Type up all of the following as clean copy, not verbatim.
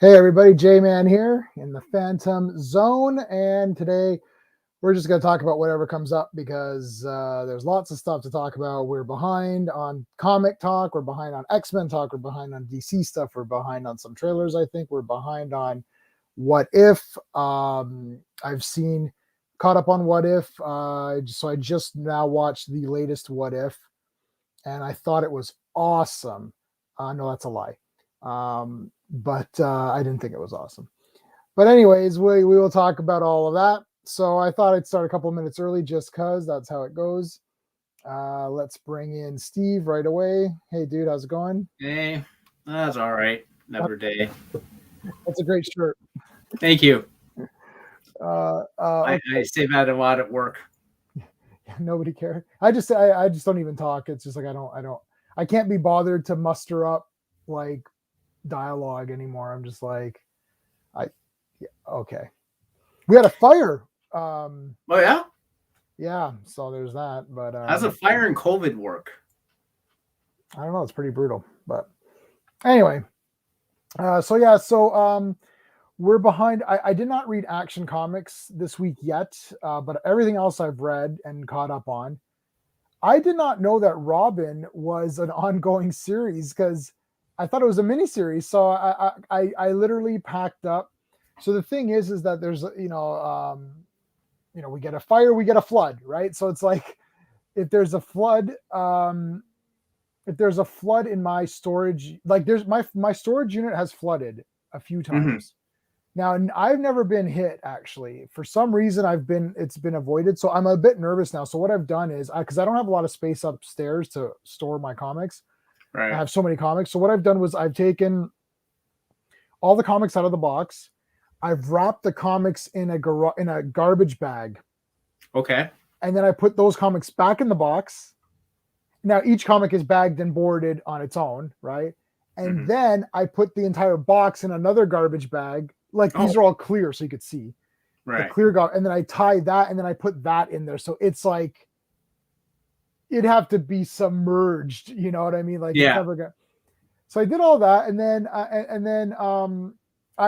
Hey everybody, J-Man here in the Fantom Zone, and today we're just going to talk about whatever comes up because there's lots of stuff to talk about. We're behind on comic talk, we're behind on X-Men talk, we're behind on DC stuff, we're behind on some trailers, I think. We're behind on What If. I've caught up on What If, so I just now watched the latest What If, and I thought it was awesome. No, that's a lie. But I didn't think it was awesome. But anyways, we will talk about all of that. So I thought I'd start a couple minutes early just because that's how it goes. Let's bring in Steve right away. Hey, dude, how's it going? Hey, that's all right. Another day. That's a great shirt. Thank you. Okay. I say that a lot at work. Nobody cares. I just don't even talk. It's just like I can't be bothered to muster up like dialogue anymore. I'm just like, okay. We had a fire. Oh yeah, yeah. So there's that. But how's a fire and COVID work? I don't know. It's pretty brutal. But anyway, so we're behind. I did not read Action Comics this week yet, but everything else I've read and caught up on. I did not know that Robin was an ongoing series because I thought it was a miniseries. So I literally packed up. So the thing is that there's, we get a fire, we get a flood, right? So it's like, if there's a flood in my storage, like there's my storage unit has flooded a few times. Now, I've never been hit actually. For some reason, it's been avoided. So I'm a bit nervous now. So what I've done is, because I don't have a lot of space upstairs to store my comics. Right. I have so many comics. So what I've done was I've taken all the comics out of the box. I've wrapped the comics in a garbage bag. Okay. And then I put those comics back in the box. Now each comic is bagged and boarded on its own, right? And then I put the entire box in another garbage bag. Like these are all clear, so you could see. Right. The clear and then I tie that, and then I put that in there. So it's like it'd have to be submerged. You know what I mean? Like yeah. It's never gonna. So I did all that, and then I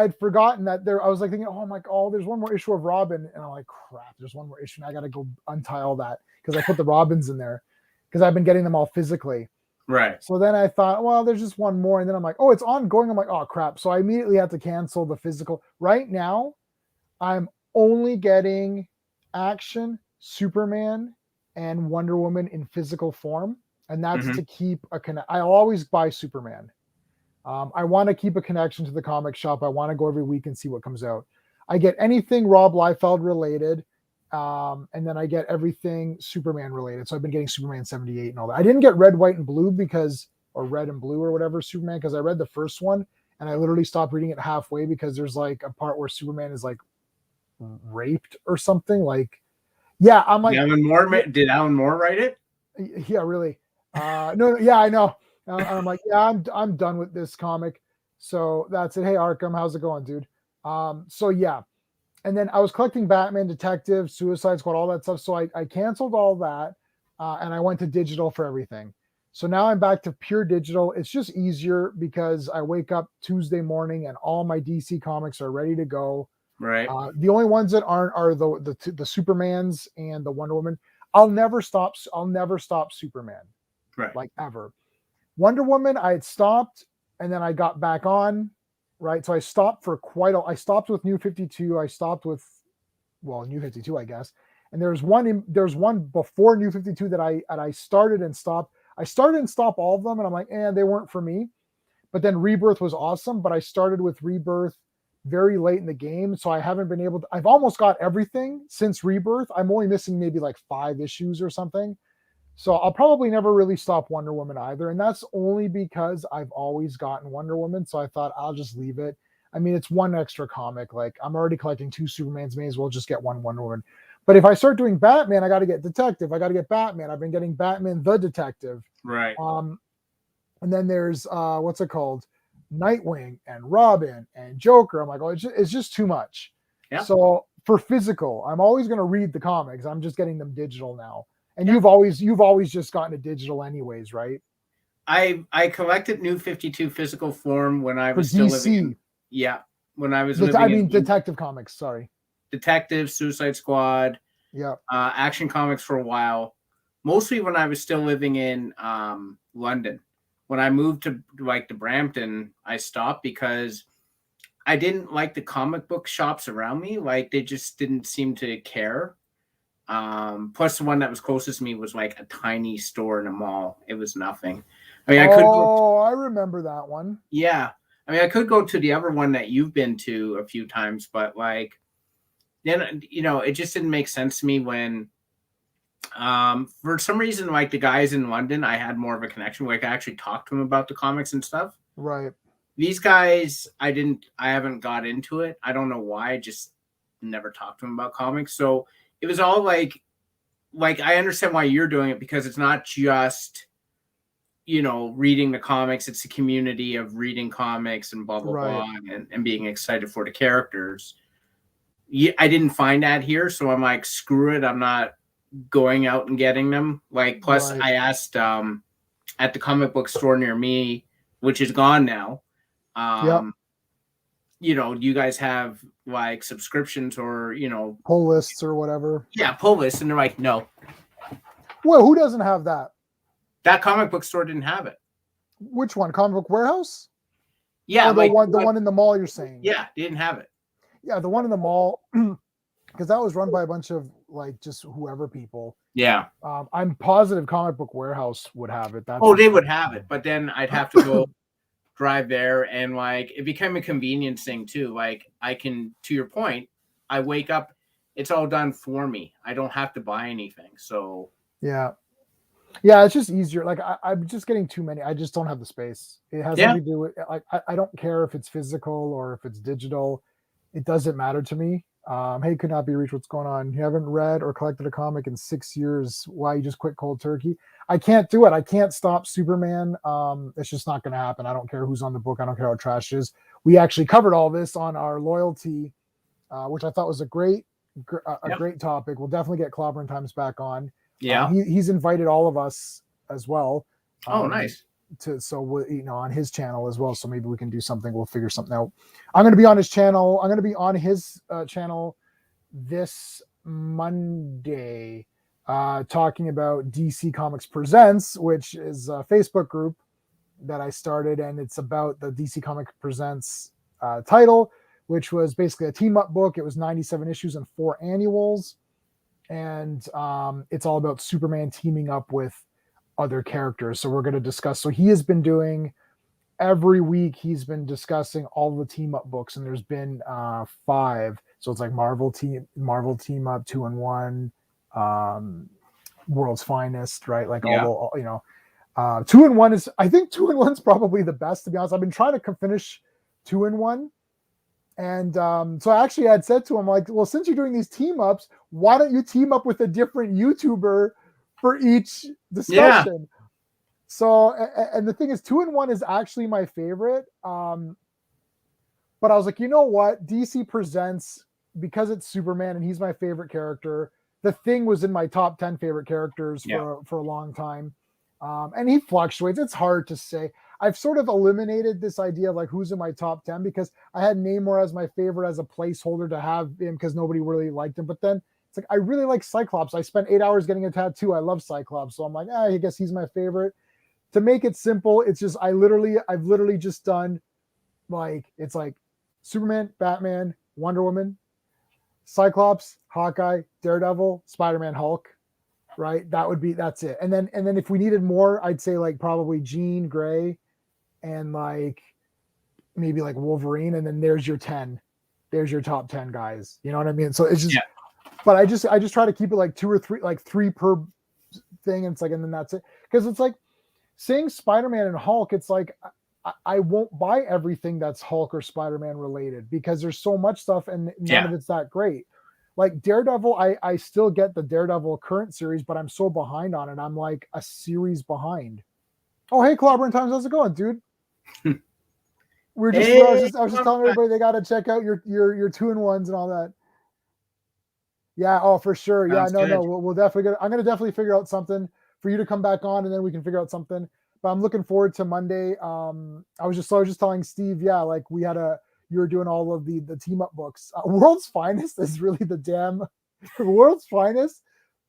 had forgotten that I was like thinking, there's one more issue of Robin, and I'm like, crap, there's one more issue, and I got to go untie all that because I put the Robins in there because I've been getting them all physically. Right. So then I thought, well, there's just one more, and then I'm like, oh, it's ongoing. I'm like, oh crap. So I immediately had to cancel the physical. Right now, I'm only getting Action, Superman, and Wonder Woman in physical form, and that's to keep a connect. I always buy Superman. I want to keep a connection to the comic shop. I want to go every week and see what comes out. I get anything Rob Liefeld related, and then I get everything Superman related. So I've been getting Superman 78 and all that. I didn't get Red, White, and Blue or Red and Blue or whatever Superman, because I read the first one and I literally stopped reading it halfway because there's like a part where Superman is like raped or something. Like, yeah, I'm like, did Alan Moore write it? Yeah, really. No, yeah, I know. I'm like, yeah, I'm done with this comic. So that's it. Hey, Arkham, how's it going, dude? So yeah. And then I was collecting Batman, Detective, Suicide Squad, all that stuff. So I canceled all that, and I went to digital for everything. So now I'm back to pure digital. It's just easier because I wake up Tuesday morning and all my DC comics are ready to go. Right. The only ones that aren't are the Supermans and the Wonder Woman. I'll never stop Superman. Right. Like ever. Wonder Woman, I had stopped and then I got back on, right? So I stopped for I stopped with New 52. I stopped with, New 52, I guess. And there's one before New 52 that I started and stopped. I started and stopped all of them, and I'm like, they weren't for me. But then Rebirth was awesome, but I started with Rebirth very late in the game, so I haven't been able to. I've almost got everything since Rebirth. I'm only missing maybe like 5 issues or something. So I'll probably never really stop Wonder Woman either. And that's only because I've always gotten Wonder Woman. So I thought I'll just leave it. I mean, it's one extra comic. Like I'm already collecting 2 Supermans. May as well just get one Wonder Woman. But if I start doing Batman, I got to get Detective. I got to get Batman. I've been getting Batman the Detective. Right. And then there's what's it called? Nightwing and Robin and Joker. I'm like, it's just too much. Yeah. So for physical, I'm always going to read the comics. I'm just getting them digital now. And you've always just gotten a digital anyways, right? I collected New 52 physical form when I was still living Yeah. When I was living I mean, in Detective Comics. Sorry. Detective, Suicide Squad, Yeah. Action Comics for a while. Mostly when I was still living in London. When I moved to Brampton, I stopped because I didn't like the comic book shops around me. Like they just didn't seem to care. Plus the one that was closest to me was like a tiny store in a mall. It was nothing. I mean, I remember that one. Yeah. I mean, I could go to the other one that you've been to a few times, but like, then, it just didn't make sense to me when, for some reason, like the guys in London, I had more of a connection. Like I actually talked to them about the comics and stuff. Right. These guys, I haven't got into it. I don't know why. I just never talked to them about comics. So it was all like I understand why you're doing it, because it's not just, reading the comics. It's a community of reading comics and blah, blah, Right. blah, and being excited for the characters. Yeah, I didn't find that here. So I'm like, screw it. I'm not going out and getting them. Like, plus Right. I asked at the comic book store near me, which is gone now. You guys have like subscriptions or, pull lists or whatever. Yeah, pull lists. And they're like, no. Well, who doesn't have that? That comic book store didn't have it. Which one? Comic Book Warehouse? Yeah. Oh, the one in the mall you're saying. Yeah, they didn't have it. Yeah, the one in the mall, because that was run by a bunch of like just whoever people. Yeah. I'm positive Comic Book Warehouse would have it. They would have it, but then I'd have to go drive there, and like it became a convenience thing too. Like I can, to your point, I wake up, it's all done for me. I don't have to buy anything. So yeah, it's just easier. Like I'm just getting too many. I just don't have the space. It has nothing to do with like I don't care if it's physical or if it's digital. It doesn't matter to me. Hey, could not be reached. What's going on? You haven't read or collected a comic in 6 years. Why you just quit cold turkey? I can't do it. I can't stop Superman. It's just not going to happen. I don't care who's on the book. I don't care how trash it is. We actually covered all this on our loyalty, which I thought was a great topic. We'll definitely get Clobberin Times back on. Yeah, he's invited all of us as well. Nice. On his channel as well. So maybe we can do something. We'll figure something out. I'm going to be on his channel. I'm going to be on his channel this Monday, talking about DC Comics Presents, which is a Facebook group that I started, and it's about the DC Comics Presents title, which was basically a team up book. It was 97 issues and 4 annuals, and it's all about Superman teaming up with other characters. So we're going to discuss. So he has been doing every week. He's been discussing all the team up books, and there's been 5. So it's like Marvel team up 2-in-1, World's Finest, right? Like all 2-in-1 is. I think 2-in-1 is probably the best, to be honest. I've been trying to finish 2-in-1. And so I actually had said to him, like, well, since you're doing these team ups, why don't you team up with a different YouTuber for each discussion? Yeah. So, and the thing is, 2-in-1 is actually my favorite. But I was like, you know what? DC Presents, because it's Superman and he's my favorite character. The Thing was in my top 10 favorite characters for a long time. And he fluctuates. It's hard to say. I've sort of eliminated this idea of like who's in my top 10, because I had Namor as my favorite as a placeholder to have him because nobody really liked him. But then it's like, I really like Cyclops. I spent 8 hours getting a tattoo. I love Cyclops. So I'm like, I guess he's my favorite. To make it simple, it's just, I've literally just done like, it's like Superman, Batman, Wonder Woman, Cyclops, Hawkeye, Daredevil, Spider-Man, Hulk, right? That's it. And then if we needed more, I'd say like probably Jean Grey and like maybe like Wolverine. And then there's your 10. There's your top 10 guys. You know what I mean? So it's just, but I just try to keep it like 2 or 3, like 3 per thing. And it's like, and then that's it. Because it's like saying Spider-Man and Hulk, it's like, I won't buy everything that's Hulk or Spider-Man related because there's so much stuff and none of it's that great. Like Daredevil, I still get the Daredevil current series, but I'm so behind on it. I'm like a series behind. Oh, hey, Clobberin Times, how's it going, dude? I was just telling everybody they got to check out your 2-in-1s and all that. Yeah, oh, for sure. Sounds Yeah, good. we'll definitely I'm going to definitely figure out something for you to come back on, and then we can figure out something. But I'm looking forward to Monday. I was just telling Steve, like we had you were doing all of the team up books. World's Finest is really the damn World's Finest.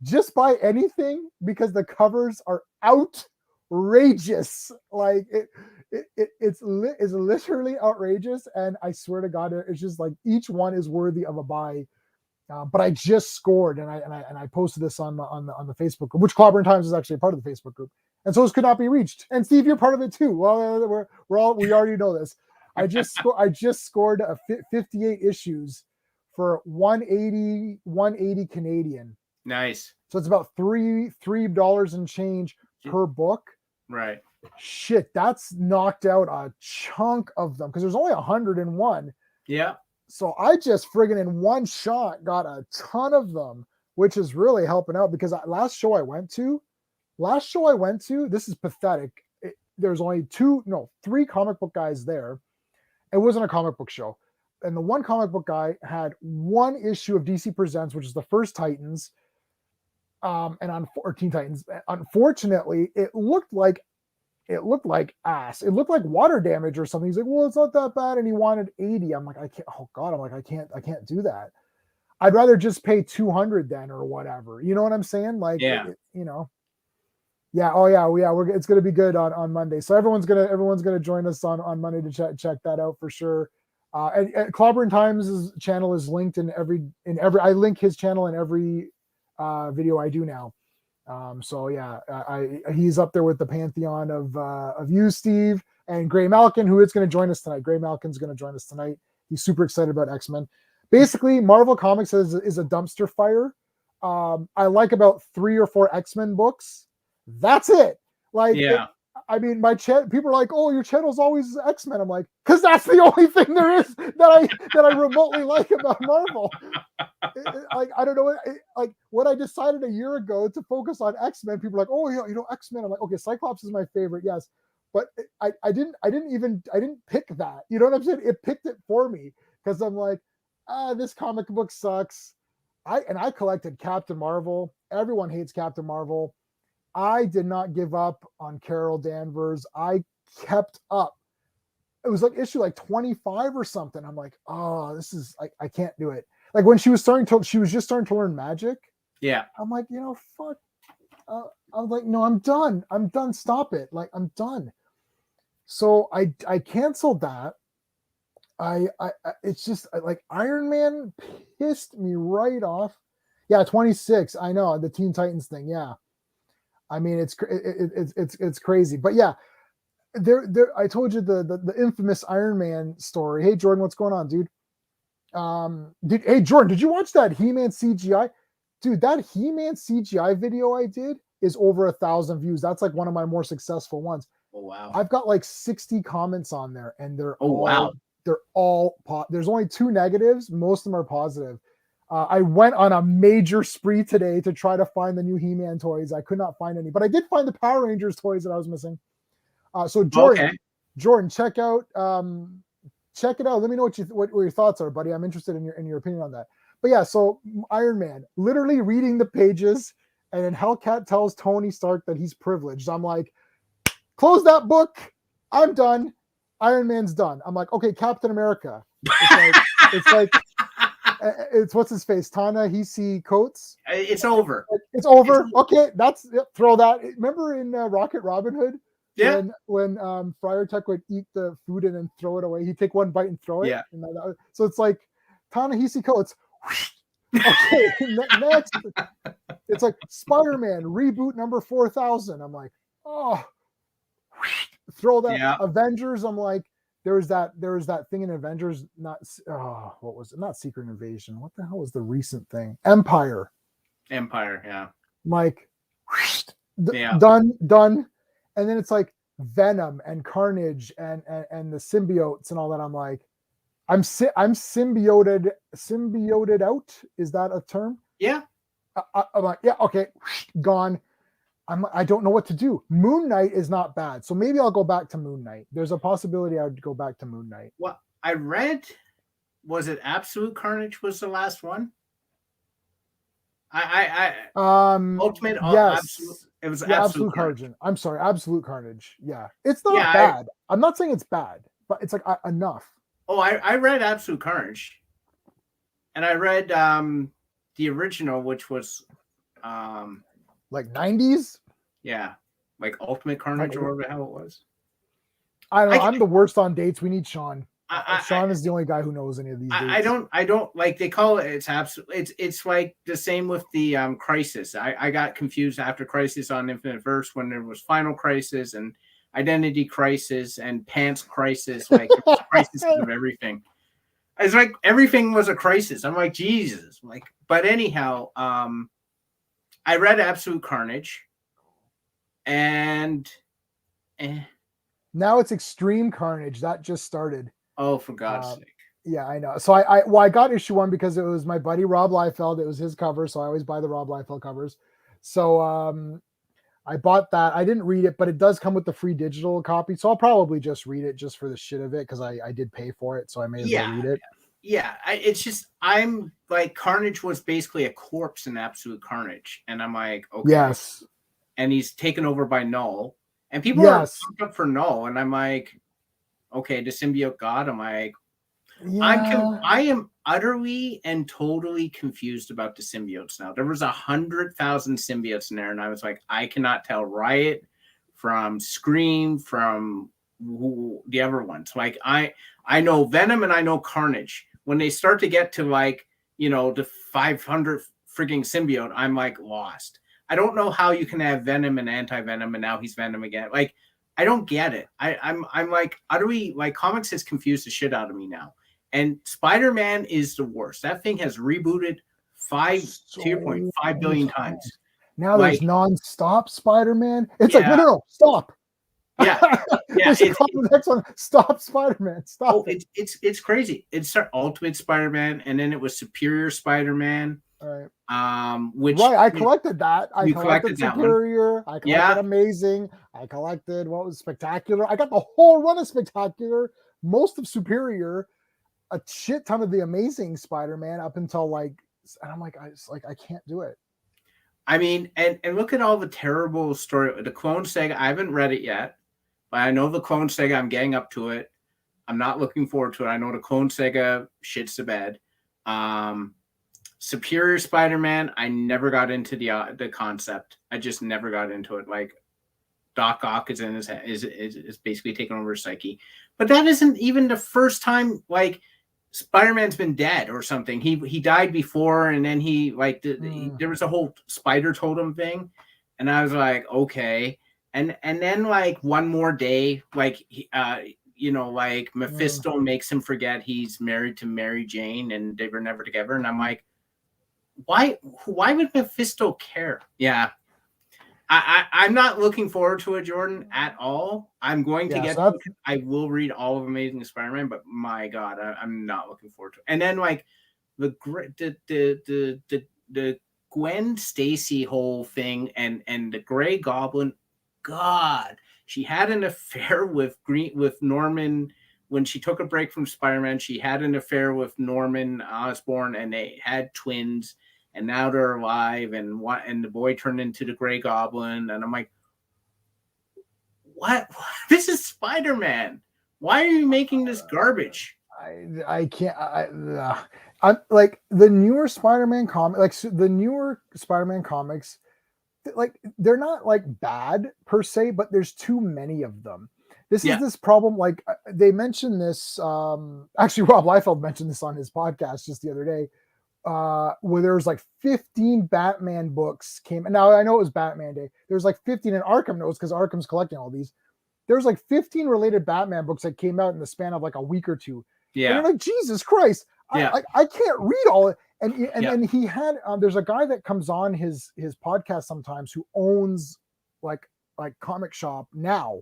Just buy anything because the covers are outrageous. Like it's literally outrageous, and I swear to God, it's just like each one is worthy of a buy. But I just scored, and I posted this on the Facebook group, which Clobberin Times is actually a part of the Facebook group, and so this could not be reached. And Steve, you're part of it too. Well, we already know this. I just scored 58 issues for 180 Canadian. Nice. So it's about $3 and change per book. Right. Shit, that's knocked out a chunk of them because there's only 101. Yeah. So I just friggin' in one shot got a ton of them, which is really helping out because last show I went to, this is pathetic. There's only 3 comic book guys there. It wasn't a comic book show. And the one comic book guy had one issue of DC Presents, which is the first Titans, and on 14 Titans. Unfortunately, it looked like ass. It looked like water damage or something. He's like, well, it's not that bad. And he wanted 80. I'm like, I can't, oh God. I'm like, I can't do that. I'd rather just pay 200 then or whatever. You know what I'm saying? Like, yeah. Yeah. Oh yeah. It's going to be good on Monday. So everyone's going to join us on Monday to check that out for sure. And Clobberin Times' channel is linked in every, I link his channel in every video I do now. So yeah, he's up there with the pantheon of you, Steve, and Greymalkin, who is going to join us tonight. Greymalkin's going to join us tonight. He's super excited about X-Men. Basically, Marvel Comics is a dumpster fire. I like about 3 or 4 X-Men books. That's it. Like, yeah. I mean, people are like, "Oh, your channel's always X-Men." I'm like, because that's the only thing there is that I remotely like about Marvel. Like, I don't know, like when I decided a year ago to focus on X-Men, people are like, "Oh, yeah, X-Men." I'm like, okay, Cyclops is my favorite, yes, but I didn't pick that. You know what I'm saying? It picked it for me because I'm like, this comic book sucks. I collected Captain Marvel. Everyone hates Captain Marvel. I did not give up on Carol Danvers. I kept up. It was like issue like 25 or something. I'm like, oh, this is I can't do it. Like when she was just starting to learn magic. Yeah. I'm like, fuck. I was like, no, I'm done. Stop it. Like, I'm done. So I canceled that. It's just like Iron Man pissed me right off. Yeah, 26. I know the Teen Titans thing. Yeah. I mean, it's crazy, but yeah, there. I told you the infamous Iron Man story. Hey Jordan, what's going on, dude? Hey Jordan, did you watch that He-Man CGI? Dude, that He-Man CGI video I did is over 1,000 views. That's like one of my more successful ones. Oh wow! I've got like 60 comments on there, and they're all there's only 2 negatives. Most of them are positive. I went on a major spree today to try to find the new He-Man toys. I could not find any, but I did find the Power Rangers toys that I was missing. So Jordan, check it out. Let me know what your thoughts are, buddy. I'm interested in your opinion on that. But yeah, so Iron Man, literally reading the pages, and then Hellcat tells Tony Stark that he's privileged. I'm like, close that book. I'm done. Iron Man's done. I'm like, okay, Captain America. It's what's his face? Ta-Nehisi Coates. It's over. It's over. Okay, throw that. Remember in Rocket Robin Hood? Yeah. When Friar Tuck would eat the food and then throw it away, he'd take one bite and throw it. Yeah. So it's like Ta-Nehisi Coates. Okay, next. It's like Spider-Man reboot number 4000. I'm like, oh, throw that. Yeah. Avengers. I'm like, there was that thing in Avengers. What was it? Not Secret Invasion. What the hell was the recent thing? Empire. Yeah. Like, done. And then it's like Venom and Carnage and the symbiotes and all that. I'm like, I'm symbioted out. Is that a term? Yeah. I'm like, yeah, okay, gone. I don't know what to do. Moon Knight is not bad, so maybe I'll go back to Moon Knight. There's a possibility I would go back to Moon Knight. Well, I read, was it Absolute Carnage was the last one? Ultimate. Yes, it was Absolute Carnage. I'm sorry, Absolute Carnage. Yeah, it's not bad. I'm not saying it's bad, but it's like enough. Oh, I read Absolute Carnage, and I read the original, which was like 90s. yeah, like Ultimate Carnage or whatever the hell it was. I don't know. I I'm the worst on dates. We need Sean. I Sean is the only guy who knows any of these dates. I don't like they call it. It's absolutely it's like the same with the Crisis. I got confused after Crisis on Infinite Verse when there was Final Crisis and Identity Crisis and Pants Crisis. Like there was crisis of everything. It's like everything was a crisis. I'm like Jesus. Like, but anyhow, I read Absolute Carnage, and now it's Extreme Carnage that just started. oh, for God's sake. Yeah, I know. So I got issue 1 because it was my buddy Rob Liefeld. It was his cover, so I always buy the Rob Liefeld covers. So I bought that. I didn't read it, but it does come with the free digital copy. So I'll probably just read it just for the shit of it because I did pay for it, so I may as well read it. Yeah, it's just I'm like Carnage was basically a corpse in Absolute Carnage, and I'm like, okay, yes, and he's taken over by Null, and people are pumped up for Null, and I'm like, okay, the symbiote god. I'm like, I am utterly and totally confused about the symbiotes now. There was 100,000 symbiotes in there, and I was like, I cannot tell Riot from Scream from the other ones. Like I know Venom and I know Carnage. When they start to get to like, you know, the 500 frigging symbiote, I'm like lost. I don't know how you can have Venom and anti-Venom and now he's Venom again. Like, I don't get it. I'm like utterly like comics has confused the shit out of me now. And Spider-Man is the worst. That thing has rebooted 5 billion times. Now there's non-stop Spider-Man. It's like no, stop. Yeah, yeah. The next one, stop Spider-Man. Stop. Oh, it's crazy. It's Ultimate Spider-Man, and then it was Superior Spider-Man. All right. Which I collected that. I collected Superior. I collected Amazing. I collected what was Spectacular. I got the whole run of Spectacular, most of Superior, a shit ton of the Amazing Spider-Man up until like, and I'm like, I can't do it. I mean, and look at all the terrible story. The Clone Saga, I haven't read it yet. But I know the Clone Saga, I'm getting up to it. I'm not looking forward to it. I know the Clone Saga shits the bed. Superior Spider-Man, I never got into the concept. I just never got into it. Like Doc Ock is in his head, is basically taking over his psyche. But that isn't even the first time like Spider-Man's been dead or something. He died before, and then he like there was a whole spider totem thing, and I was like, okay. And then like one more day, like you know, like Mephisto makes him forget he's married to Mary Jane and they were never together. And I'm like, why would Mephisto care? Yeah. I'm not looking forward to it, Jordan, at all. I'm going to get to it. I will read all of Amazing Spider-Man, but my God, I'm not looking forward to it. And then like the Gwen Stacy whole thing and the Grey Goblin. God, she had an affair with Norman when she took a break from Spider-Man. She had an affair with Norman Osborn, and they had twins, and now they're alive. And the boy turned into the Grey Goblin, and I'm like, what? This is Spider-Man. Why are you making this garbage? I can't. I'm like the newer Spider-Man comic, like the newer Spider-Man comics. Like they're not like bad per se, but there's too many of them. This is this problem. Like they mentioned this. Actually, Rob Liefeld mentioned this on his podcast just the other day, where there was like 15 Batman books came. Now I know it was Batman Day. There's like 15, and Arkham knows because Arkham's collecting all these. There's like 15 related Batman books that came out in the span of like a week or two. Yeah, and you're like, Jesus Christ, I can't read all it. And then he had there's a guy that comes on his podcast sometimes who owns like comic shop now,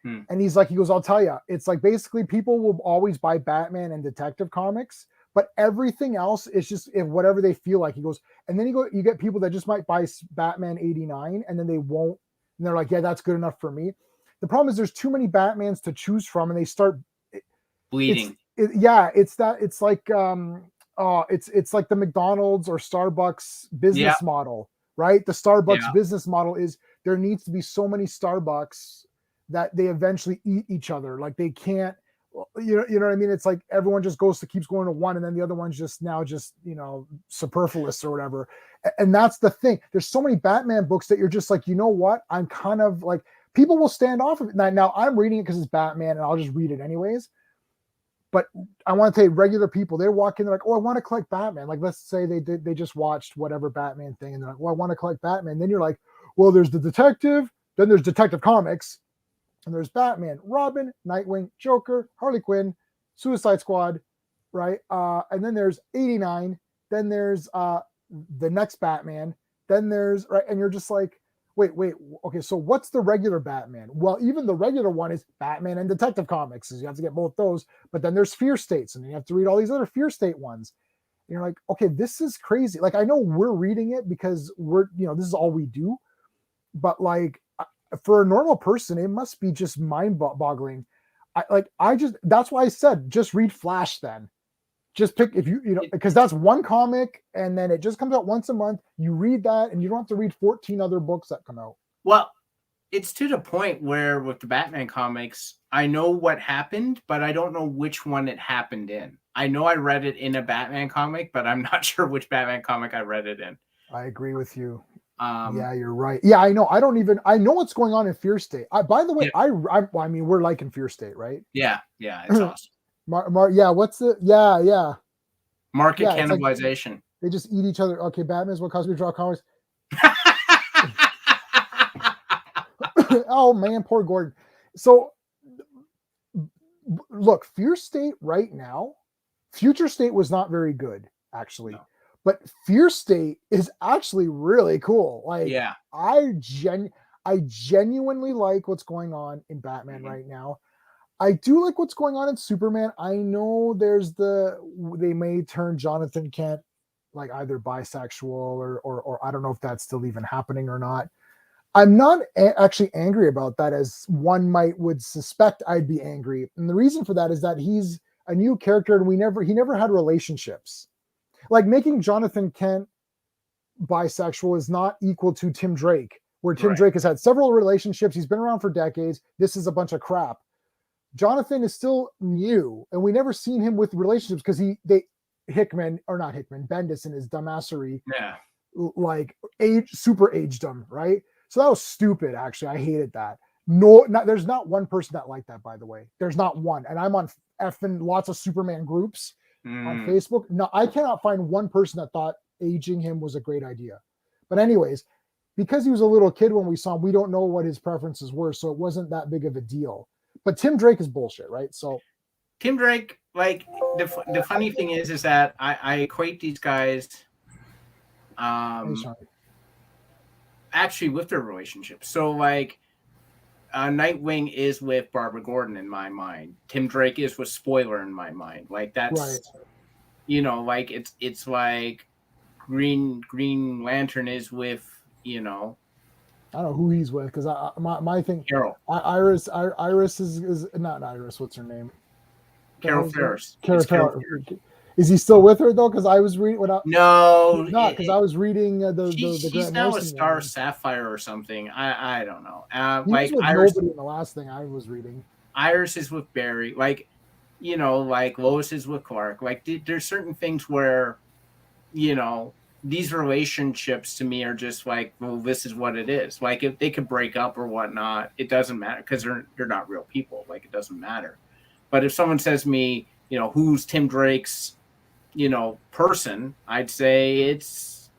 and he goes, I'll tell you, it's like basically people will always buy Batman and Detective Comics, but everything else is just if whatever they feel like. He goes, and then you get people that just might buy Batman 89 and then they won't, and they're like, yeah, that's good enough for me. The problem is there's too many Batmans to choose from, and they start bleeding. It's like it's like the McDonald's or Starbucks business model, right? The Starbucks business model is there needs to be so many Starbucks that they eventually eat each other. Like they can't, you know what I mean? It's like everyone just keeps going to one, and then the other one's just superfluous or whatever. And that's the thing. There's so many Batman books that you're just like, you know what? I'm kind of like, people will stand off of it. Now I'm reading it because it's Batman, and I'll just read it anyways. But I want to tell you, regular people, they walk in, they're like, oh, I want to collect Batman. Like, let's say they just watched whatever Batman thing, and they're like, well, I want to collect Batman. Then you're like, well, there's the Detective, then there's Detective Comics, and there's Batman, Robin, Nightwing, Joker, Harley Quinn, Suicide Squad, right? And then there's 89. Then there's the next Batman. Then there's, right? And you're just like, wait, okay, so what's the regular Batman? Well, even the regular one is Batman and Detective Comics, so you have to get both those. But then there's Fear States, and you have to read all these other Fear State ones. And you're like, okay, this is crazy. Like, I know we're reading it because this is all we do. But like, for a normal person, it must be just mind-boggling. That's why I said, just read Flash then. Just pick, because that's one comic, and then it just comes out once a month. You read that, and you don't have to read 14 other books that come out. Well, it's to the point where with the Batman comics, I know what happened, but I don't know which one it happened in. I know I read it in a Batman comic, but I'm not sure which Batman comic I read it in. I agree with you. Yeah, you're right. Yeah, I know. I know what's going on in Fear State. By the way, yeah. I mean, we're liking Fear State, right? Yeah, it's awesome. Yeah. Market cannibalization. Like, they just eat each other. Okay, Batman's what caused me to draw comics. Oh man, poor Gordon. So look, Fear State right now, Future State was not very good, actually. No. But Fear State is actually really cool. Like, yeah. I genuinely like what's going on in Batman right now. I do like what's going on in Superman. I know they may turn Jonathan Kent like either bisexual or I don't know if that's still even happening or not. I'm not actually angry about that, as one would suspect I'd be angry. And the reason for that is that he's a new character, and he never had relationships. Like, making Jonathan Kent bisexual is not equal to Tim Drake, where Tim Drake has had several relationships. He's been around for decades. This is a bunch of crap. Jonathan is still new, and we never seen him with relationships because Bendis in his dumbassery, like super aged him, right? So that was stupid. Actually, I hated that. There's not one person that liked that, by the way. There's not one, and I'm on effing lots of Superman groups on Facebook. No, I cannot find one person that thought aging him was a great idea. But anyways, because he was a little kid when we saw him, we don't know what his preferences were, so it wasn't that big of a deal. But Tim Drake is bullshit, right? So Tim Drake, like, the funny thing is that I equate these guys actually with their relationship. So like Nightwing is with Barbara Gordon in my mind. Tim Drake is with Spoiler in my mind. Like, that's like it's like Green Lantern is with, I don't know who he's with, because my thing. Carol. Iris is not Iris. What's her name? Carol Ferris. Carol. Is he still with her though? Because I was reading. No, not because I was reading the. She's now a Star Sapphire or something. I don't know. Like Iris. Nobody in the last thing I was reading. Iris is with Barry. Like, like Lois is with Clark. Like, there's certain things where, these relationships to me are just like, well, this is what it is. Like, if they could break up or whatnot, it doesn't matter, because they're not real people. Like, it doesn't matter. But if someone says to me, who's Tim Drake's, person, I'd say it's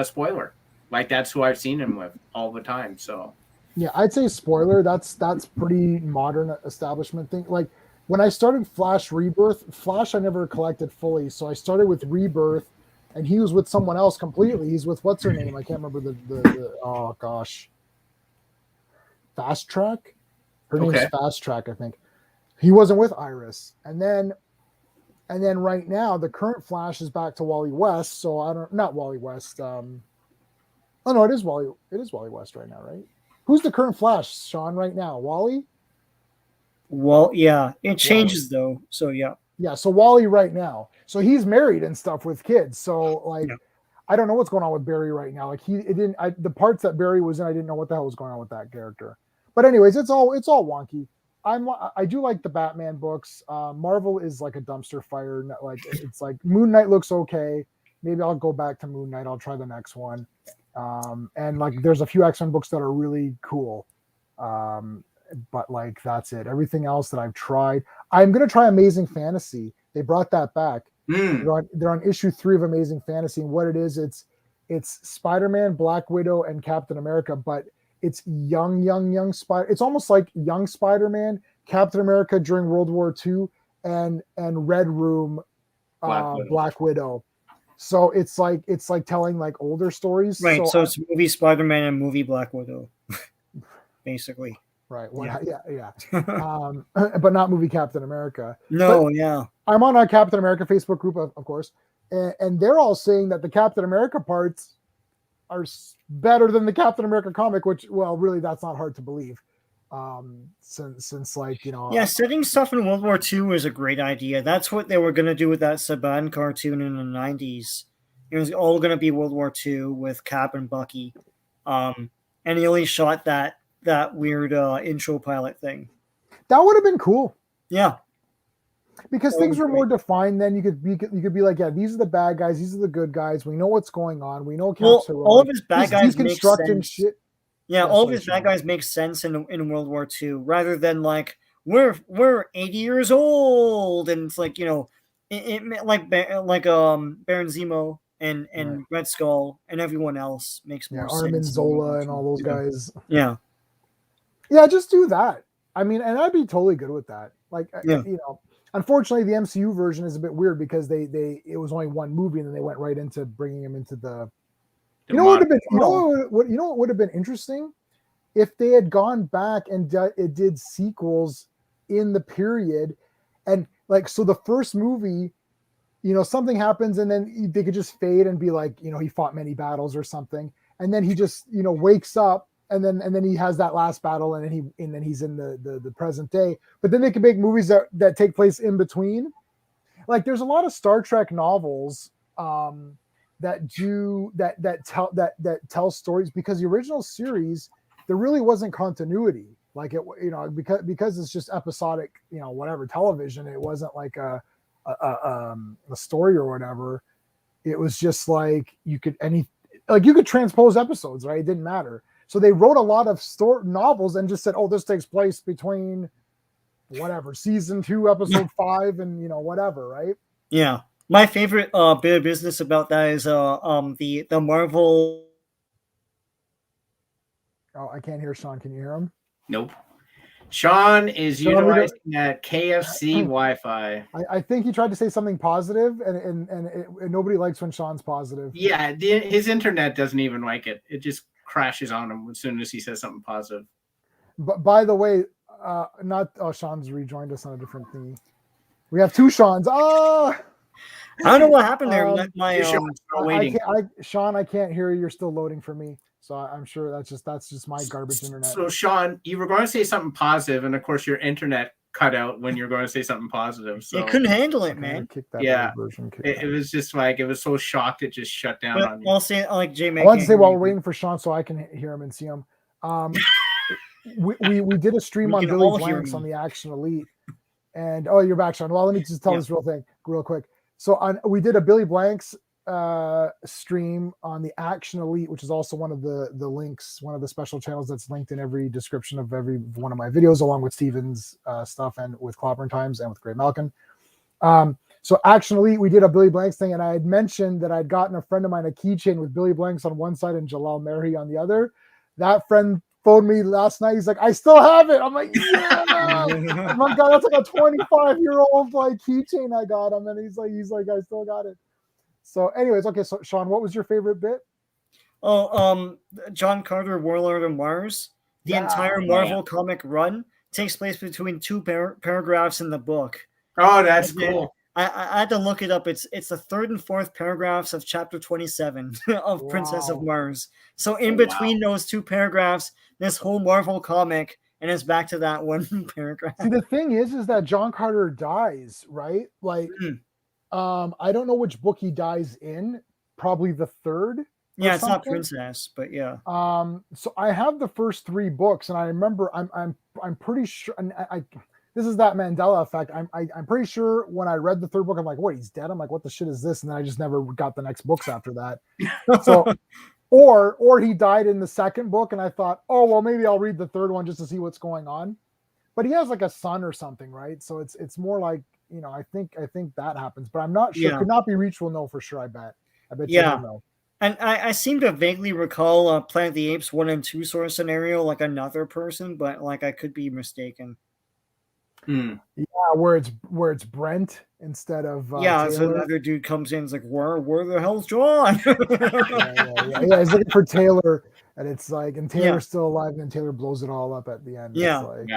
Spoiler. Like, that's who I've seen him with all the time. So yeah, I'd say Spoiler. That's pretty modern establishment thing. Like, when I started Flash Rebirth, Flash I never collected fully, so I started with Rebirth. And he was with someone else completely. He's with, what's her name? I can't remember the oh gosh. Fast Track? Her name's Fast Track, I think. He wasn't with Iris. And then right now, the current Flash is back to Wally West. So not Wally West. Oh no, it is Wally West right now, right? Who's the current Flash, Sean, right now? Wally? Well, yeah. It changes though. So yeah. Yeah, so Wally right now. So he's married and stuff with kids. So like, I don't know what's going on with Barry right now. Like, the parts that Barry was in, I didn't know what the hell was going on with that character. But anyways, it's all wonky. I do like the Batman books. Marvel is like a dumpster fire. Like it's like Moon Knight looks okay. Maybe I'll go back to Moon Knight. I'll try the next one. And like there's a few X-Men books that are really cool. But like that's it. Everything else that I've tried, I'm gonna try Amazing Fantasy. They brought that back. They're on issue 3 of Amazing Fantasy, and what it is, it's Spider-Man, Black Widow, and Captain America, but it's young Spider. It's almost like young Spider-Man, Captain America during World War II, and Red Room, Black Widow. So it's like telling like older stories. Right. So it's movie Spider-Man and movie Black Widow, basically. Right. Well, yeah. But not movie Captain America. No, but yeah. I'm on our Captain America Facebook group, of course, and they're all saying that the Captain America parts are better than the Captain America comic, which, well, really, that's not hard to believe. Since like, you know, setting stuff in World War II is a great idea. That's what they were going to do with that Saban cartoon in the 90s. It was all going to be World War II with Cap and Bucky, and he only shot that weird intro pilot thing. That would have been cool. Yeah, because things were more defined then. You could be like, yeah, these are the bad guys, these are the good guys. We know what's going on. We know Cap's heroic. All of his bad guys make sense. Shit. Yeah, all of his bad guys make sense in World War II, rather than like we're 80 years old, and it's like, you know, like Baron Zemo and right. Red Skull and everyone else makes more sense. Armin Zola and all those guys. Yeah, just do that. I mean, and I'd be totally good with that. Like, you know, unfortunately, the MCU version is a bit weird because it was only one movie, and then they went right into bringing him into the. You know what would have been interesting if they had gone back and it did sequels in the period, and like, so the first movie, you know, something happens and then they could just fade and be like, you know, he fought many battles or something, and then he just, you know, wakes up and then he has that last battle and then he's in the present day. But then they can make movies that take place in between. Like there's a lot of Star Trek novels that tell stories, because the original series, there really wasn't continuity. Like it, you know, because it's just episodic, you know, whatever television. It wasn't like a story or whatever. It was just like you could transpose episodes, right? It didn't matter. So they wrote a lot of novels and just said, oh, this takes place between whatever season 2, episode 5, and you know, whatever, right? Yeah. My favorite bit of business about that is the Marvel. Oh, I can't hear Sean. Can you hear him? Nope. Sean is utilizing that KFC Wi-Fi. I think he tried to say something positive, and nobody likes when Sean's positive. Yeah, his internet doesn't even like it. It just crashes on him as soon as he says something positive. But by the way, Sean's rejoined us on a different thingy. We have 2 Seans. Oh! I don't know what happened there. Sean, I can't hear you. You're still loading for me. So I'm sure that's just my garbage internet. So Sean, you were going to say something positive, and of course your internet cut out when you're going to say something positive. So you couldn't handle it, man. It was just like, it was so shocked it just shut down on you. I'll say like Jay. I want to say while we're waiting for Sean so I can hear him and see him. We did a stream on Billy Blanks on the Action Elite, and you're back, Sean. Well, let me just tell this real quick. So we did a Billy Blanks stream on the Action Elite, which is also one of the links, one of the special channels that's linked in every description of every one of my videos, along with Steven's stuff and with Clobberin Times and with Greymalkin. So Action Elite, we did a Billy Blanks thing, and I had mentioned that I'd gotten a friend of mine a keychain with Billy Blanks on one side and Jalal Mehri on the other. That friend phoned me last night. He's like, I still have it. I'm like, yeah. Oh my God, that's like a 25-year-old like keychain I got him, and he's like, I still got it. So, anyways, okay. So, Sean, what was your favorite bit? John Carter, Warlord of Mars. The entire Marvel comic run takes place between 2 paragraphs in the book. Oh, that's cool. I had to look it up. It's the 3rd and 4th paragraphs of chapter 27 of Princess of Mars. So in between those 2 paragraphs, this whole Marvel comic, and it's back to that one paragraph. See, the thing is that John Carter dies, right? Like, I don't know which book he dies in. Probably the 3rd. Yeah, it's not something. princess, but yeah. So I have the first 3 books, and I remember I'm pretty sure, and I this is that Mandela effect. I'm pretty sure when I read the 3rd book, I'm like, wait, he's dead. I'm like, what the shit is this? And then I just never got the next books after that. So, or he died in the 2nd book, and I thought, oh well, maybe I'll read the 3rd one just to see what's going on. But he has like a son or something, right? So it's more like, you know, I think that happens, but I'm not sure. Yeah. Could not be reached. Will know for sure. I bet Yeah. you will know. And I seem to vaguely recall Planet of the Apes 1 and 2 sort of scenario, like another person, but like I could be mistaken. Hmm. Yeah, where it's Brent instead of Yeah, Taylor. so another dude comes in, is like, where the hell's John? yeah. He's looking for Taylor, and it's like, and Taylor's still alive, and then Taylor blows it all up at the end. Yeah. It's like,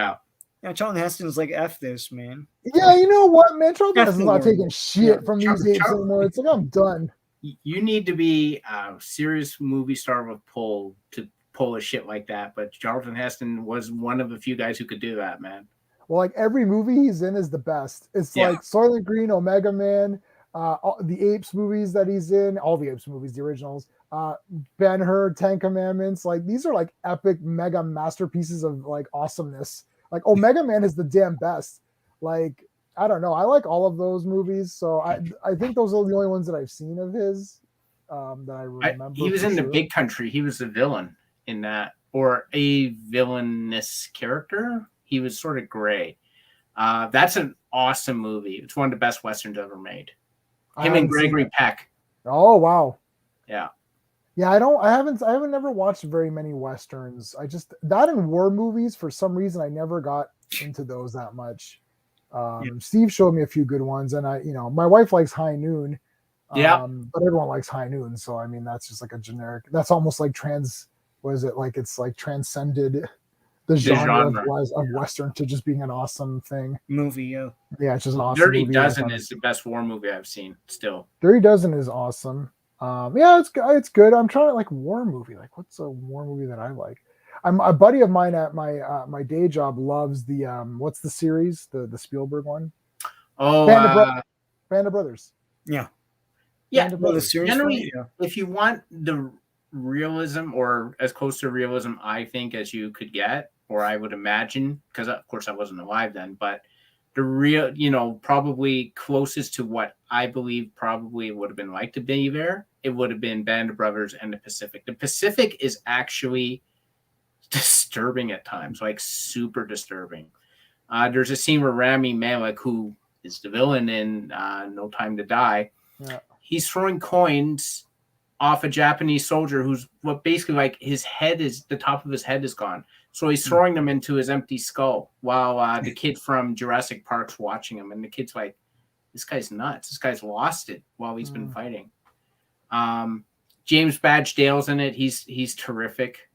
Yeah, Charlton Heston's like, F this, man. yeah, you know what, man? Charlton F Heston's the not taking world. shit from these apes anymore. It's like, I'm done. You need to be a serious movie star with pull to pull a shit like that. But Charlton Heston was one of the few guys who could do that, man. Well, like every movie he's in is the best. It's like Soylent Green, Omega Man, the Apes movies that he's in, all the Apes movies, the originals, Ben-Hur, 10 Commandments. Like these are like epic, mega masterpieces of like awesomeness. Like Omega Man is the damn best. Like, I don't know. I like all of those movies. So I think those are the only ones that I've seen of his that I remember. He was in The Big Country. He was the villain in that, or a villainous character. He was sort of gray. That's an awesome movie. It's one of the best Westerns ever made. Him and Gregory Peck. Oh, wow. Yeah. Yeah, I haven't never watched very many Westerns. I just, that and war movies, for some reason, I never got into those that much. Steve showed me a few good ones, and my wife likes High Noon. But everyone likes High Noon. So, I mean, that's just like a generic, that's almost like it's like transcended the genre of Western to just being an awesome thing. Movie, yeah. Yeah, it's just an awesome Dirty movie. Dozen is the best war movie I've seen still. Dirty Dozen is awesome. Yeah, it's good. I'm trying to like war movie. Like, what's a war movie that I like? A buddy of mine at my day job loves the what's the series, the Spielberg one? Oh, Band of Brothers. Yeah. Yeah. Well, the series generally, if you want the realism, or as close to realism I think as you could get, or I would imagine, because of course I wasn't alive then, but the real, probably closest to what I believe probably would have been like to be there, it would have been Band of Brothers and the Pacific. The Pacific is actually disturbing at times, like super disturbing. There's a scene where Rami Malek, who is the villain in No Time to Die, he's throwing coins off a Japanese soldier who's basically like the top of his head is gone. So he's throwing them into his empty skull while the kid from Jurassic Park's watching him. And the kid's like, this guy's nuts. This guy's lost it while he's been fighting. James Badge Dale's in it. He's terrific.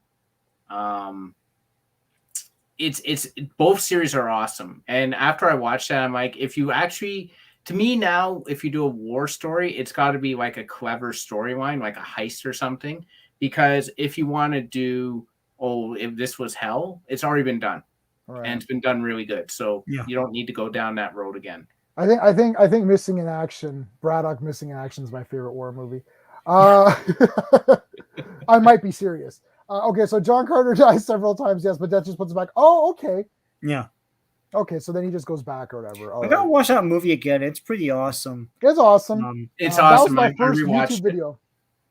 It's both series are awesome. And after I watched that, I'm like, to me now, if you do a war story, it's got to be like a clever storyline, like a heist or something. Because if you want to do, if this was hell, it's already been done, and it's been done really good. So you don't need to go down that road again. I think Missing in Action, Braddock Missing in Action is my favorite war movie. I might be serious. Okay, so John Carter dies several times, yes, but that just puts it back. Oh, okay. Yeah. Okay, so then he just goes back or whatever. I gotta watch that movie again. It's pretty awesome. It's awesome. It's awesome. That was my first YouTube video.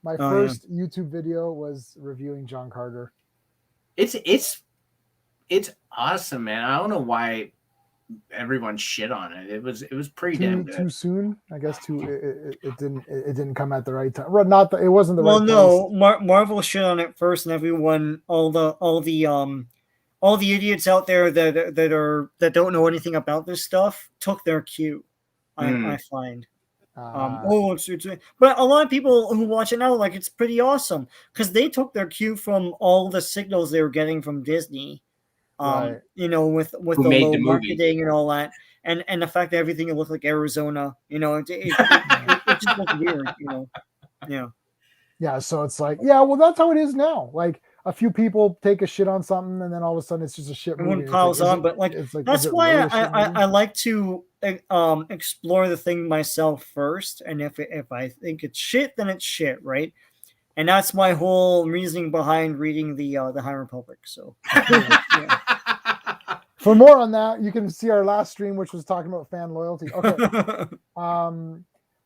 My first YouTube video was reviewing John Carter. It's awesome, man. I don't know why everyone shit on it. It was pretty damn good. Too soon, I guess. It didn't come at the right time. It wasn't the right. Well, no, Marvel shit on it first, and everyone, all the idiots out there that don't know anything about this stuff took their cue. I find. But a lot of people who watch it now, like, it's pretty awesome because they took their cue from all the signals they were getting from Disney. With the low marketing and all that, and the fact that everything looked like Arizona, it just looked weird, Yeah, so it's like, well, that's how it is now. Like, a few people take a shit on something, and then all of a sudden it's just a shit movie. Everyone piles on, but that's why I like to explore the thing myself first, and if I think it's shit, then it's shit, right? And that's my whole reasoning behind reading the High Republic. So, yeah. For more on that, you can see our last stream, which was talking about fan loyalty. Okay.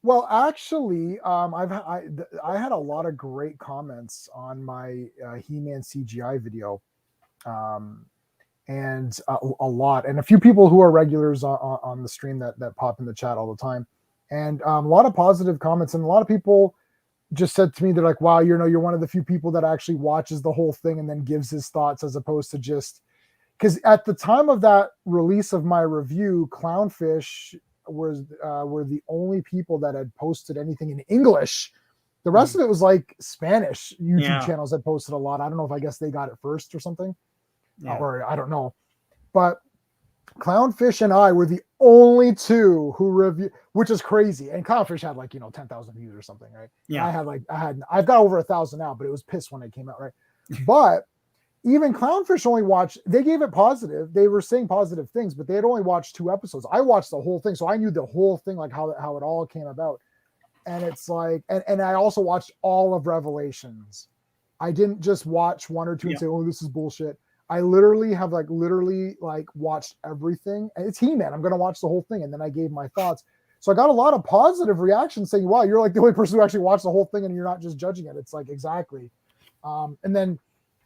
Well, actually, I had a lot of great comments on my He-Man CGI video, and a lot, and a few people who are regulars on the stream that pop in the chat all the time, and a lot of positive comments, and a lot of people just said to me, they're like, "Wow, you're one of the few people that actually watches the whole thing and then gives his thoughts, as opposed to just." Because at the time of that release of my review, Clownfish were the only people that had posted anything in English. The rest of it was like Spanish YouTube channels that posted a lot. I don't know if I guess they got it first or something, or I don't know. But Clownfish and I were the only two who review, which is crazy. And Clownfish had like 10,000 views or something, right? Yeah, I've got over 1,000 now, but it was pissed when it came out, right? But even Clownfish only watched, they gave it positive. They were saying positive things, but they had only watched 2 episodes. I watched the whole thing, so I knew the whole thing, like how it all came about. And it's like, and I also watched all of Revelations. I didn't just watch 1 or 2 and say, "Oh, this is bullshit." I literally have watched everything. And it's He-Man. I'm going to watch the whole thing. And then I gave my thoughts. So I got a lot of positive reactions saying, "Wow, you're like the only person who actually watched the whole thing and you're not just judging it." It's like, exactly. And then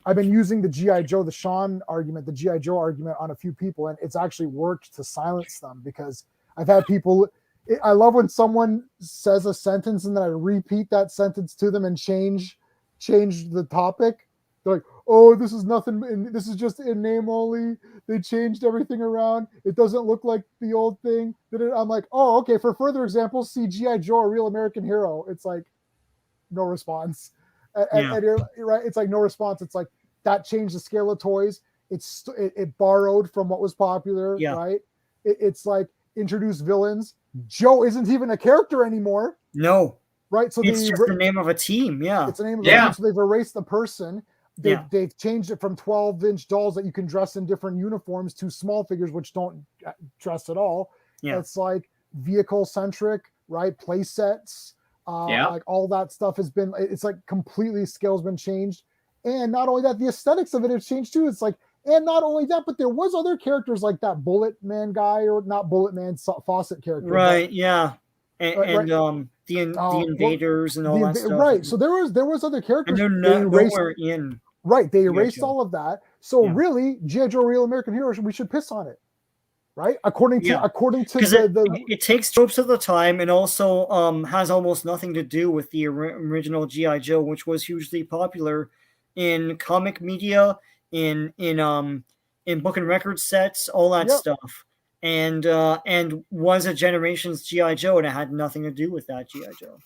I've been using the G.I. Joe, the Sean argument, the G.I. Joe argument on a few people, and it's actually worked to silence them, because I've had people, I love when someone says a sentence and then I repeat that sentence to them and change the topic. They're like, "Oh, this is nothing, this is just in name only. They changed everything around. It doesn't look like the old thing." I'm like, "Oh, okay, for further examples, see G.I. Joe, A Real American Hero." It's like, no response. And you're right. It's like no response. It's like that changed the scale of toys. It borrowed from what was popular, right? It's like introduced villains. Joe isn't even a character anymore. No, right? So it's just the name of a team. Yeah, it's the name of a team. So they've erased the person. They've changed it from 12-inch dolls that you can dress in different uniforms to small figures which don't dress at all. Yeah, it's like vehicle centric, right? Play sets. Like all that stuff has been, it's like completely scale's been changed. And not only that, the aesthetics of it has changed too. It's like, and not only that, but there was other characters like that Bullet Man guy, or not Bullet Man, Fawcett character. Right. But, yeah. And the invaders and all that stuff. Right. So there was other characters. And they're nowhere in. Right. They erased all of that. So really, G.I. Joe Real American Hero, we should piss on it. Right, according to it takes tropes of the time, and also has almost nothing to do with the original G.I. Joe, which was hugely popular in comic media, in book and record sets, all that stuff, and was a generation's G.I. Joe, and it had nothing to do with that G.I. Joe.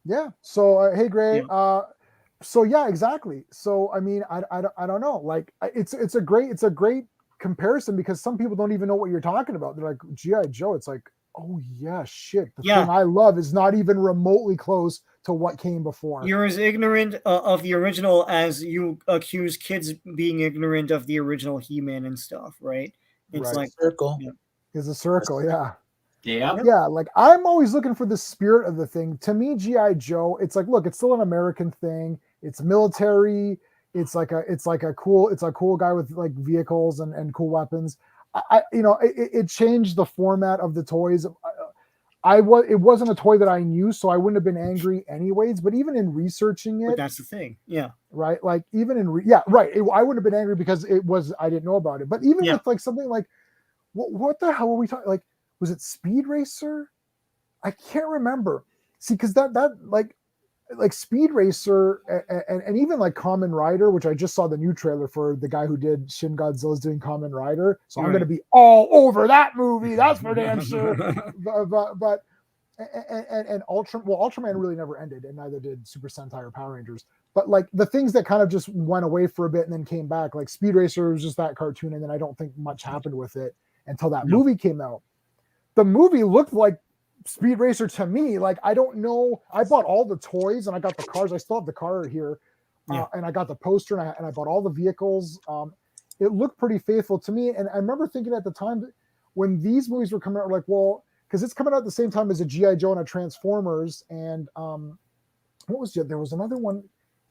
Yeah. So hey, Gray. Yeah. So yeah, exactly. So I mean, I don't know. Like it's a great comparison, because some people don't even know what you're talking about. They're like, G.I. Joe. It's like, oh yeah, shit. The thing I love is not even remotely close to what came before. You're as ignorant of the original as you accuse kids being ignorant of the original He-Man and stuff, right? It's like circle. Yeah. It's a circle, yeah. Yeah. Yeah, like I'm always looking for the spirit of the thing. To me, G.I. Joe, it's like, look, it's still an American thing. It's military. It's a cool guy with like vehicles and cool weapons. It changed the format of the toys. It wasn't a toy that I knew, so I wouldn't have been angry anyways. But even in researching it, but that's the thing, yeah, right. Like even in I wouldn't have been angry because I didn't know about it. But even with like something like what the hell were we talking? Like, was it Speed Racer? I can't remember. See, because that like Speed Racer and even like Kamen Rider, which I just saw the new trailer for, the guy who did Shin Godzilla's doing Kamen Rider. So I'm going to be all over that movie. That's for damn sure. but Ultraman really never ended, and neither did Super Sentai or Power Rangers. But like the things that kind of just went away for a bit and then came back, like Speed Racer was just that cartoon, and then I don't think much happened with it until that movie came out. The movie looked like Speed Racer to me. Like, I don't know. I bought all the toys and I got the cars. I still have the car here, and I got the poster and I bought all the vehicles. It looked pretty faithful to me. And I remember thinking at the time that when these movies were coming out, like, well, because it's coming out at the same time as a G.I. Joe and a Transformers, and what was it? There was another one.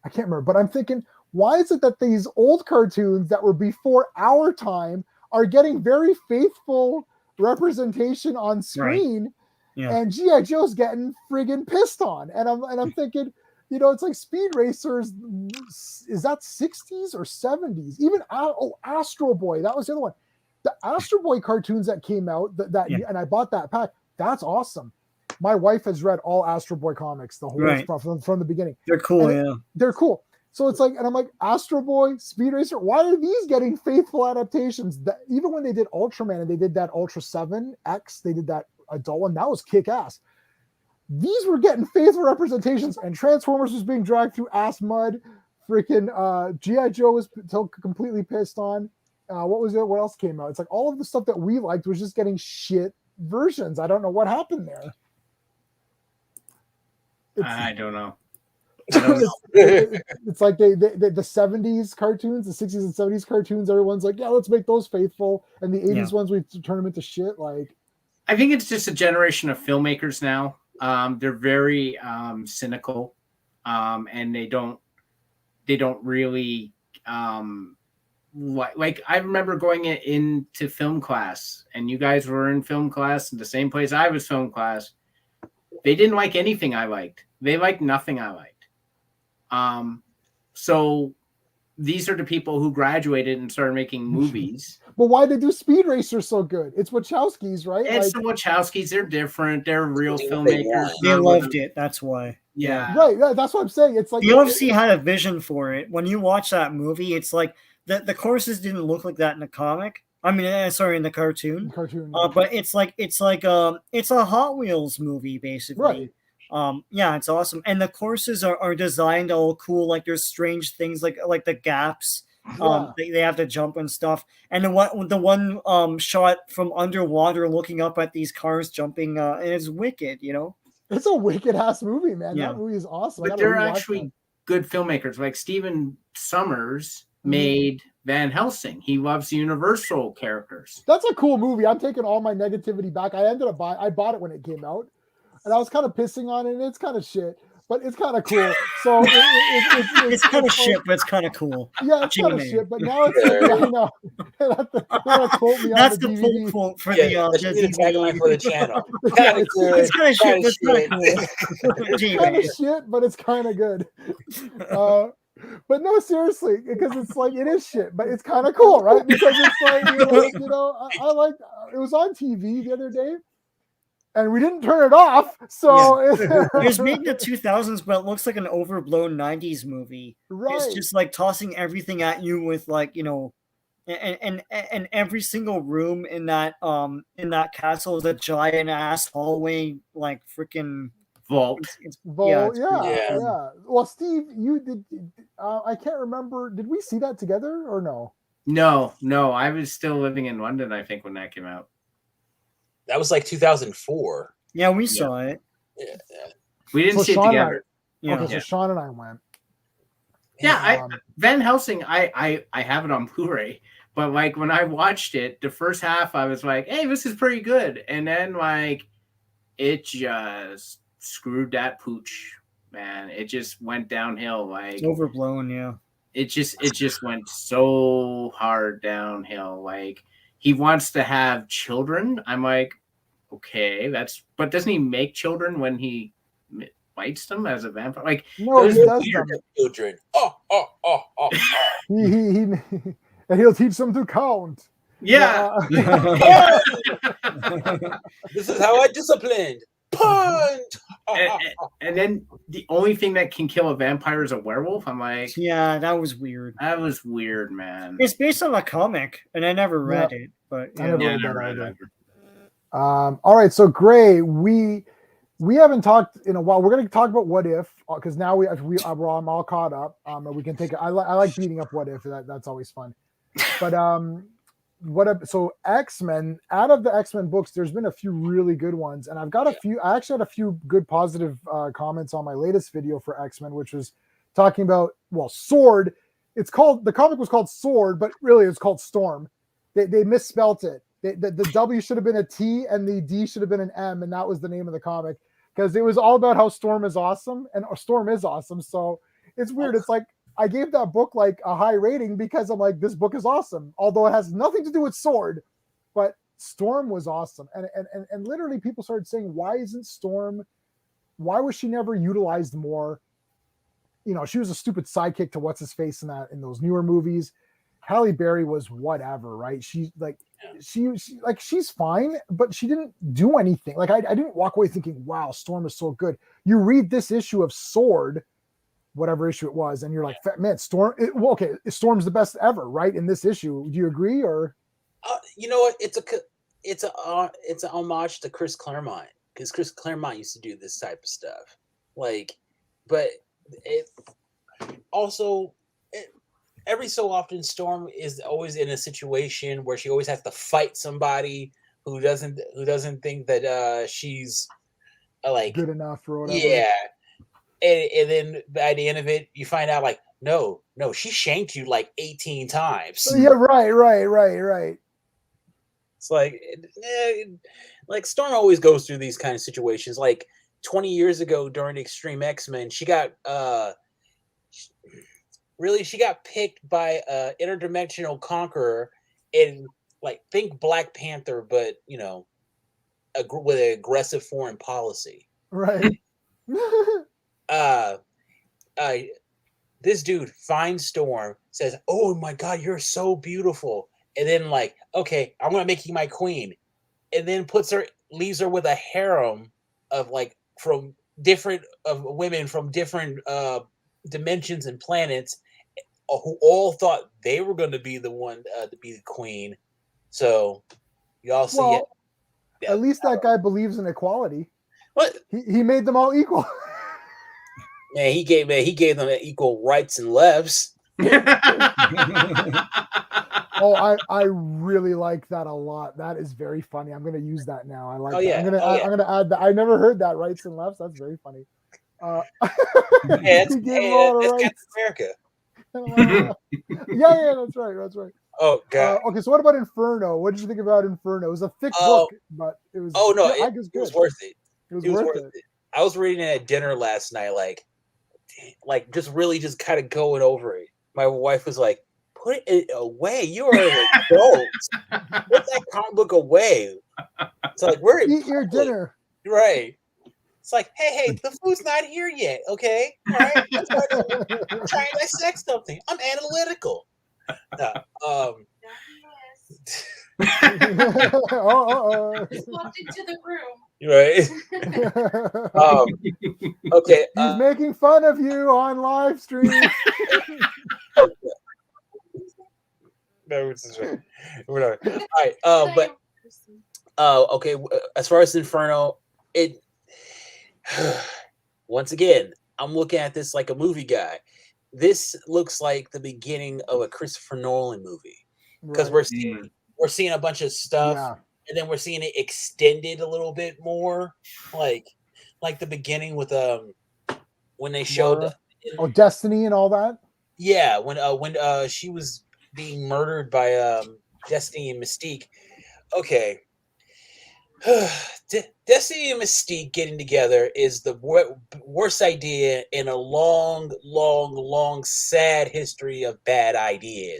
I can't remember, but I'm thinking, why is it that these old cartoons that were before our time are getting very faithful representation on screen, Yeah. and G.I. Joe's getting friggin' pissed on? And I'm thinking, you know, it's like Speed Racers. Is that 60s or 70s? Even Astro Boy, that was the other one. The Astro Boy cartoons that came out, and I bought that pack. That's awesome. My wife has read all Astro Boy comics, the whole from the beginning. They're cool, They're cool. So it's like, and I'm like, Astro Boy, Speed Racer, why are these getting faithful adaptations? That even when they did Ultraman and they did that Ultra 7X, they did that adult one, that was kick-ass. These were getting faithful representations, and Transformers was being dragged through ass mud. Freaking G.I. Joe was completely pissed on. What was it? What else came out? It's like all of the stuff that we liked was just getting shit versions. I don't know what happened there. I don't know. It's like the 70s cartoons, the 60s and 70s cartoons, everyone's like, yeah, let's make those faithful. And the 80s ones, we turn them into shit. Like, I think it's just a generation of filmmakers now. They're very cynical, and they don't really like. I remember going into film class, and you guys were in film class in the same place I was film class. They didn't like anything I liked. They liked nothing I liked. So these are the people who graduated and started making movies. But why they do Speed Racer so good? It's Wachowskis, right? It's the Wachowskis. They're different. They're real filmmakers. They loved it. That's why. Yeah. Right. That's what I'm saying. It's like you obviously had a vision for it. When you watch that movie, it's like the courses didn't look like that in the comic. I mean, sorry, in the cartoon. But it's a Hot Wheels movie, basically. Right. Yeah, it's awesome. And the courses are designed all cool. Like there's strange things like the gaps. They have to jump and stuff. And the one shot from underwater looking up at these cars jumping, and it's wicked, you know? It's a wicked ass movie, man. Yeah. That movie is awesome. But they're actually good filmmakers. Like Steven Summers made Van Helsing. He loves Universal characters. That's a cool movie. I'm taking all my negativity back. I bought it when it came out, and I was kind of pissing on it, and it's kind of shit, but it's kind of cool. So it's kind of shit, but it's kind of cool. Yeah, it's kind of shit, but now it's I know. That's the pull quote for the tagline for the channel. It's kind of shit, but it's kind of cool. It's kind of shit, but it's kind of good. But no, seriously, because it's like it is shit, but it's kind of cool, right? Because it's like I like it was on TV the other day, and we didn't turn it off. So it was made in the 2000s, but it looks like an overblown 90s movie. Right? It's just like tossing everything at you with like and every single room in that castle is a giant ass hallway, like freaking. Vault. Yeah. Well, Steve, you did. I can't remember. Did we see that together or no? No. I was still living in London, I think, when that came out. That was like 2004. Yeah, we saw it. Yeah. We didn't see it together. Okay, so Sean and I went. Yeah, Van Helsing, I have it on Blu-ray, but like when I watched it, the first half, I was like, hey, this is pretty good. And then like it just screwed that pooch, man. It just went downhill. Like it's overblown. Yeah, it just went so hard downhill. Like he wants to have children. I'm like, okay, but doesn't he make children when he bites them as a vampire? Like no, he does children. And he'll teach them to count. Yeah. This is how I disciplined. Punch! and then the only thing that can kill a vampire is a werewolf. I'm like, yeah, that was weird. That was weird, man. It's based on a comic, and I never read it, but I never read it. All right, so Gray, we haven't talked in a while. We're going to talk about What If because now I'm all caught up. And we can take. I like beating up What If. That's always fun. But so X-Men, out of the X-Men books, there's been a few really good ones, and I've got a few. I actually had a few good positive comments on my latest video for X-Men, which was talking about Sword. The comic was called Sword, but really it's called Storm. They misspelt it. The W should have been a T and the D should have been an M, and that was the name of the comic because it was all about how Storm is awesome, and Storm is awesome. So It's weird. It's like I gave that book like a high rating because I'm like, this book is awesome, although it has nothing to do with Sword, but Storm was awesome. And literally people started saying, why was she never utilized more? You know, she was a stupid sidekick to what's his face in those newer movies. Halle Berry was whatever, right? She's fine, but she didn't do anything. Like I didn't walk away thinking, wow, Storm is so good. You read this issue of Sword, whatever issue it was, and you're like, man, Storm. Storm's the best ever, right? In this issue, do you agree? Or you know what? It's an homage to Chris Claremont, because Chris Claremont used to do this type of stuff. Like, but it also every so often Storm is always in a situation where she always has to fight somebody who doesn't think that she's like good enough or whatever. Yeah. And then by the end of it, you find out like, no, she shanked you like 18 times. Yeah, right. It's like Storm always goes through these kind of situations. Like 20 years ago during Extreme X-Men, she got picked by interdimensional conqueror in like think Black Panther, but you know, with an aggressive foreign policy. Right. This dude finds Storm, says, "Oh my God, you're so beautiful," and then like, okay, I'm gonna make you my queen, and then leaves her with a harem of like from different women from different dimensions and planets, who all thought they were going to be the one to be the queen. So you all see it. Yeah. At least that guy believes in equality. What? He made them all equal. Man, he gave them equal rights and lefts. Oh, I really like that a lot. That is very funny. I'm gonna use that now. I like that. Yeah. I'm gonna add that. I never heard that, rights and lefts. That's very funny. That's Captain America. Yeah, that's right. Oh God. Okay, so what about Inferno? What did you think about Inferno? It was a thick book, but it was. Oh no, it was worth it. It was worth it. I was reading it at dinner last night, like just really just kind of going over it. My wife was like, "Put it away. You are an adult. Put that comic book away." It's like eat your dinner, right? It's like, hey, the food's not here yet. Okay, all right. I'm trying to dissect something. I'm analytical. Just walked into the room. Right. Okay. He's making fun of you on live stream. No, it's right. Whatever. All right. Okay. As far as Inferno, it once again, I'm looking at this like a movie guy. This looks like the beginning of a Christopher Nolan movie, because we're seeing a bunch of stuff, and then we're seeing it extended a little bit more, like the beginning with when they showed Destiny and all that. Yeah, when she was being murdered by Destiny and Mystique. Okay. Destiny and Mystique getting together is the worst idea in a long, sad history of bad ideas.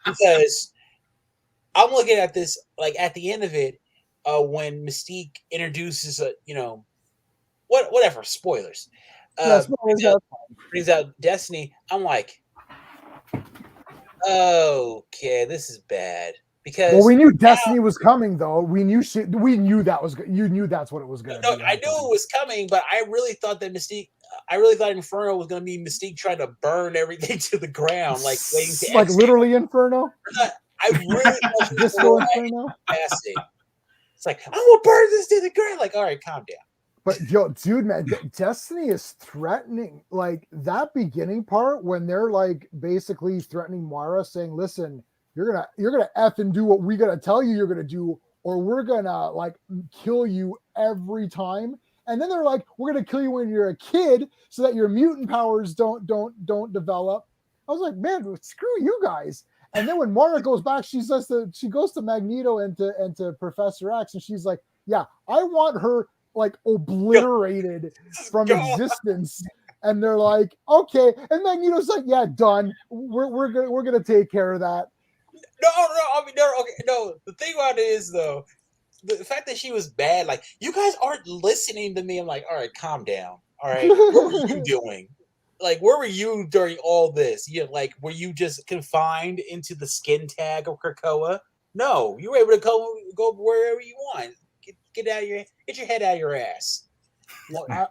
Because I'm looking at this, like at the end of it, when Mystique introduces whatever, spoilers. Brings out Destiny. I'm like, okay, this is bad. Because we knew Destiny was coming, though. We knew that was. You knew that's what it was going to be. I knew it was coming, but I really thought that Mystique. I really thought Inferno was going to be Mystique trying to burn everything to the ground, like waiting to like literally Inferno. I really thought Disco Inferno. It's like, I'm gonna burn this to the ground. Like, all right, calm down. But dude, man, Destiny is threatening. Like that beginning part when they're like basically threatening Moira, saying, "Listen, you're gonna F and do what we gotta tell you you're gonna do, or we're gonna like kill you every time." And then they're like, "We're gonna kill you when you're a kid, so that your mutant powers don't develop." I was like, "Man, screw you guys." And then when Moira goes back, she goes to Magneto and to Professor X, and she's like, "Yeah, I want her like obliterated from existence and they're like, okay, and Magneto's like, yeah, done. We're gonna take care of that. No, I mean, no, okay, no. The thing about it is, though, the fact that she was bad, like, you guys aren't listening to me. I'm like, all right, calm down. All right, what were you doing? Like, where were you during all this? You like, were you just confined into the skin tag of Krakoa? No, you were able to go wherever you want. Get your head out of your ass. I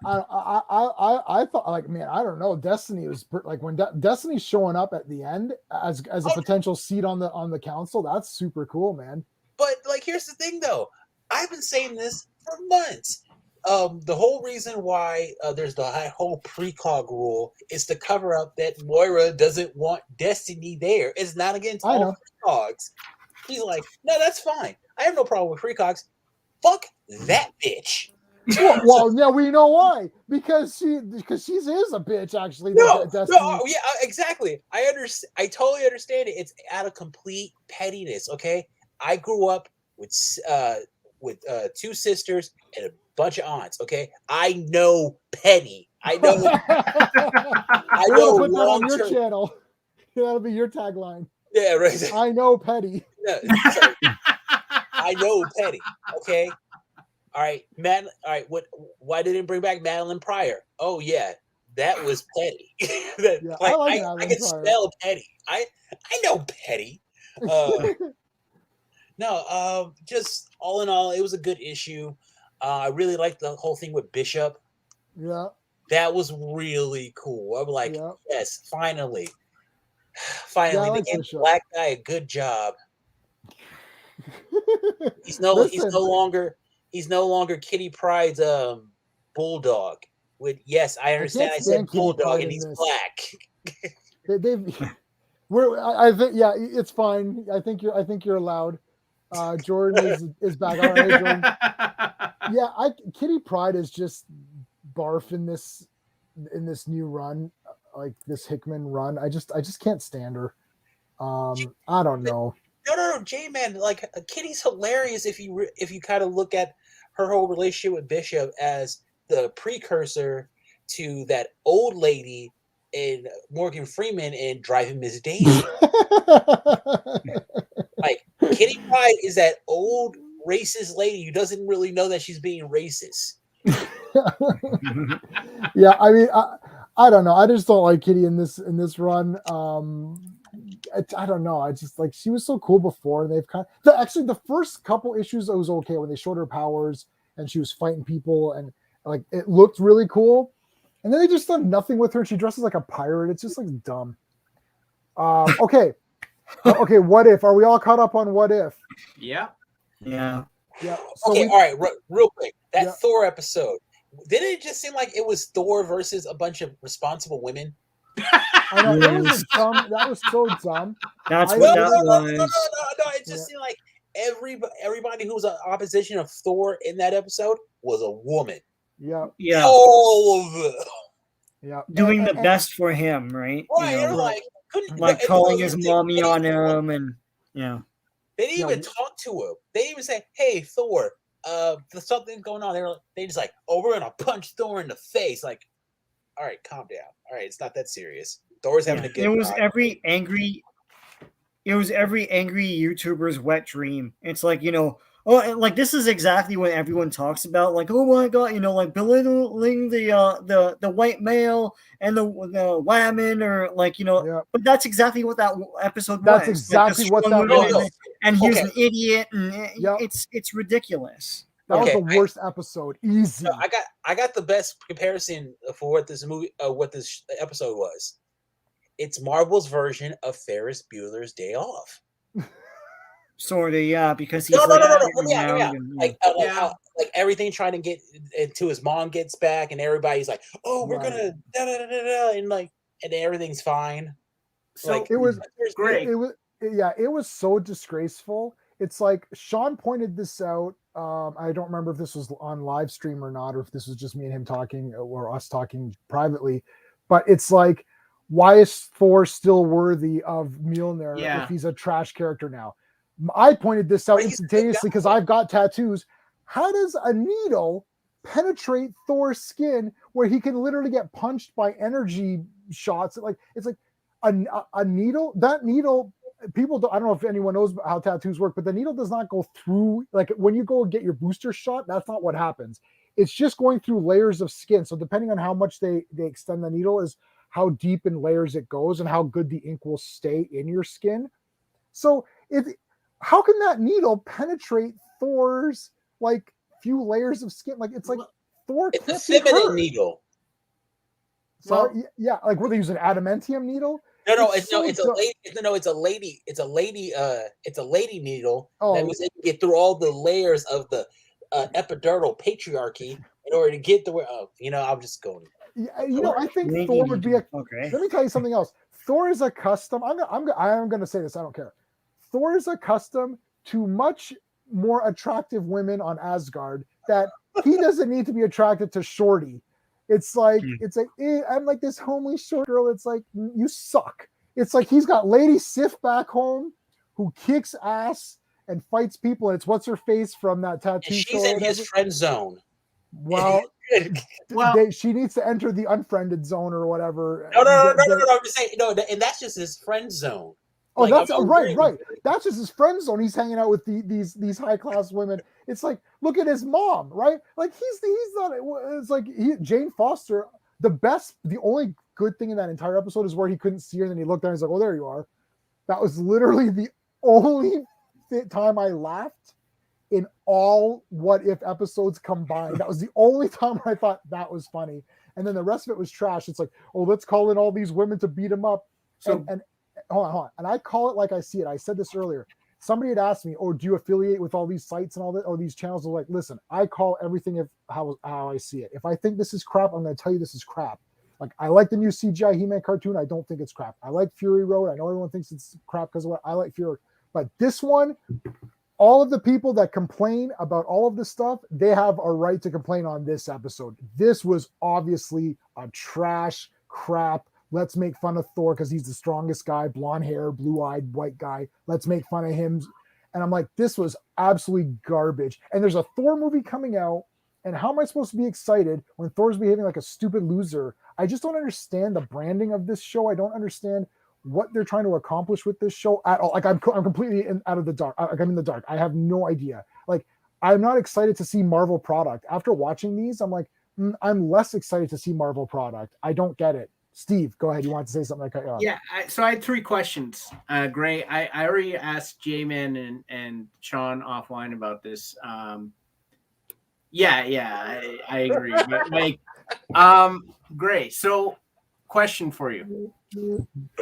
thought, like, man, I don't know. Destiny was like when Destiny's showing up at the end as a potential seat on the council. That's super cool, man. But like, here's the thing, though. I've been saying this for months. The whole reason why there's the whole precog rule is to cover up that Moira doesn't want Destiny there. It's not against all precogs. He's like, no, that's fine. I have no problem with precogs. Fuck that bitch. Well, yeah, we know why. Because she is a bitch, actually. No, yeah, exactly. I totally understand it. It's out of complete pettiness. Okay, I grew up with two sisters and a bunch of aunts. Okay, I know petty. I know. I know. Put that on your channel. That'll be your tagline. Yeah, right. I know petty. Yeah, I know petty. Okay. All right, Matt. All right, why didn't bring back Madeline Pryor? Oh yeah, that was petty. I can smell petty. I know petty. No, just all in all, it was a good issue. I really liked the whole thing with Bishop. Yeah, that was really cool. I'm like, yes, finally, they gave the black guy a good job. He's no longer Kitty Pryde's bulldog. Yes, I understand. I said bulldog, and he's black. I think it's fine. I think you're allowed. Jordan is back. All right, Jordan. Yeah, Kitty Pryde is just barf in this new run, like this Hickman run. I just can't stand her. I don't know. No, J-Man, like Kitty's hilarious if you kind of look at her whole relationship with Bishop as the precursor to that old lady in Morgan Freeman in Driving Miss Daisy. Like, Kitty Pryde is that old racist lady who doesn't really know that she's being racist. Yeah, I mean, I don't know. I just don't like Kitty in this run. I don't know. I just like, she was so cool before, and they've actually the first couple issues it was okay when they showed her powers and she was fighting people and like it looked really cool, and then they just done nothing with her. She dresses like a pirate. It's just like dumb. Okay. What if? Are we all caught up on What If? Yeah. So okay, all right, real quick. That Thor episode, didn't it just seem like it was Thor versus a bunch of responsible women? I know, that was so dumb. That's what that was. No. It just seemed like everybody who was in opposition of Thor in that episode was a woman. Yeah. All of them. Yeah. Doing the best for him, right? Right. You know, like calling his mommy on him, and they didn't even talk to him. They didn't even say, "Hey, Thor, there's something going on." They just like, "Oh, we're gonna punch Thor in the face." Like, all right, calm down. All right, it's not that serious. Thor's having a good time. It was every angry YouTuber's wet dream. It's like, like this is exactly what everyone talks about. Like, oh my god, like belittling the white male and the woman, or like, but that's exactly what that episode was. That's exactly what that was. And he's an idiot, and it's ridiculous. That was the worst episode. Easy. No, I got the best comparison for what this episode was. It's Marvel's version of Ferris Bueller's Day Off. Sort of, yeah, because he's like everything trying to get into his mom gets back, and everybody's like, "Oh, we're gonna da da da da," and everything's fine. So like, it was great. It was so disgraceful. It's like Sean pointed this out. I don't remember if this was on live stream or not, or if this was just me and him talking or us talking privately. But it's like, why is Thor still worthy of Mjolnir if he's a trash character now? I pointed this out instantaneously because I've got tattoos. How does a needle penetrate Thor's skin where he can literally get punched by energy shots. Like it's like a needle. That needle, people don't, I don't know if anyone knows how tattoos work, but the needle does not go through. Like when you go get your booster shot, that's not what happens. It's just going through layers of skin. So depending on how much they extend the needle is how deep in layers it goes and how good the ink will stay in your skin. So how can that needle penetrate Thor's like few layers of skin? Like it's like Thor. It's a feminine needle. Sorry, yeah, like what they use an adamantium needle. It's a lady needle that was able to get through all the layers of the epidermal patriarchy in order to get the way. I'm just going. Yeah, I think Thor would be okay. Let me tell you something else. Thor is accustomed. I'm going to say this. I don't care. Thor is accustomed to much more attractive women on Asgard that he doesn't need to be attracted to Shorty. It's like I'm like this homely short girl. It's like you suck. It's like he's got Lady Sif back home who kicks ass and fights people. And it's what's her face from that tattoo. And she's in his friend zone. Well, she needs to enter the unfriended zone or whatever. No. I'm just saying, and that's just his friend zone. Oh, that's right. That's just his friend zone. He's hanging out with these high class women. It's like, look at his mom, right? Like he's not. It's like Jane Foster. The only good thing in that entire episode is where he couldn't see her, and then he looked down. And he's like, "Oh, there you are." That was literally the only time I laughed in all What If episodes combined. That was the only time I thought that was funny. And then the rest of it was trash. It's like, oh, let's call in all these women to beat him up. So and hold on. And I call it like I see it. I said this earlier. Somebody had asked me, oh, do you affiliate with all these sites and all that, or these channels? I'm like, listen, I call everything how I see it. If I think this is crap, I'm going to tell you this is crap. Like, I like the new CGI He-Man cartoon. I don't think it's crap. I like Fury Road. I know everyone thinks it's crap because of what I like Fury. But this one, all of the people that complain about all of this stuff, they have a right to complain on this episode. This was obviously a trash crap. Let's make fun of Thor because he's the strongest guy, blonde hair, blue-eyed, white guy. Let's make fun of him. And I'm like, this was absolutely garbage. And there's a Thor movie coming out. And how am I supposed to be excited when Thor's behaving like a stupid loser? I just don't understand the branding of this show. I don't understand what they're trying to accomplish with this show at all. Like I'm completely out of the dark. Like I'm in the dark. I have no idea. Like I'm not excited to see Marvel product. After watching these, I'm like, I'm less excited to see Marvel product. I don't get it. Steve, go ahead. You want to say something? Yeah. So I had 3 questions. Gray, I already asked J-Man and Sean offline about this. I agree. But like, Gray. So, question for you: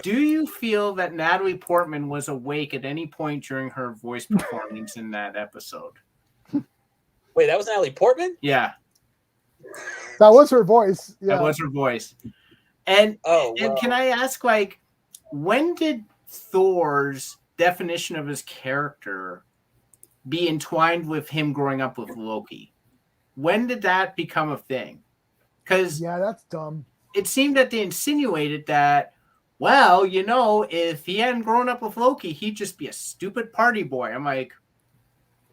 do you feel that Natalie Portman was awake at any point during her voice performance in that episode? Wait, that was Natalie Portman? Yeah, that was her voice. Yeah. That was her voice. And can I ask, like, when did Thor's definition of his character be entwined with him growing up with Loki? When did that become a thing? Because that's dumb. It seemed that they insinuated that, well, if he hadn't grown up with Loki, he'd just be a stupid party boy. I'm like,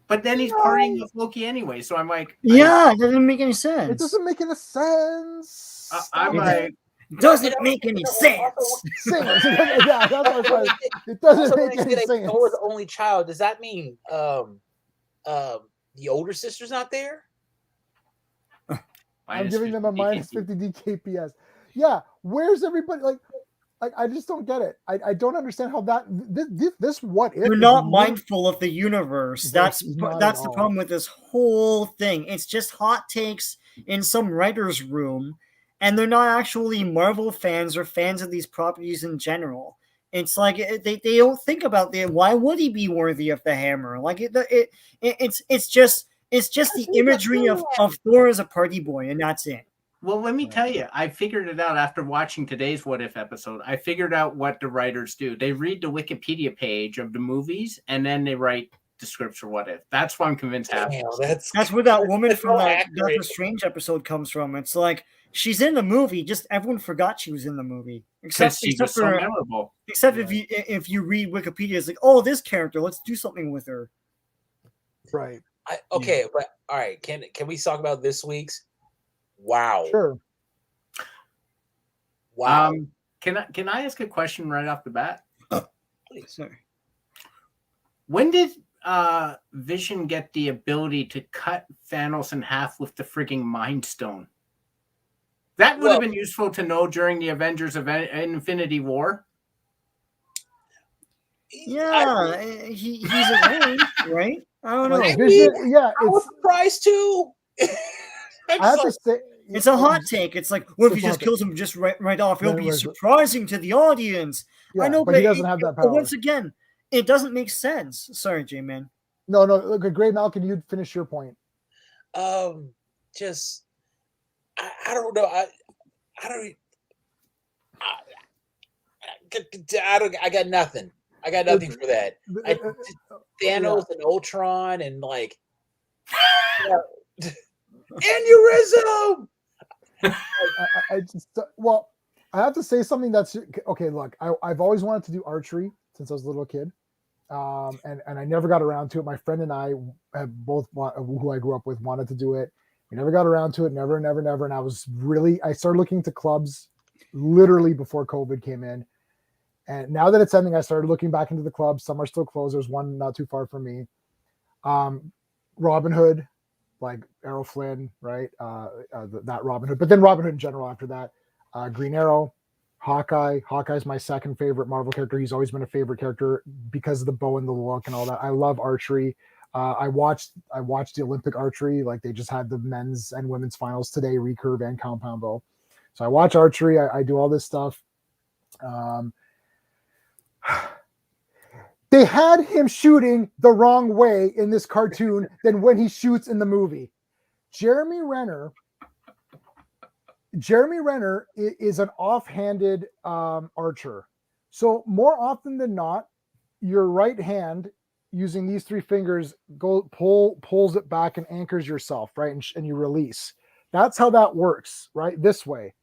but then he's partying with Loki anyway. So I'm like, it doesn't make any sense. It doesn't make any sense. I'm like, doesn't make any sense. Yeah, that's what I'm saying. It doesn't make any sense. Thor the only child. Does that mean the older sister's not there? I'm giving them a minus 50 DKPS. Yeah, where's everybody? Like I just don't get it. I don't understand how that this what if you're not mindful of the universe. That's the problem with this whole thing. It's just hot takes in some writer's room, and they're not actually Marvel fans or fans of these properties in general. It's like they don't think about why would he be worthy of the hammer? Like it's just the imagery of Thor as a party boy, and that's it. Well, let me tell you, I figured it out after watching today's What If episode. I figured out what the writers do. They read the Wikipedia page of the movies, and then they write the scripts for What If. That's why I'm convinced happens. That's where that woman from that Doctor Strange episode comes from. It's like she's in the movie, just everyone forgot she was in the movie. Except she was so memorable. Except if you read Wikipedia, it's like, oh, this character, let's do something with her. Right. Okay, but all right. Can we talk about this week's? Wow! Sure. Wow! Can I ask a question right off the bat? Please. Sorry. When did Vision get the ability to cut Thanos in half with the frigging Mind Stone? That would have been useful to know during the Avengers of Infinity War. Yeah, he's alone, right? I don't know. Like Vision, yeah, I was it's. surprised too. I have to say, It's a hot take. It's like, what if It's he a just hot kills him just right off? It'll Then be where's surprising to the audience. Yeah, I know, but he doesn't have that but power. once again, it doesn't make sense. Sorry, J-Man. No. Look, Greymalkin, you'd finish your point. Just I don't know. I got nothing. I got nothing for that. Thanos and Ultron and like aneurysm. I just I have to say something that's okay. Look, I've always wanted to do archery since I was a little kid, and I never got around to it. My friend and I have both, who I grew up with, wanted to do it. We never got around to it. Never. And I started looking into clubs literally before COVID came in. And now that it's ending, I started looking back into the clubs. Some are still closed. There's one not too far from me. Robin Hood, like Errol Flynn, right? That Robin Hood. But then Robin Hood in general after that. Green Arrow, Hawkeye. Hawkeye's my second favorite Marvel character. He's always been a favorite character because of the bow and the look and all that. I love archery. I watched the Olympic archery. Like they just had the men's and women's finals today, recurve and compound bow. So I watch archery. I do all this stuff. They had him shooting the wrong way in this cartoon than when he shoots in the movie. Jeremy Renner is an offhanded archer. So more often than not, your right hand using these three fingers pulls it back and anchors yourself, right? And you release. That's how that works, right? This way.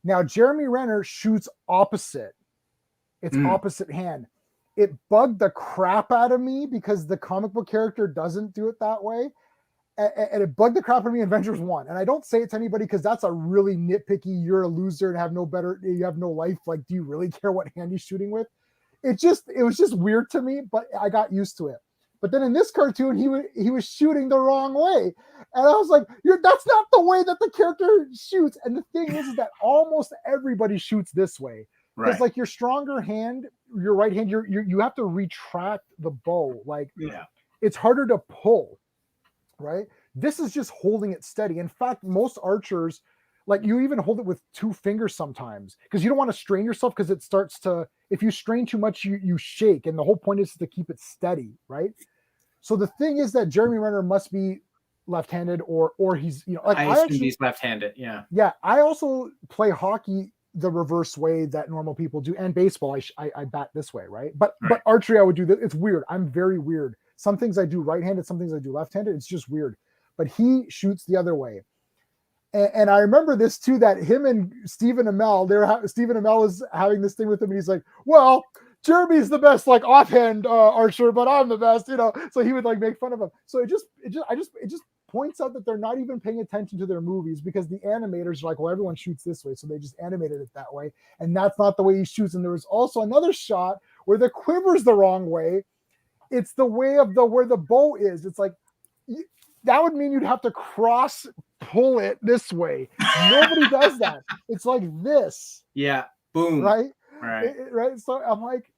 Now, Jeremy Renner shoots opposite. It's opposite hand. It bugged the crap out of me because the comic book character doesn't do it that way. And it bugged the crap out of me in Avengers 1. And I don't say it to anybody because that's a really nitpicky, you're a loser and you have no life. Like, do you really care what hand he's shooting with? It was just weird to me, but I got used to it. But then in this cartoon, he was shooting the wrong way. And I was like, that's not the way that the character shoots. And the thing is that almost everybody shoots this way. Because like your stronger hand, your right hand, you have to retract the bow. Like it's harder to pull, right? This is just holding it steady. In fact, most archers, like you even hold it with two fingers sometimes because you don't want to strain yourself because it starts to, if you strain too much, you shake. And the whole point is to keep it steady, right? So the thing is that Jeremy Renner must be left-handed or he's, like I assume he's left-handed. Yeah. Yeah. I also play hockey the reverse way that normal people do, and baseball I bat this way, right? But archery I would do that. It's weird. I'm very weird. Some things I do right-handed, some things I do left-handed. It's just weird. But he shoots the other way, and I remember this too. That him and Stephen Amell, Stephen Amell is having this thing with him, and he's like, "Well, Jeremy's the best like offhand archer, but I'm the best," So he would like make fun of him. So it just points out that they're not even paying attention to their movies because the animators are like, well, everyone shoots this way. So they just animated it that way. And that's not the way he shoots. And there was also another shot where the quiver's the wrong way. It's the way of where the bow is. It's like, that would mean you'd have to pull it this way. Nobody does that. It's like this. Yeah. Boom. Right. Right. So I'm like,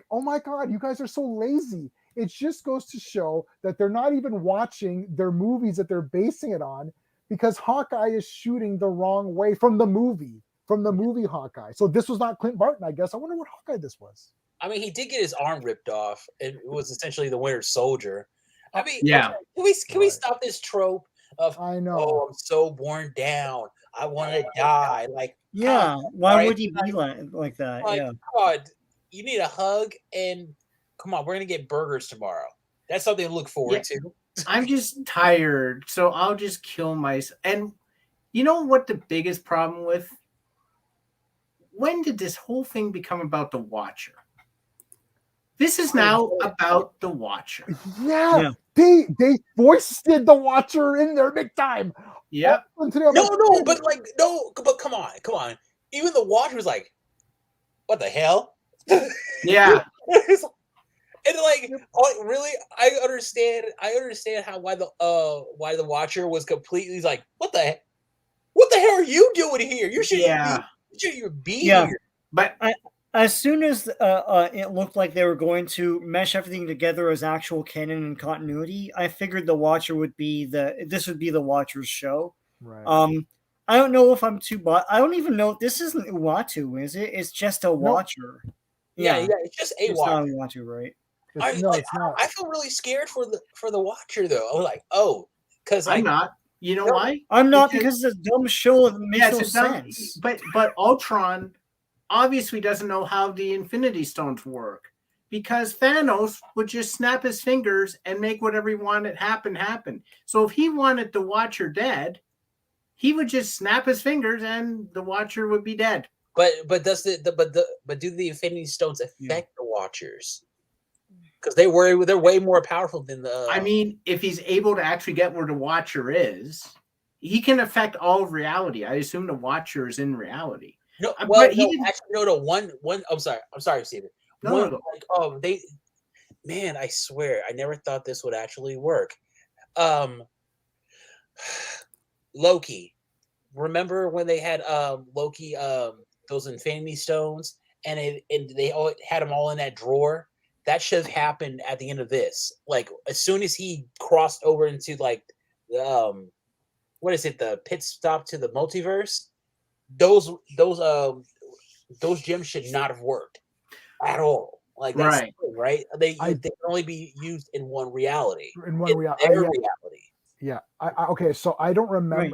oh my God, you guys are so lazy. It just goes to show that they're not even watching their movies that they're basing it on because Hawkeye is shooting the wrong way from the movie Hawkeye. So this was not Clint Barton, I guess. I wonder what Hawkeye this was. I mean, he did get his arm ripped off. It was essentially the Winter Soldier. I mean, yeah. Can we stop this trope of, I know. Oh, I'm so worn down. I want to die. Like, yeah. Why would he be like that? Like, yeah. God, you need a hug and come on, we're gonna get burgers tomorrow. That's something to look forward to. I'm just tired, so I'll just kill myself. And you know what the biggest problem with? When did this whole thing become about the Watcher? This is now about the Watcher. Yeah. They foisted the Watcher in there big time. Yeah. Up until No, I'm like, no, but like, no, but come on. Even the Watcher was like, "What the hell?" Yeah. And like, really, I understand how why the Watcher was completely like, what the hell are you doing here? You shouldn't even be here. But as soon as it looked like they were going to mesh everything together as actual canon and continuity, I figured the Watcher would be this would be the Watcher's show. right. I don't know if I'm too, but I don't even know. This isn't Uatu, is it? It's just a Watcher. Yeah, it's just a It's Watcher. not a Watcher, right? It's not. I feel really scared for the Watcher though. I was like, because I'm not. You know why? I'm not because it's a dumb show that makes no sense. But Ultron obviously doesn't know how the Infinity Stones work, because Thanos would just snap his fingers and make whatever he wanted happen. So if he wanted the Watcher dead, he would just snap his fingers and the Watcher would be dead. But do the Infinity Stones affect the Watchers? Because they're way more powerful than the. I mean, if he's able to actually get where the Watcher is, he can affect all of reality. I assume the Watcher is in reality. No, one. I'm sorry, Steven. No. Man, I swear, I never thought this would actually work. Loki. Remember when they had Loki those Infinity Stones and they all had them all in that drawer? That should have happened at the end of this. Like as soon as he crossed over into like what is it, the pit stop to the multiverse, those gems should not have worked at all. Like that's right. They can only be used in one reality. In one reality. Yeah. Okay, so I don't remember. Right.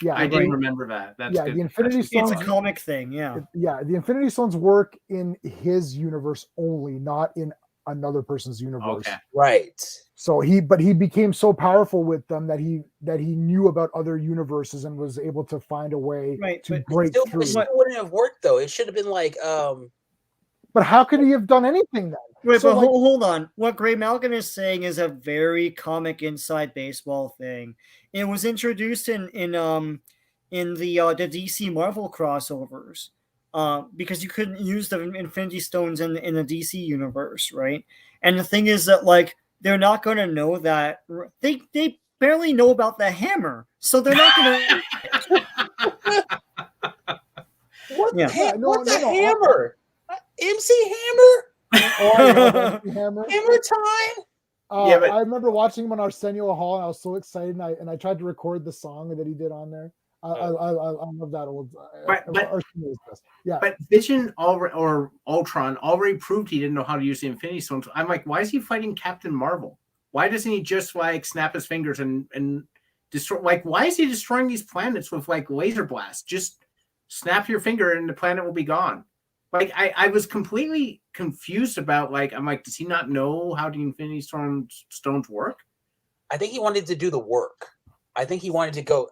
Yeah, I didn't remember that. That's good. The Infinity Stones. It's a comic thing, yeah. The Infinity Stones work in his universe only, not in another person's universe. Okay. Right. So he became so powerful with them that he knew about other universes and was able to find a way to break through. It still wouldn't have worked though. It should have been like But how could he have done anything then? Wait, so but hold on. What Greymalkin is saying is a very comic inside baseball thing. It was introduced in the DC Marvel crossovers, because you couldn't use the Infinity Stones in the DC universe, right? And the thing is that like they're not going to know that they barely know about the hammer, so they're not going to. What the hammer? MC Hammer? Hammer time? I remember watching him on Arsenio Hall, and I was so excited, and I tried to record the song that he did on there. I love that old. But Vision or Ultron already proved he didn't know how to use the Infinity Stones. I'm like, why is he fighting Captain Marvel? Why doesn't he just like snap his fingers and destroy? Like, why is he destroying these planets with like laser blasts? Just snap your finger and the planet will be gone. Like I was completely confused about I'm like, does he not know how the Infinity Stones work? I think he wanted to do the work. I think he wanted to go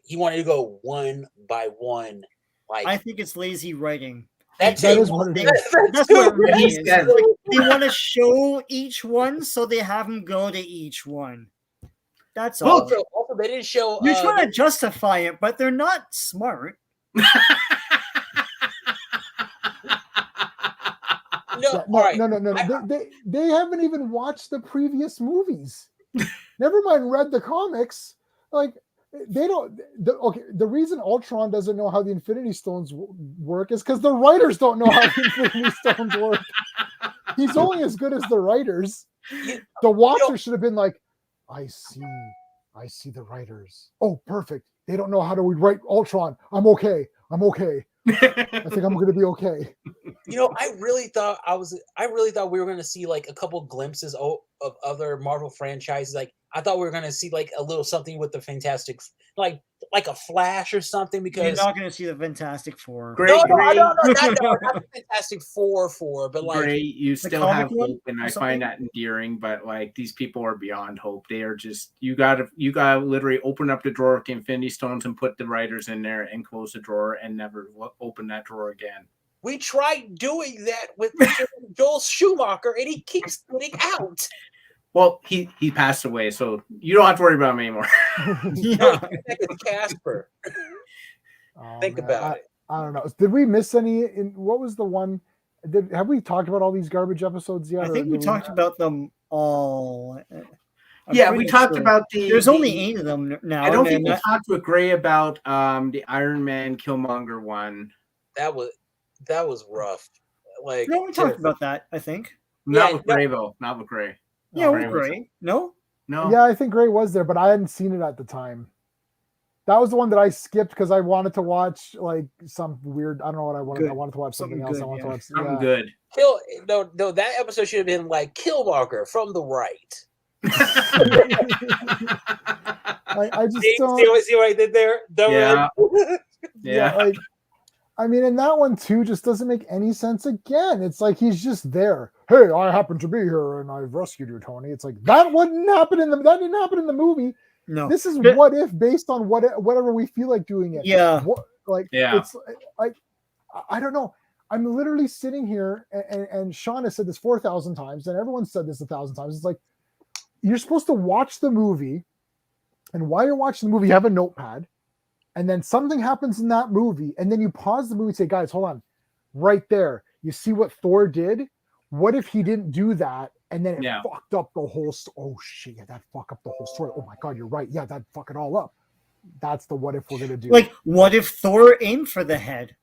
he wanted to go one by one. Like I think it's lazy writing. That is what it is. That's what it really is. Like, they want to show each one, so they have them go to each one. That's all. Also, they didn't show. They're trying to justify it, but they're not smart. No. They haven't even watched the previous movies. Never mind read the comics. Like they don't. The reason Ultron doesn't know how the Infinity Stones work is because the writers don't know how the Infinity Stones work. He's only as good as the writers. The Watcher should have been like, I see the writers. Oh, perfect. They don't know how to write Ultron. I'm okay. I think I'm going to be okay. I really thought we were going to see like a couple glimpses of other Marvel franchises. Like I thought we were going to see like a little something with the Fantastic, like a Flash or something. Because you're not going to see the Fantastic Four. Not the Fantastic Four, but like Great, you still have hope, and I find that endearing. But like these people are beyond hope. They are just you gotta literally open up the drawer of the Infinity Stones and put the writers in there and close the drawer and never open that drawer again. We tried doing that with Joel Schumacher, and he keeps getting out. Well, he passed away, so you don't have to worry about him anymore. Yeah. It's Casper. Oh, Think man, about it. I don't know. Did we miss any? What was the one? Have we talked about all these garbage episodes yet? I think we talked about them all. I'm Yeah, we pretty talked sure. about the. There's only 8 of them now. I don't think and we that- talked with Gray about the Iron Man Killmonger one. That was rough. Like, No, we talked about that, I think. Not Yeah, with no. Gray though. Not with Gray. Yeah, Gray with was- Gray. No? No. Yeah, I think Gray was there, but I hadn't seen it at the time. That was the one that I skipped because I wanted to watch like some weird. I don't know what I wanted. Good. I wanted to watch something Something else. good, I wanted yeah. to watch. Something Yeah. good. No, that episode should have been like Killmonger from the right. I just See don't. what I did there? Yeah. Yeah, Yeah. like I mean, and that one too just doesn't make any sense. Again, it's like he's just there. Hey, I happen to be here and I've rescued you, Tony. It's like that didn't happen in the movie. No. This is But- what if based on whatever we feel like doing it. Yeah. Yeah. It's like I don't know. I'm literally sitting here and Sean has said this 4,000 times and everyone's said this 1,000 times. It's like you're supposed to watch the movie, and while you're watching the movie, you have a notepad, and then something happens in that movie, and then you pause the movie and say, guys, hold on, right there. You see what Thor did? What if he didn't do that? And then it Yeah. fucked up the whole oh shit, yeah, that fuck up the whole story. Oh my god, you're right. Yeah, that fuck it all up. That's the what if we're gonna do. Like, what if Thor aimed for the head?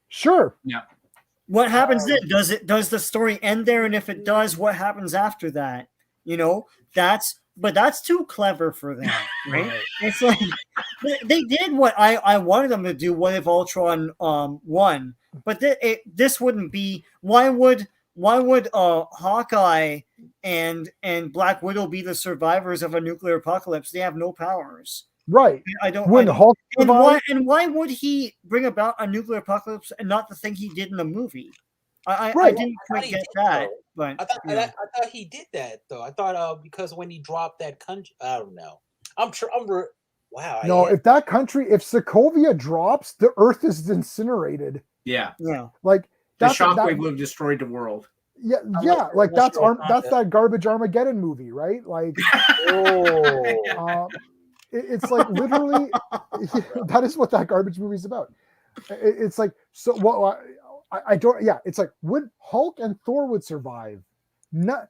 Sure. What happens then? Does the story end there? And if it does, what happens after that? You know, that's too clever for them, right? It's like they did what I wanted them to do. What if Ultron won? But this wouldn't be. Why would Hawkeye and Black Widow be the survivors of a nuclear apocalypse? They have no powers. Right. I don't. When Hulk And survived, why would he bring about a nuclear apocalypse and not the thing he did in the movie? I Right. didn't I thought quite he get did, that, though. but I thought yeah. I thought he did that though. I thought because when he dropped that country, I don't know. Wow. no, if that country, if Sokovia drops, the Earth is incinerated. Yeah. Yeah, Like The that's shockwave would have destroyed the world. yeah, I'm yeah. not- Like I'm not that's sure about that's that garbage Armageddon movie, right? Like Oh. it's like literally that is what that garbage movie is about. It's like so. Well, I don't. Yeah, it's like would Hulk and Thor would survive? Not.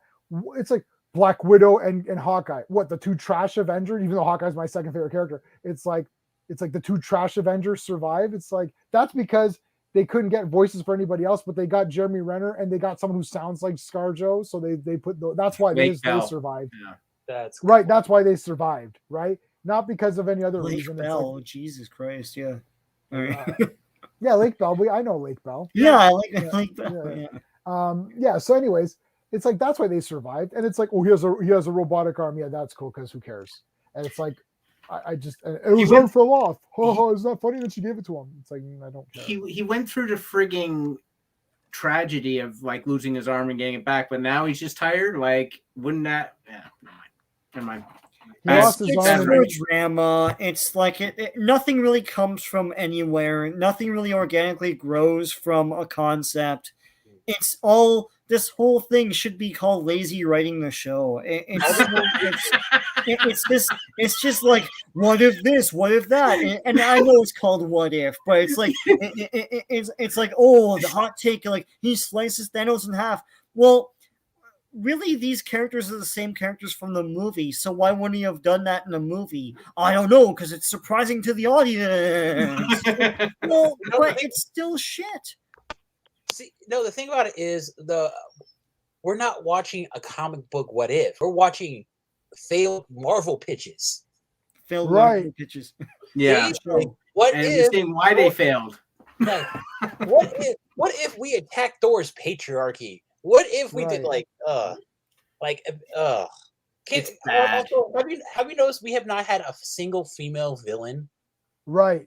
It's like Black Widow and Hawkeye. What, the two trash Avengers? Even though Hawkeye's my second favorite character, it's like the two trash Avengers survive. It's like that's because they couldn't get voices for anybody else, but they got Jeremy Renner and they got someone who sounds like ScarJo, so they put that's why they survived. Yeah. That's Right, that's why they survived. Right, not because of any other Lake reason. It's Bell. like, Jesus Christ, yeah. All right. yeah, Lake Bell. I know Lake Bell. yeah, I like Yeah. that. Yeah. Yeah. So, anyways, it's like that's why they survived, and it's like, oh, he has a robotic arm. Yeah, that's cool because who cares? And it's like, I just and his arm fell off. Oh, it's not funny that she gave it to him. It's like I don't care. He went through the frigging tragedy of like losing his arm and getting it back, but now he's just tired. Like, wouldn't that? Yeah, never mind. He lost his It's arm. for drama. It's like nothing really comes from anywhere. Nothing really organically grows from a concept. It's all this whole thing should be called lazy writing the show. It's just like what if this, what if that, and I know it's called what if, but it's like it's like oh the hot take like he slices Thanos in half. Well, really, these characters are the same characters from the movie, so why wouldn't he have done that in a movie? I don't know, because it's surprising to the audience. Well, but it's still shit. See, no, the thing about it is we're not watching a comic book what if. We're watching failed Marvel pitches. Failed Right. Marvel pitches. Yeah, Like, what and if seeing why they failed. like, what if we attack Thor's patriarchy? What if we did Right. It's bad. Also, have you noticed we have not had a single female villain? Right.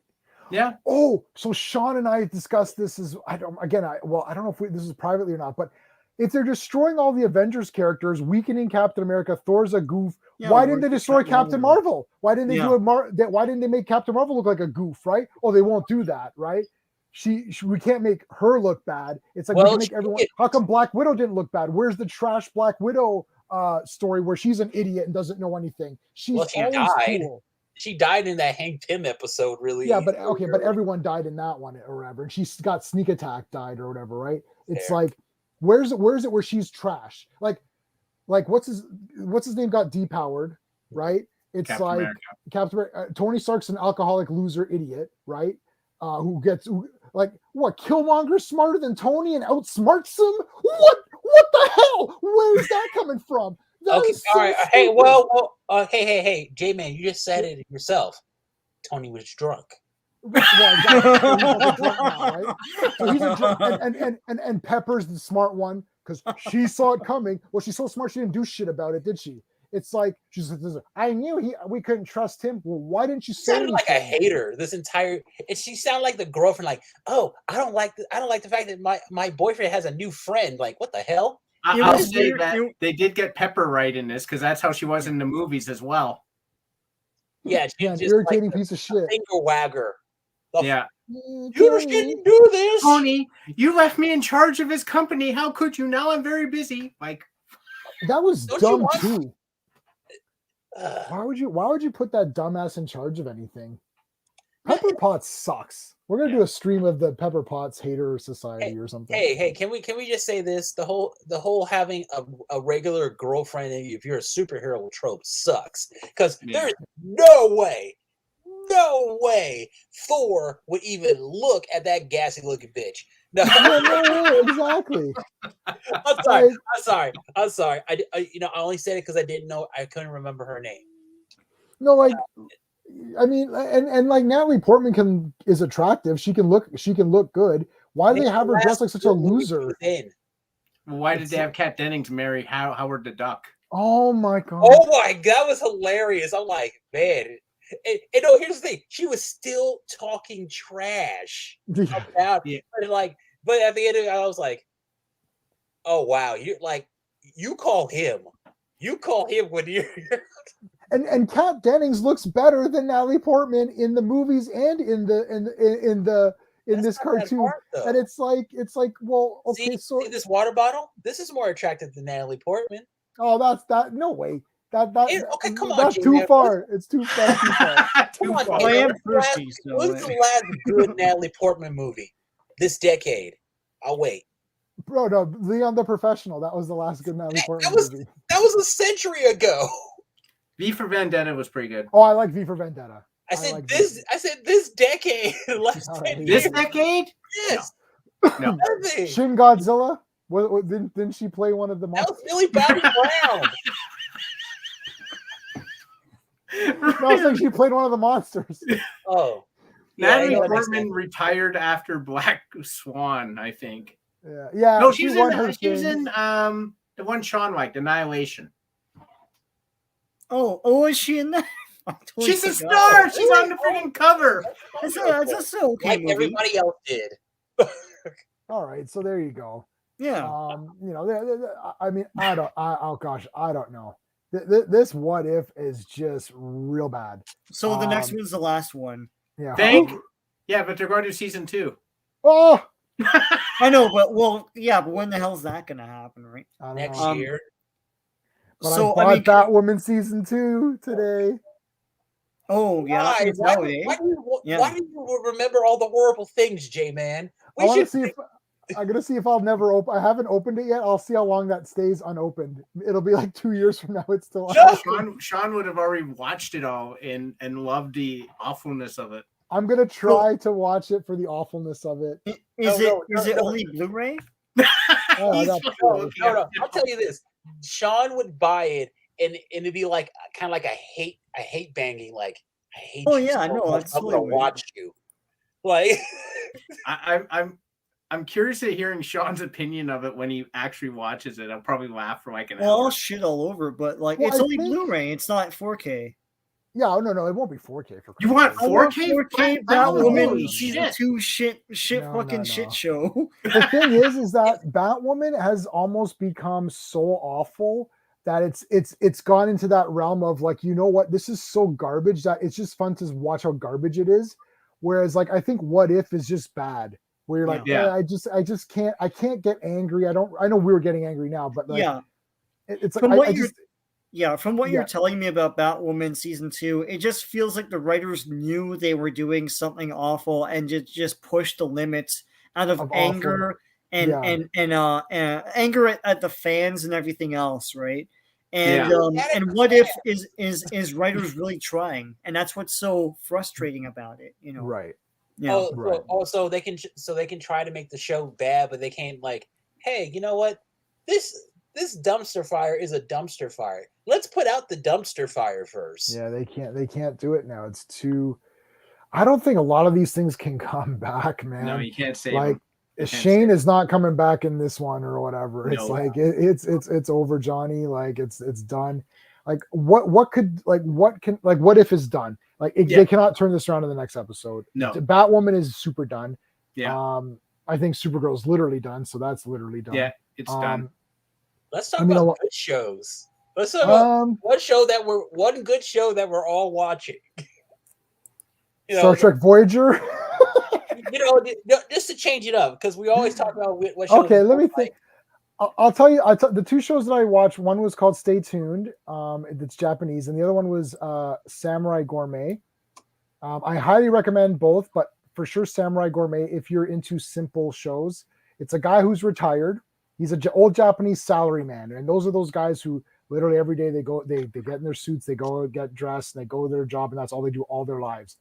Yeah, Oh, so Sean and I discussed this I don't know if this is privately or not, but if they're destroying all the Avengers characters, weakening Captain America, Thor's a goof. Yeah, why or didn't they destroy Captain Marvel? Why didn't they Yeah. why didn't they make Captain Marvel look like a goof? Right? Oh, they won't do that, right? We can't make her look bad. It's like we Well, can make she everyone. did. How come Black Widow didn't look bad? Where's the trash Black Widow story where she's an idiot and doesn't know anything. She's Well, she always died. cool. She died in that Hank Pym episode, really. Yeah, but okay, but everyone died in that one or whatever, and she's got sneak attack died or whatever, right? It's Fair. like, where's it where she's trash? Like what's his name got depowered, right? It's Captain like America. Captain America, Tony Stark's an alcoholic loser idiot, right? Like what? Killmonger's smarter than Tony and outsmarts him? What the hell? Where's that coming from? That Okay, is so all right. Hey, stupid. well, hey, J-Man, you just said it yourself. Tony was drunk. Well, exactly. So he's like a drunk now, right? So he's a drunk, and Pepper's the smart one because she saw it coming. Well, she's so smart she didn't do shit about it, did she? It's like she's like, I knew we couldn't trust him. Well, why didn't you She say sounded like a anything? hater this entire, and she sounded like the girlfriend. Like, oh, I don't like the fact that my boyfriend has a new friend. Like, what the hell? I'll say that they did get Pepper right in this because that's how she was in the movies as well. Yeah, she's Yeah, an just irritating like piece of shit. finger wagger. Yeah. You shouldn't do this. Tony, you left me in charge of his company. How could you? Now I'm very busy. Like, That was Don't you dumb want- too. Why would you put that dumbass in charge of anything? Pepper Potts sucks. We're gonna do a stream of the Pepper Potts hater society or something. Hey, can we just say this? The whole having a regular girlfriend if you're a superhero trope sucks. Because there's no way Thor would even look at that gassy looking bitch. No, No, exactly. I'm sorry. I only said it because I didn't know. I couldn't remember her name. No, like, I mean, and like Natalie Portman is attractive. She can look good. Why do they have her dressed like such a loser? why did they have Kat Dennings marry Howard the Duck? Oh my god! Oh my god, that was hilarious. I'm like, man. And no, here's the thing. She was still talking trash about it. But at the end of it, I was like, oh wow, you call him when you're And Kat Dennings looks better than Natalie Portman in the movies and in this cartoon. Part, and it's like, well, okay, see this water bottle? This is more attractive than Natalie Portman. Oh, that's no way. Okay, come on, that's Jimmy. too far. It's too far. Come on, Well, I am thirsty, what's the last good Natalie Portman movie this decade? I'll wait. Bro, no, Leon the Professional. That was the last good Natalie Portman movie. That was a century ago. V for Vendetta was pretty good. Oh, I like V for Vendetta. I said this decade. Last 10 This years. decade? Yes. No. Nothing. Shin Godzilla. Didn't she play one of the That monsters? was Millie Bobby Brown. No, I was saying she played one of the monsters. Oh. Natalie Yeah, Portman retired after Black Swan, I think. Yeah. No, she was won her in thing. the one Sean liked, Annihilation. Oh, is she in that? She's a star. She's on the freaking cover. That's a okay Like movie. everybody else did. All right, so there you go. Yeah. I mean, I don't know. This What If is just real bad. So the next one's the last one. Yeah. Yeah, but they're going to season 2. Oh, I know, but but when the hell's that gonna happen, right? I don't Next know. year. But So I bought Batwoman season 2 today. Oh yeah, Why? that's Why, out, eh? why do you remember all the horrible things, J-Man? I want to see if I'm gonna see if I'll never open. I haven't opened it yet. I'll see how long that stays unopened. It'll be like 2 years from now. It's still. Sean would have already watched it all and loved the awfulness of it. I'm gonna try to watch it for the awfulness of it. Is it only Blu-ray? Oh, I got No. I'll tell you this. Sean would buy it and it'd be like kind of like I hate banging, like I hate Oh, you yeah, I so know, much, that's I'm gonna totally watch you. Like I'm curious at hearing Sean's opinion of it when he actually watches it. I'll probably laugh for like an Well, hour. I'll shit all over, but like Well, it's I only think- Blu-ray. It's not 4K. Yeah, no, it won't be 4K for. You want I want 4K? 4K Holy Batwoman shit. season 2 shit No. shit show. The thing is that Batwoman has almost become so awful that it's gone into that realm of like, you know what, this is so garbage that it's just fun to watch how garbage it is. Whereas like I think What If is just bad. Where you're like, Yeah. I just can't get angry. I know we were getting angry now, but like, Yeah. it's like From what I you're just from what you're Yeah. telling me about Batwoman season 2, it just feels like the writers knew they were doing something awful and just pushed the limits out of Of awful. anger and Yeah. anger at the fans and everything else, right? And Yeah. and what if is writers really trying, and that's what's so frustrating about it, you know? Right. Yeah. Oh, Right. so they can try to make the show bad, but they can't like, hey, you know what? This dumpster fire is a dumpster fire. Let's put out the dumpster fire first. Yeah, they can't do it now. It's too. I don't think a lot of these things can come back, man. No, you can't save like him. You can't Shane save is not coming back in this one or whatever. It's No. like it's over, Johnny. Like it's done. Like what if it's done? Like Yeah. they cannot turn this around in the next episode. No. Batwoman is super done. Yeah. I think Supergirl's literally done, so that's literally done. Yeah, it's done. Let's talk I mean, about good shows. Let's talk about one good show that we're all watching. Star Trek Voyager. Just to change it up, because we always talk about what shows. Okay, let me think. I'll tell you. The two shows that I watched. One was called Stay Tuned. It's Japanese, and the other one was Samurai Gourmet. I highly recommend both, but for sure Samurai Gourmet if you're into simple shows. It's a guy who's retired. He's an old Japanese salaryman, and those are those guys who literally every day they get in their suits, they go get dressed, and they go to their job, and that's all they do all their lives.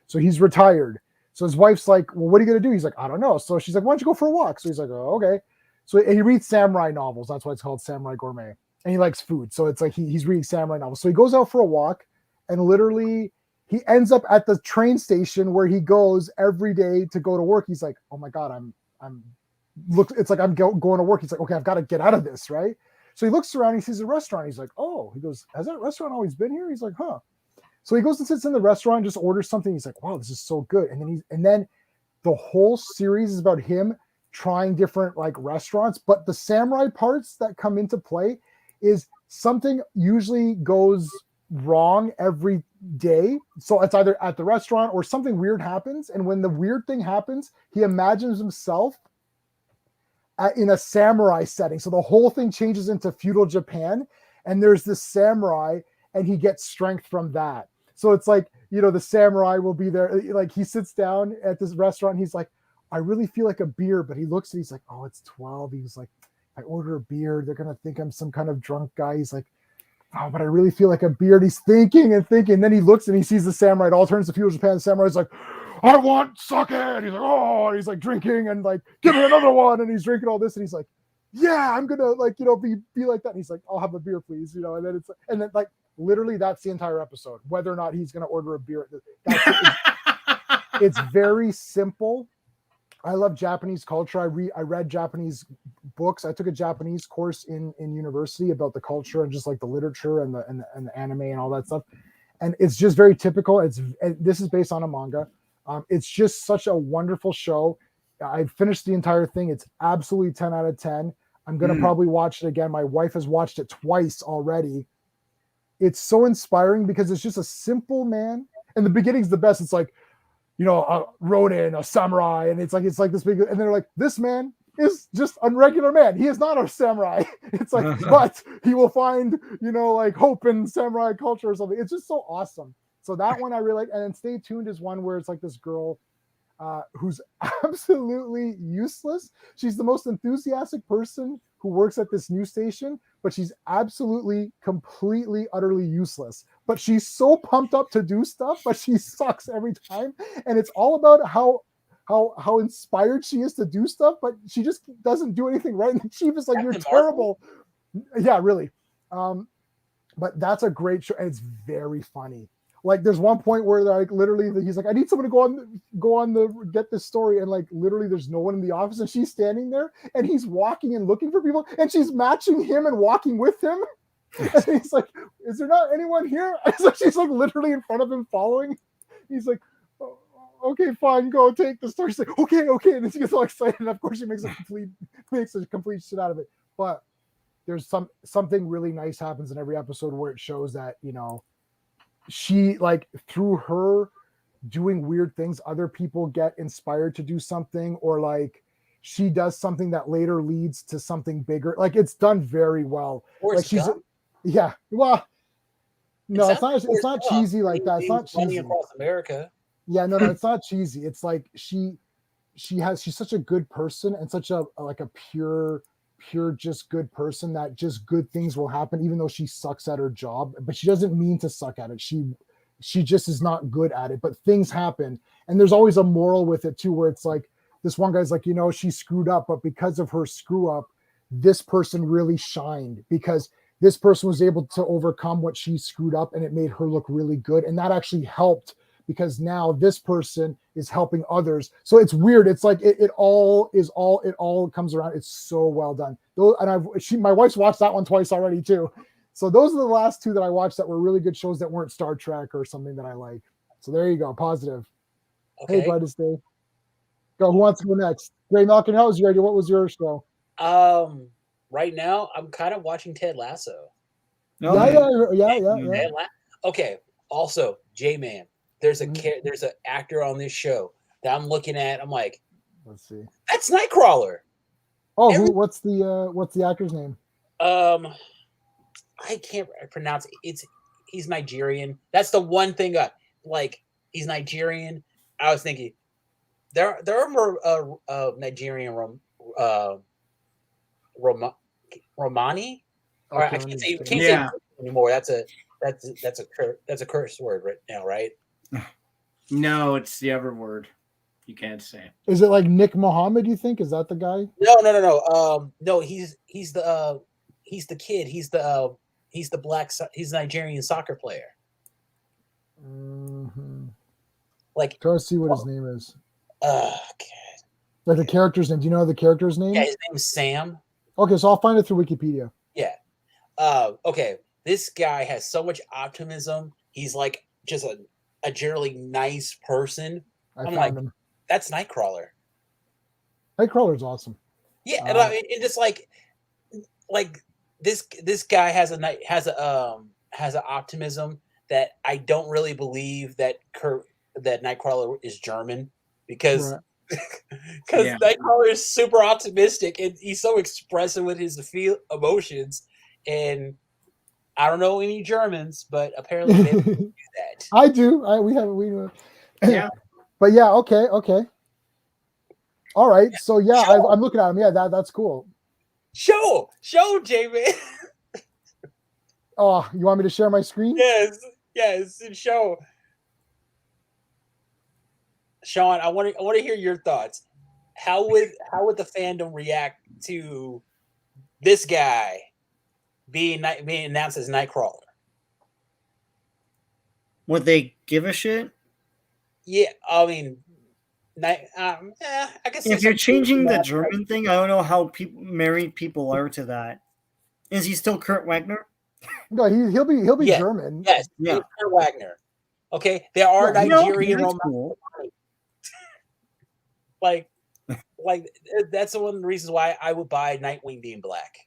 So he's retired. So his wife's like, well, what are you going to do? He's like, I don't know. So she's like, why don't you go for a walk? So he's like, oh, okay. So he reads samurai novels. That's why it's called Samurai Gourmet. And he likes food. So it's like he's reading samurai novels. So he goes out for a walk, and literally he ends up at the train station where he goes every day to go to work. He's like, oh my God, it's like I'm going to work. He's like, okay, I've got to get out of this, right? So he looks around, he sees a restaurant. He's like, oh, he goes, has that restaurant always been here? He's like, huh. So he goes and sits in the restaurant, just orders something. He's like, wow, this is so good. And then the whole series is about him trying different like restaurants, but the samurai parts that come into play is something usually goes wrong every day. So it's either at the restaurant or something weird happens. And when the weird thing happens, he imagines himself in a samurai setting. So the whole thing changes into feudal Japan, and there's this samurai, and he gets strength from that. So it's like, the samurai will be there. Like he sits down at this restaurant. And he's like, I really feel like a beer, but he looks and he's like, oh, it's 12. He's like, if I order a beer, they're going to think I'm some kind of drunk guy. He's like, oh, but I really feel like a beer. And he's thinking and thinking. And then he looks and he sees the samurai. It all turns to feudal Japan. The samurai's like, I want sake. And he's like, oh, and he's like drinking and like, give me another one. And he's drinking all this. And he's like, yeah, I'm going to be like that. And he's like, I'll have a beer, please. And then literally that's the entire episode, whether or not he's going to order a beer. It's very simple. I love Japanese culture. I read Japanese books. I took a Japanese course in university about the culture and just like the literature and the anime and all that stuff. And it's just very typical. This is based on a manga. It's just such a wonderful show. I finished the entire thing. It's absolutely 10 out of 10. I'm going to probably watch it again. My wife has watched it twice already. It's so inspiring because it's just a simple man. And the beginning's the best. It's like, a Ronin, a samurai, and it's like this big, and they're like, this man is just a regular man. He is not a samurai. It's like, but he will find, like hope in samurai culture or something. It's just so awesome. So that one I really like. And then Stay Tuned is one where it's like this girl who's absolutely useless. She's the most enthusiastic person who works at this news station, but she's absolutely, completely, utterly useless. But she's so pumped up to do stuff, but she sucks every time. And it's all about how inspired she is to do stuff, but she just doesn't do anything right. And the chief is like, you're terrible. Yeah, really. But that's a great show, and it's very funny. Like there's one point where like literally he's like, I need someone to go on the get this story, and like literally there's no one in the office, and she's standing there, and he's walking and looking for people, and she's matching him and walking with him. And he's like, is there not anyone here? So she's like literally in front of him following. He's like, oh, okay, fine, go take the story. She's like, okay. And then she gets all excited, and of course she makes a complete shit out of it. But there's something really nice happens in every episode where it shows that, she like through her doing weird things, other people get inspired to do something, or like she does something that later leads to something bigger. Like it's done very well. Like Forrest she's Gump? yeah. Well, no, it's sounds not. like It's not Forrest Gump. cheesy like that. It's not Running cheesy. across America. Yeah, no, it's not cheesy. It's like she's such a good person and such a like a pure just good person that just good things will happen even though she sucks at her job, but she doesn't mean to suck at it. She just is not good at it, but things happen. And there's always a moral with it too, where it's like this one guy's like, she screwed up, but because of her screw up, this person really shined because this person was able to overcome what she screwed up and it made her look really good. And that actually helped because now this person is helping others. So it's weird. It's like it all comes around. It's so well done. And my wife's watched that one twice already too. So those are the last two that I watched that were really good shows that weren't Star Trek or something that I like. So there you go. Positive. Okay. Hey, brightest day. Go. Who wants to go next? Greymalkin, how was your idea? What was your show? Right now I'm kind of watching Ted Lasso. Yeah. Okay. Also, J-Man. There's Mm-hmm. there's an actor on this show that I'm looking at. I'm like, let's see. That's Nightcrawler. Oh, what's the actor's name? I can't pronounce it. He's Nigerian. That's the one thing. He's Nigerian. I was thinking there are more Nigerian Romani. Or I can't say say anymore. That's a curse word right now, right? No, it's the other word. You can't say. Is it like Nick Mohammed? You think is that the guy? No. No, he's the kid. He's the black. He's the Nigerian soccer player. Mm-hmm. Like, try to see what his name is. Okay. Like the character's name. Do you know the character's name? Yeah, his name's Sam. Okay, so I'll find it through Wikipedia. Yeah. Okay. This guy has so much optimism. He's like just a generally nice person. I'm like, him. That's Nightcrawler. Nightcrawler's awesome. Yeah, and I mean, it's just like this guy has an optimism that I don't really believe that Nightcrawler is German because Nightcrawler is super optimistic and he's so expressive with his emotions. And I don't know any Germans, but apparently they do that. I do. Yeah. But yeah, okay. All right. So yeah, I'm looking at him. Yeah, that's cool. Show J-Man. Oh, you want me to share my screen? Yes, and show. Sean, I want to hear your thoughts. How would the fandom react to this guy being announced as Nightcrawler? Would they give a shit? Yeah, I mean, I guess if you're changing the German thing, I don't know how married people are to that. Is he still Kurt Wagner? No, he'll be German. Yes, Kurt Wagner. Okay, there are Nigerian Romani. Like that's one of the reasons why I would buy Nightwing being black.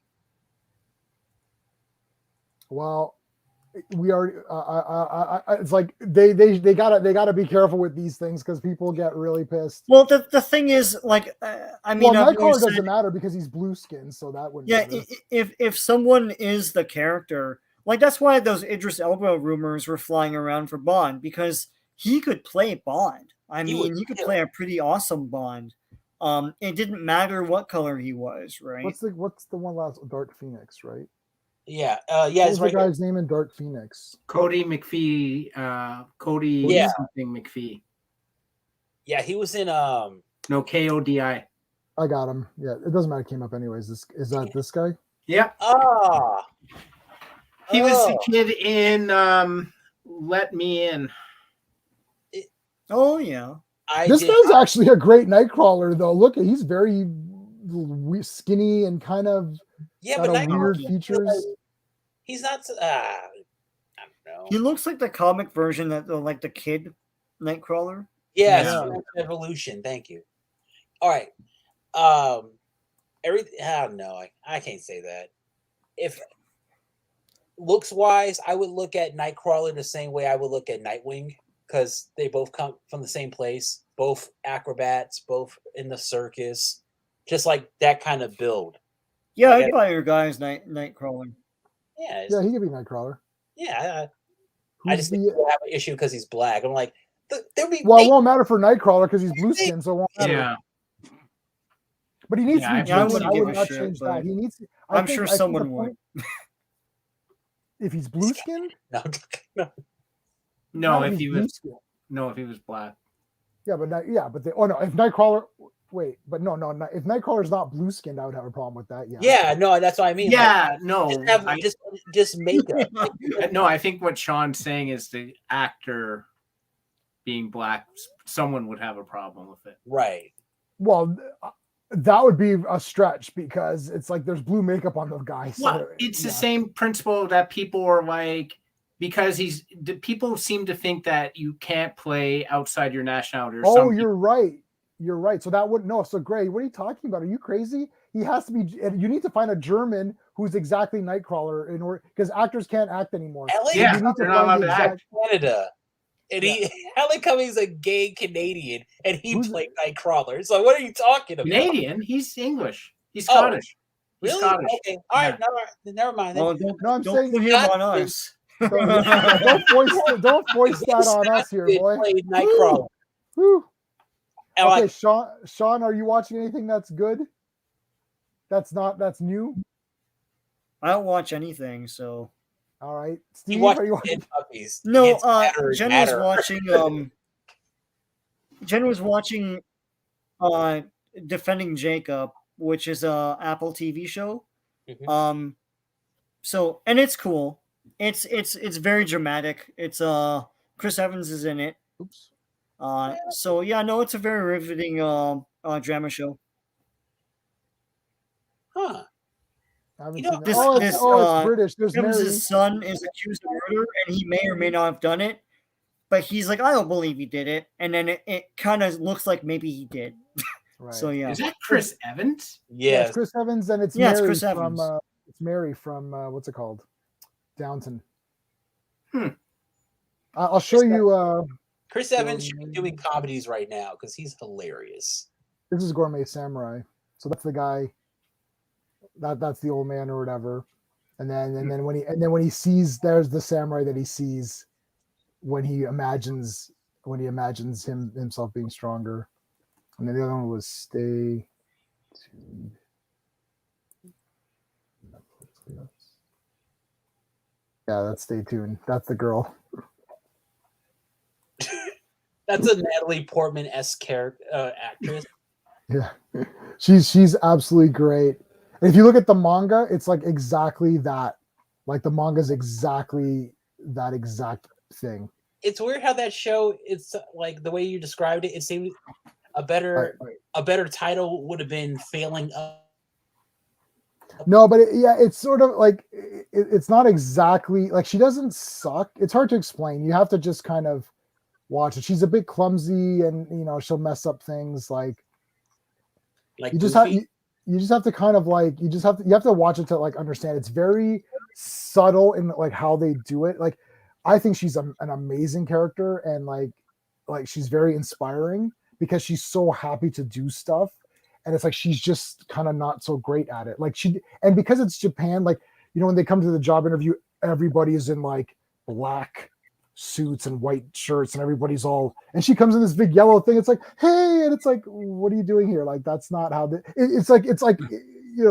Well, we are. It's like they gotta be careful with these things because people get really pissed. Well, the thing is, like, I mean, Nightcrawler doesn't matter because he's blue skin, so that wouldn't. Yeah, if someone is the character, like that's why those Idris Elba rumors were flying around for Bond because he could play Bond. I mean, he could play a pretty awesome Bond. It didn't matter what color he was, right? What's the one last Dark Phoenix, right? Yeah, What's the guy's name in Dark Phoenix? Cody McPhee. Something McPhee. Yeah, he was in No, Kodi. I got him. Yeah, it doesn't matter. It came up anyways. Is that this guy? Yeah. He was the kid in Let Me In. Oh yeah. This guy's actually a great Nightcrawler, though. Look, he's very skinny and kind of but weird features. He's not. I don't know. He looks like the comic version like the kid Nightcrawler. Yes, Evolution. Thank you. All right. Everything. I don't know. I can't say that. If looks wise, I would look at Nightcrawler the same way I would look at Nightwing because they both come from the same place. Both acrobats, both in the circus. just like that kind of build. Yeah, Like I get Fire Guy's Nightcrawler. Yeah, Yeah, he could be Nightcrawler. yeah. I Who's just think the? people have an issue because he's black. I'm like, there'll be. Well, it won't matter for Nightcrawler because he's blue skin, so it won't matter. Yeah. But he needs Yeah, to be I blue skin. wouldn't I give would a not shit, change but that. He needs. I'm sure someone would. If he's blue skinned? No, if he's he blue was skin. if he was black. Yeah, but if Nightcrawler. Wait, but no. If Nightcrawler's not blue skinned, I would have a problem with that. Yeah. Yeah, no, that's what I mean. Yeah, no. Just makeup. No, I think what Sean's saying is the actor being black, someone would have a problem with it. Right. Well, that would be a stretch because it's like there's blue makeup on the guy. So, Well, it's the same principle that people are like, because people seem to think that you can't play outside your nationality. Or you're right. You're right. So that wouldn't no. So Gray, what are you talking about? Are you crazy? He has to be. You need to find a German who's exactly Nightcrawler in order because actors can't act anymore. LA, Yeah, you need to they're not find allowed the to act. Canada. And LA Cummings a gay Canadian, and he Who's- played Nightcrawler. So what are you talking about? Canadian. He's English. He's Oh, Scottish. He's Really? Scottish. Okay. All right. Never mind. Well, No, I'm don't saying put him on us. don't voice that on us here, He boy. played Nightcrawler. Whew. And Okay, like, Sean, are you watching anything that's good? That's new. I don't watch anything, so All right, he Steve, watched are you watching? Dead Puppies. no. It's matter. Jen was watching. Jen was watching. Defending Jacob, which is a Apple TV show. Mhm. So and it's cool. It's very dramatic. It's Chris Evans is in it. Oops. So yeah, no, it's a very riveting drama show. Huh. I haven't You know, seen that. this- Oh, this, it's British. There's Mary. Evans' son is accused of murder, and he may or may not have done it. But he's like, I don't believe he did it, and then it kind of looks like maybe he did. Right. So yeah, Is that Chris Evans? Yeah, Yes. it's Chris Evans, and it's Yeah, it's Mary Chris from. Evans. It's Mary from what's it called? Downton. Hmm. I'll show you. Chris Evans should be doing comedies right now because he's hilarious. This is Gourmet Samurai. So that's the guy. That's the old man or whatever. And then when he sees, there's the samurai that he sees when he imagines himself being stronger. And then the other one was Stay Tuned. Yeah, that's Stay Tuned. That's the girl. That's a Natalie Portman-esque character actress. Yeah, she's absolutely great. And if you look at the manga, it's like exactly that. Like the manga's exactly that exact thing. It's weird how that show. It's like the way you described it. It seemed a better title would have been Failing Up. No, but it's sort of like it's not exactly like she doesn't suck. It's hard to explain. You have to just kind of watch it. She's a bit clumsy, and she'll mess up things. Like you just have to kind of like you have to watch it to like understand. It's very subtle in like how they do it. Like I think she's an amazing character, and like she's very inspiring because she's so happy to do stuff. And it's like she's just kind of not so great at it. Like and because it's Japan, like when they come to the job interview, everybody is in like black suits and white shirts, and everybody's all. And she comes in this big yellow thing. It's like, hey, and it's like, what are you doing here? Like that's not how it's like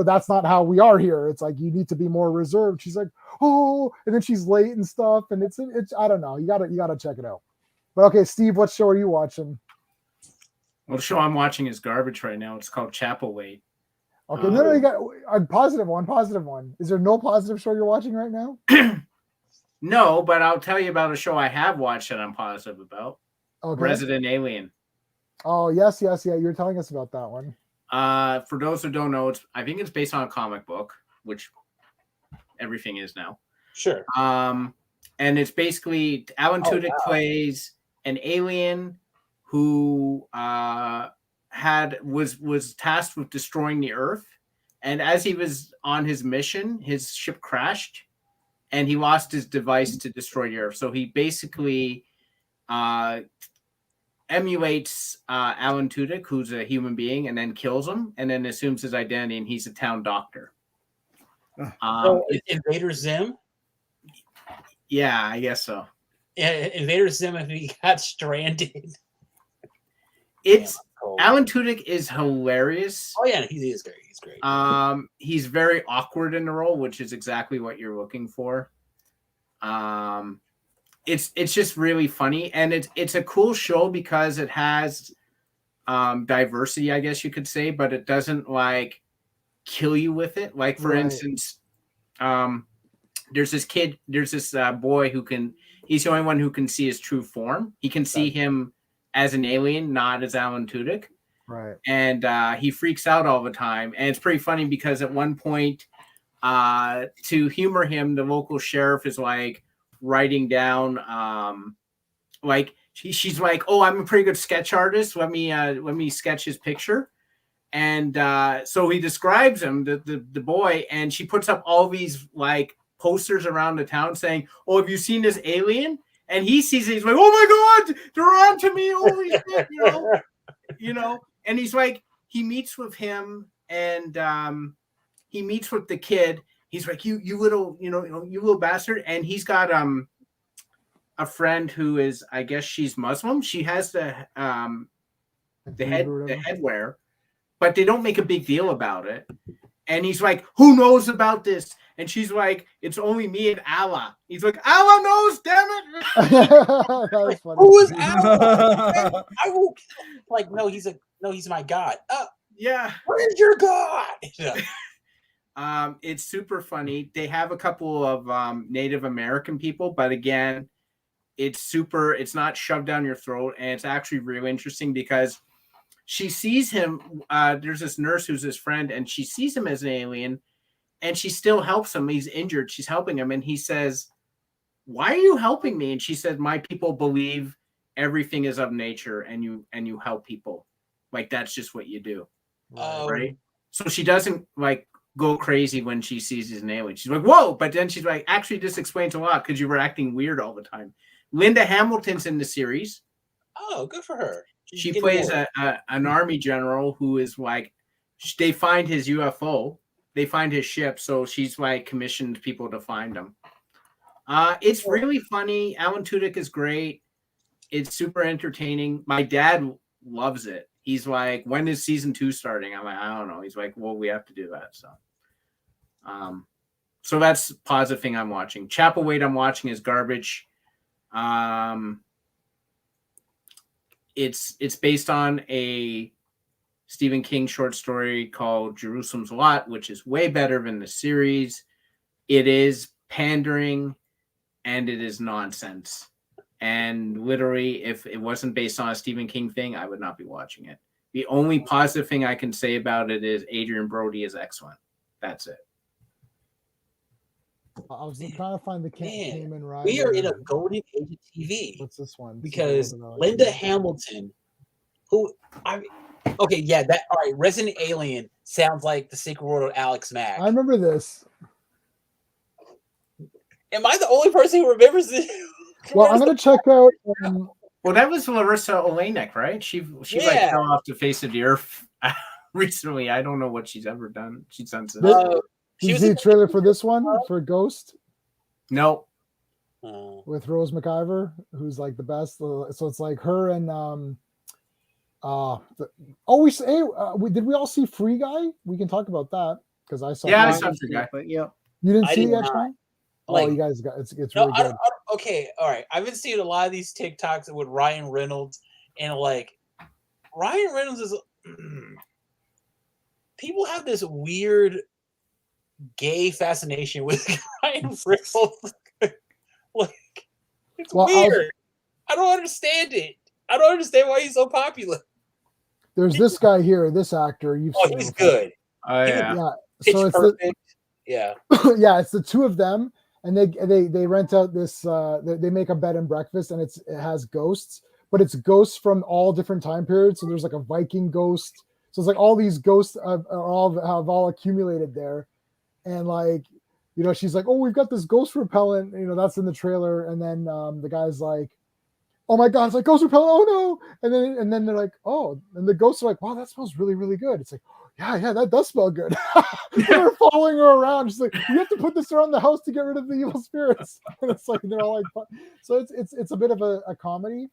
that's not how we are here. It's like you need to be more reserved. She's like, oh, and then she's late and stuff, and it's I don't know. You gotta check it out. But okay, Steve, what show are you watching? Well, the show I'm watching is garbage right now. It's called Chapelwaite. Okay, no, you got a positive one. Is there no positive show you're watching right now? No, but I'll tell you about a show I have watched that I'm positive about. Okay. Resident Alien. Oh, yes. Yeah, you're telling us about that one. For those who don't know, I think it's based on a comic book, which everything is now. Sure. And it's basically Alan Tudyk plays an alien who was tasked with destroying the Earth, and as he was on his mission, his ship crashed, and he lost his device to destroy the Earth. So he basically emulates Alan Tudyk, who's a human being, and then kills him, and then assumes his identity, and he's a town doctor. So Invader Zim? Yeah, I guess so. Yeah, Invader Zim, if he got stranded. It's Damn, Alan Tudyk is hilarious. Oh yeah, he is great. He's great. He's very awkward in the role, which is exactly what you're looking for. It's just really funny, and it's a cool show because it has diversity, I guess you could say, but it doesn't like kill you with it. Like for instance, there's this boy he's the only one who can see his true form. He can see him as an alien, not as Alan Tudyk. Right. And he freaks out all the time. And it's pretty funny because at one point, to humor him, the local sheriff is like writing down, like she's like, "Oh, I'm a pretty good sketch artist. Let me sketch his picture." And so he describes him, the boy, and she puts up all these like posters around the town saying, "Oh, have you seen this alien?" And he sees it. He's like, "Oh my God, they're on to me!" Holy shit, you know. And he's like, he meets with him, and he meets with the kid. He's like, you little, you little bastard. And he's got a friend who is, I guess she's Muslim. She has the headwear, but they don't make a big deal about it. And he's like, "Who knows about this?" And she's like, "It's only me and Allah." He's like, "Allah knows, damn it." That was funny. Who is Allah? I will like, no, he's my God. Yeah. Where's your God? It's super funny. They have a couple of Native American people, but again, it's not shoved down your throat, and it's actually really interesting because she sees him. There's this nurse who's his friend, and she sees him as an alien, and she still helps him. He's injured. She's helping him, and he says, "Why are you helping me?" And she said, "My people believe everything is of nature, and you help people. Like that's just what you do." Right? So she doesn't like go crazy when she sees he's an alien. She's like, "Whoa!" But then she's like, "Actually, this explains a lot because you were acting weird all the time." Linda Hamilton's in the series. Oh, good for her. She plays an army general who is like, they find his UFO, they find his ship, so she's like commissioned people to find him. It's really funny. Alan Tudyk is great. It's super entertaining. My dad loves it. He's like, "When is season 2 starting?" I'm like, "I don't know." He's like, "Well, we have to do that." So that's a positive thing I'm watching. Chapelwaite I'm watching is garbage. It's based on a Stephen King short story called Jerusalem's Lot, which is way better than the series. It is pandering and it is nonsense. And literally, if it wasn't based on a Stephen King thing, I would not be watching it. The only positive thing I can say about it is Adrian Brody is excellent. That's it. I was trying to find the Cayman Rider. We are in a golden age of TV. What's this one? Because Linda Hamilton, all right, Resident Alien sounds like the secret world of Alex Mack. I remember this. Am I the only person who remembers this? Well, I'm gonna check out. Well, that was Larissa Oleynik, right? She like fell off the face of the earth recently. I don't know what she's ever done. She's done since. Did you see the trailer for this one for Ghost? No. With Rose McIver, who's like the best. So it's like her and did we all see Free Guy? We can talk about that because I saw. Yeah, I saw Free Guy. But yeah, you didn't see it yet, Sean? Like, you guys got it's really good. Okay, all right. I've been seeing a lot of these TikToks with Ryan Reynolds, and like Ryan Reynolds is. People have this weird gay fascination with Ryan Reynolds. Like, it's weird. I don't understand it. I don't understand why he's so popular. There's this guy here, this actor. He's good. Oh yeah. So it's perfect. Yeah, it's the two of them, and they rent out this. They make a bed and breakfast, and it has ghosts, but it's ghosts from all different time periods. So there's like a Viking ghost. So it's like all these ghosts have all accumulated there, and like, she's like, "Oh, we've got this ghost repellent." That's in the trailer, and then the guy's like, oh my god, it's like ghost repellent. Oh no! And then they're like, oh, and the ghosts are like, wow, that smells really really good. It's like, yeah, that does smell good. They're following her around. She's like, we have to put this around the house to get rid of the evil spirits. And it's like they're all like, so it's a bit of a comedy.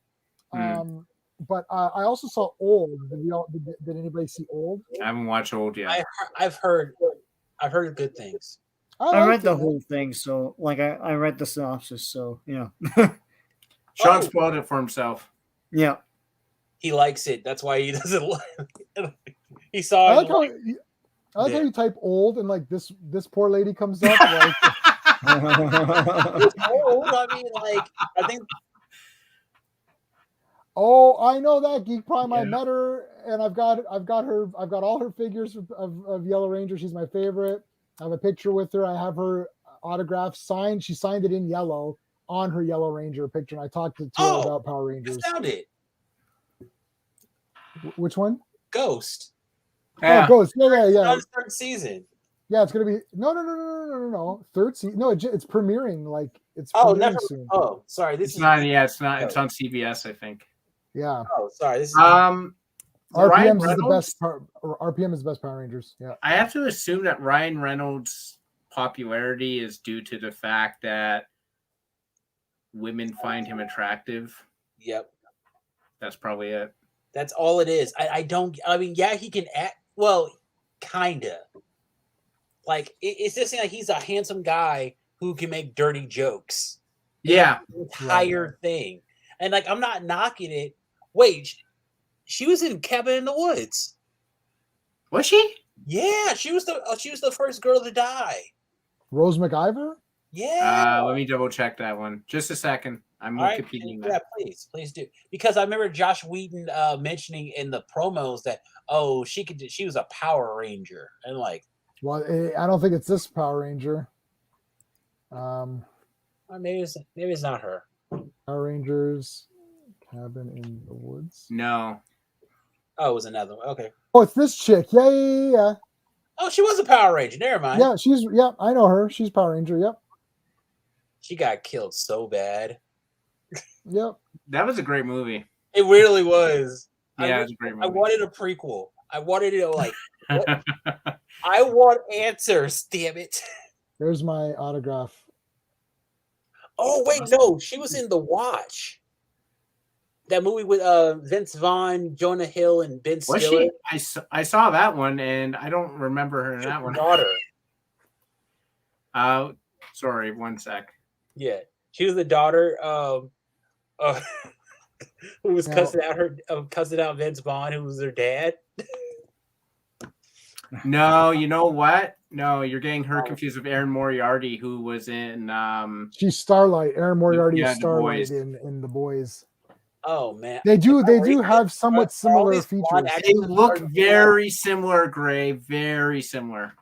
But I also saw Old. Did anybody see Old? I haven't watched Old yet. I've heard good things. I read the whole thing, so like I read the synopsis, so yeah. Sean spoiled it for himself. Yeah. He likes it. That's why he doesn't like. He I saw like it. how you type Old and like this poor lady comes up. Like, Old. I mean, like I think. oh, I know that Geek Prime. I met her, and I've got all her figures of Yellow Ranger. She's my favorite. I have a picture with her. I have her autograph signed. She signed it in yellow on her Yellow Ranger picture. And I talked to her about Power Rangers. I found it. Which one? Ghost. Yeah. Oh, Ghost. Yeah. Third season. Yeah, it's gonna be no. Third season. No, it's premiering. Like it's never. premiering soon. Oh, sorry. This It's is not. Yeah, it's not. It's on CBS, I think. Yeah. Oh, sorry. This is Ryan RPM is the Reynolds? best. RPM is the best Power Rangers. Yeah. I have to assume that Ryan Reynolds' popularity is due to the fact that women find him attractive. Yep. That's probably it. That's all it is. I mean, yeah, he can act. Well, kinda. Like it's just like he's a handsome guy who can make dirty jokes. Yeah. The entire thing, and like I'm not knocking it. Wait, she was in Cabin in the Woods. Was she? Yeah, she was the first girl to die. Rose McIver. Yeah. Let me double check that one. Just a second. I'm Wikipediaing that. Yeah, please do. Because I remember Josh Whedon mentioning in the promos that she was a Power Ranger, and like, Well, I don't think it's this Power Ranger. maybe it's not her. Power Rangers, Cabin in the Woods. No. Oh, it was another one. Okay. Oh, it's this chick. Yeah. Oh, she was a Power Ranger. Never mind. Yeah, I know her. She's Power Ranger. Yep. She got killed so bad. Yep. That was a great movie. It really was. Yeah, it was a great movie. I wanted a prequel. I wanted it like. I want answers. Damn it. There's my autograph. Oh wait, no, she was in The Watch. That movie with Vince Vaughn, Jonah Hill, and Ben Stiller. Was she? I saw that one, and I don't remember her in that one. Daughter. Sorry, one sec. Yeah, she was the daughter who was cussing out Vince Vaughn, who was her dad. No, you know what? No, you're getting her confused with Erin Moriarty, who was in. She's Starlight. Erin Moriarty is The Starlight Boys. in The Boys. Oh man, They do have somewhat similar features. They look very similar, Gray. Very similar.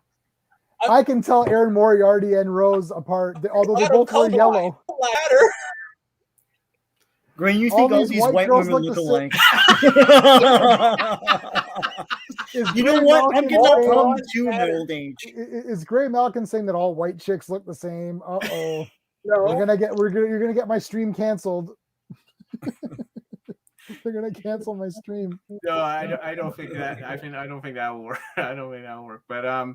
I can tell Erin Moriarty and Rose apart, although they both wear yellow. Gray, you think all these white girls women look look alike? You know what? I'm getting that problem too in my old age. Is Greymalkin saying that all white chicks look the same? Uh-oh. No. You're gonna get my stream canceled. They're gonna cancel my stream. No, I don't think that. I don't think that will work. I don't think that will work. But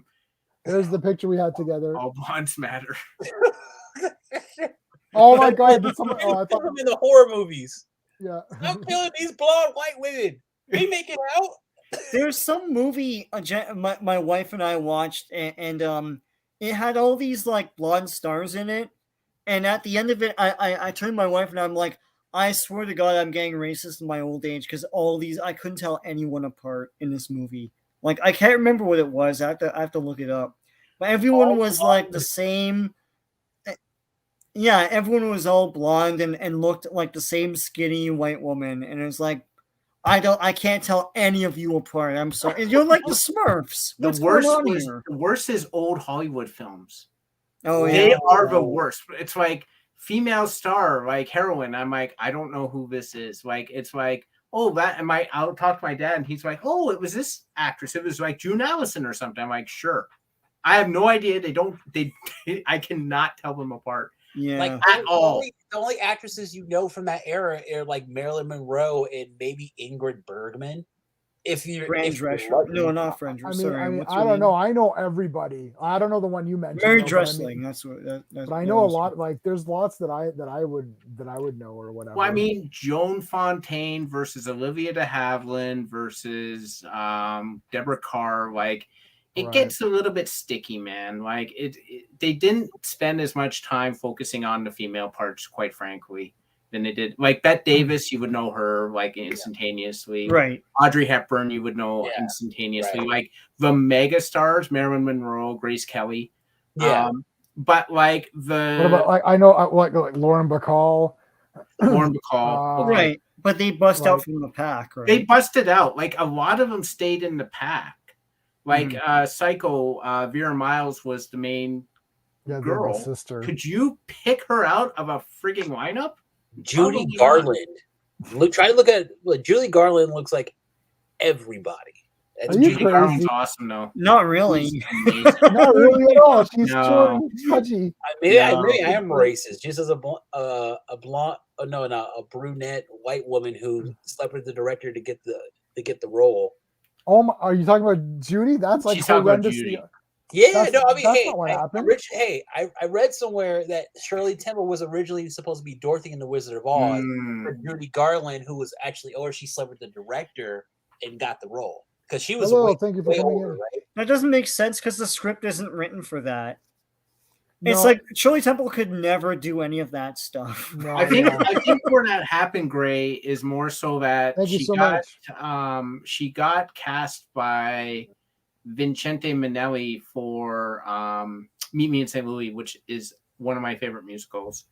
there's the picture we had together. all blondes matter. Oh my god! I thought them in the horror movies. Yeah. I'm killing these blonde white women. We make it out. There's some movie my wife and I watched, and it had all these like blonde stars in it. And at the end of it, I turned to my wife and I'm like, I swear to God, I'm getting racist in my old age because all these I couldn't tell anyone apart in this movie. Like I can't remember what it was. I have to look it up. But everyone was like the same. Yeah, everyone was all blonde and looked like the same skinny white woman, and it's like, I can't tell any of you apart. I'm sorry. You're like the Smurfs. What's going on here? The worst is old Hollywood films. Oh yeah, They are the worst. It's like female star, like heroine. I'm like, I don't know who this is. Like, it's like, oh, that. And I'll talk to my dad, and he's like, oh, it was this actress. It was like June Allison or something. I'm like, sure. I have no idea. I cannot tell them apart. Yeah, Like at all. the only actresses you know from that era are like Marilyn Monroe and maybe Ingrid Bergman. If you're Drescher. lucky. No, not Fran Drescher. Sorry, what's her I don't name? know. I know everybody. I don't know the one you mentioned. Mary though, but I Dressling. mean- That's what. That's But I know a lot. Like, there's lots that I would know or whatever. Well, I mean, Joan Fontaine versus Olivia de Havilland versus Deborah Carr. Like, it Right. gets a little bit sticky, man. Like, they didn't spend as much time focusing on the female parts, quite frankly, than they did. Like Bette Davis, you would know her like instantaneously. right. Audrey Hepburn, you would know Yeah, instantaneously. right. Like the mega stars, Marilyn Monroe, Grace Kelly. Yeah. But like what about like I know like Lauren Bacall. Lauren Bacall, okay. Right. But they bust out Like- from the pack, right? They busted out. Like a lot of them stayed in the pack. Like Psycho, Vera Miles was the main Yeah, the girl. sister. Could you pick her out of a frigging lineup? Judy Probably not. Garland. Try to look at Judy Garland looks like everybody. Are you Judy Garland's crazy? awesome though. Not really. She's amazing. Not really at all. She's No. short and pudgy. Maybe I No. am racist. Just as a blonde, a brunette white woman who slept with the director to get the role. Oh my, are you talking about Judy? That's like She's talking about horrendous. Judy. Yeah, That's- no, I mean, that's hey, not what happened. I read somewhere that Shirley Temple was originally supposed to be Dorothy in the Wizard of Oz. Mm. For Judy Garland, who was actually, or she slept with the director and got the role because she was Hello, way, thank you for way coming older, in. right? That doesn't make sense because the script isn't written for that. It's No. like Shirley Temple could never do any of that stuff. No, I think no. I think where that happened, Gray, is more so that Thank you she so got much. she got cast by Vincente Minnelli for Meet Me in St. Louis, which is one of my favorite musicals.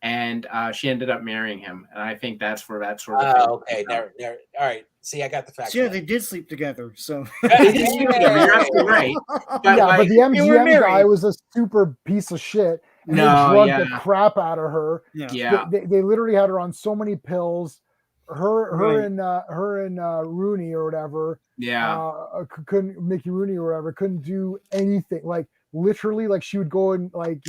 And she ended up marrying him. And I think that's where that sort of Oh, okay. Never, all right. See, I got the facts. So yeah, right. they did sleep together. So They did sleep together, you're absolutely right. But yeah, like, but the they were MGM guy married. was a super piece of shit. And No, they drugged yeah. the crap out of her. yeah. yeah. They literally had her on so many pills. Her Right. and Rooney or whatever. Yeah. Couldn't Mickey Rooney or whatever couldn't do anything. Like literally, like she would go and like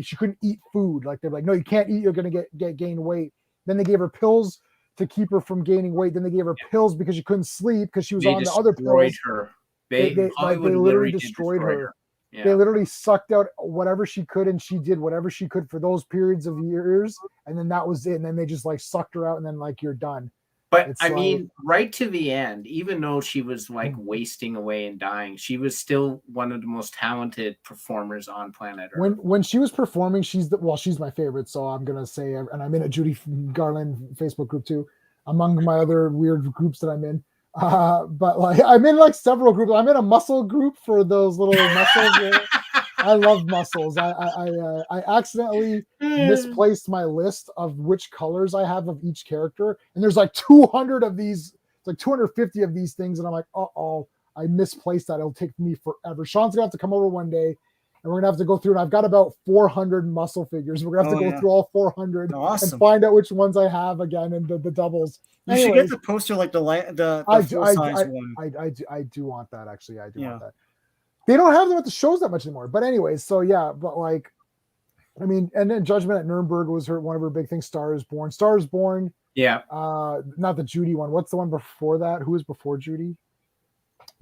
she couldn't eat food. Like they're like, no, you can't eat. You're gonna get gain weight. Then they gave her pills to keep her from gaining weight. Then they gave her pills because she couldn't sleep because she was They on the other destroyed pills. her. They Hollywood literally did destroyed destroy her. Yeah. They literally sucked out whatever she could, and she did whatever she could for those periods of years, and then that was it. And then they just like sucked her out, and then like you're done. But It's I like- mean, right to the end, even though she was like wasting away and dying, she was still one of the most talented performers on planet Earth. When she was performing, she's my favorite. So I'm gonna say, and I'm in a Judy Garland Facebook group too, among my other weird groups that I'm in. But like I'm in like several groups. I'm in a muscle group for those little muscles. I love muscles. I accidentally misplaced my list of which colors I have of each character, and there's like 200 of these. It's like 250 of these things, and I'm like, I misplaced that. It'll take me forever. Sean's gonna have to come over one day, and we're gonna have to go through. And I've got about 400 muscle figures. We're gonna have to go through all 400 Awesome. and find out which ones I have again and the doubles. You should Anyways, get the poster like the I full do, size one. I do want that actually. I do Yeah. want that. They don't have them at the shows that much anymore. But anyways, so yeah, but like, I mean, and then Judgment at Nuremberg was one of her big things. Star is Born. Star is Born. Yeah. Not the Judy one. What's the one before that? Who was before Judy?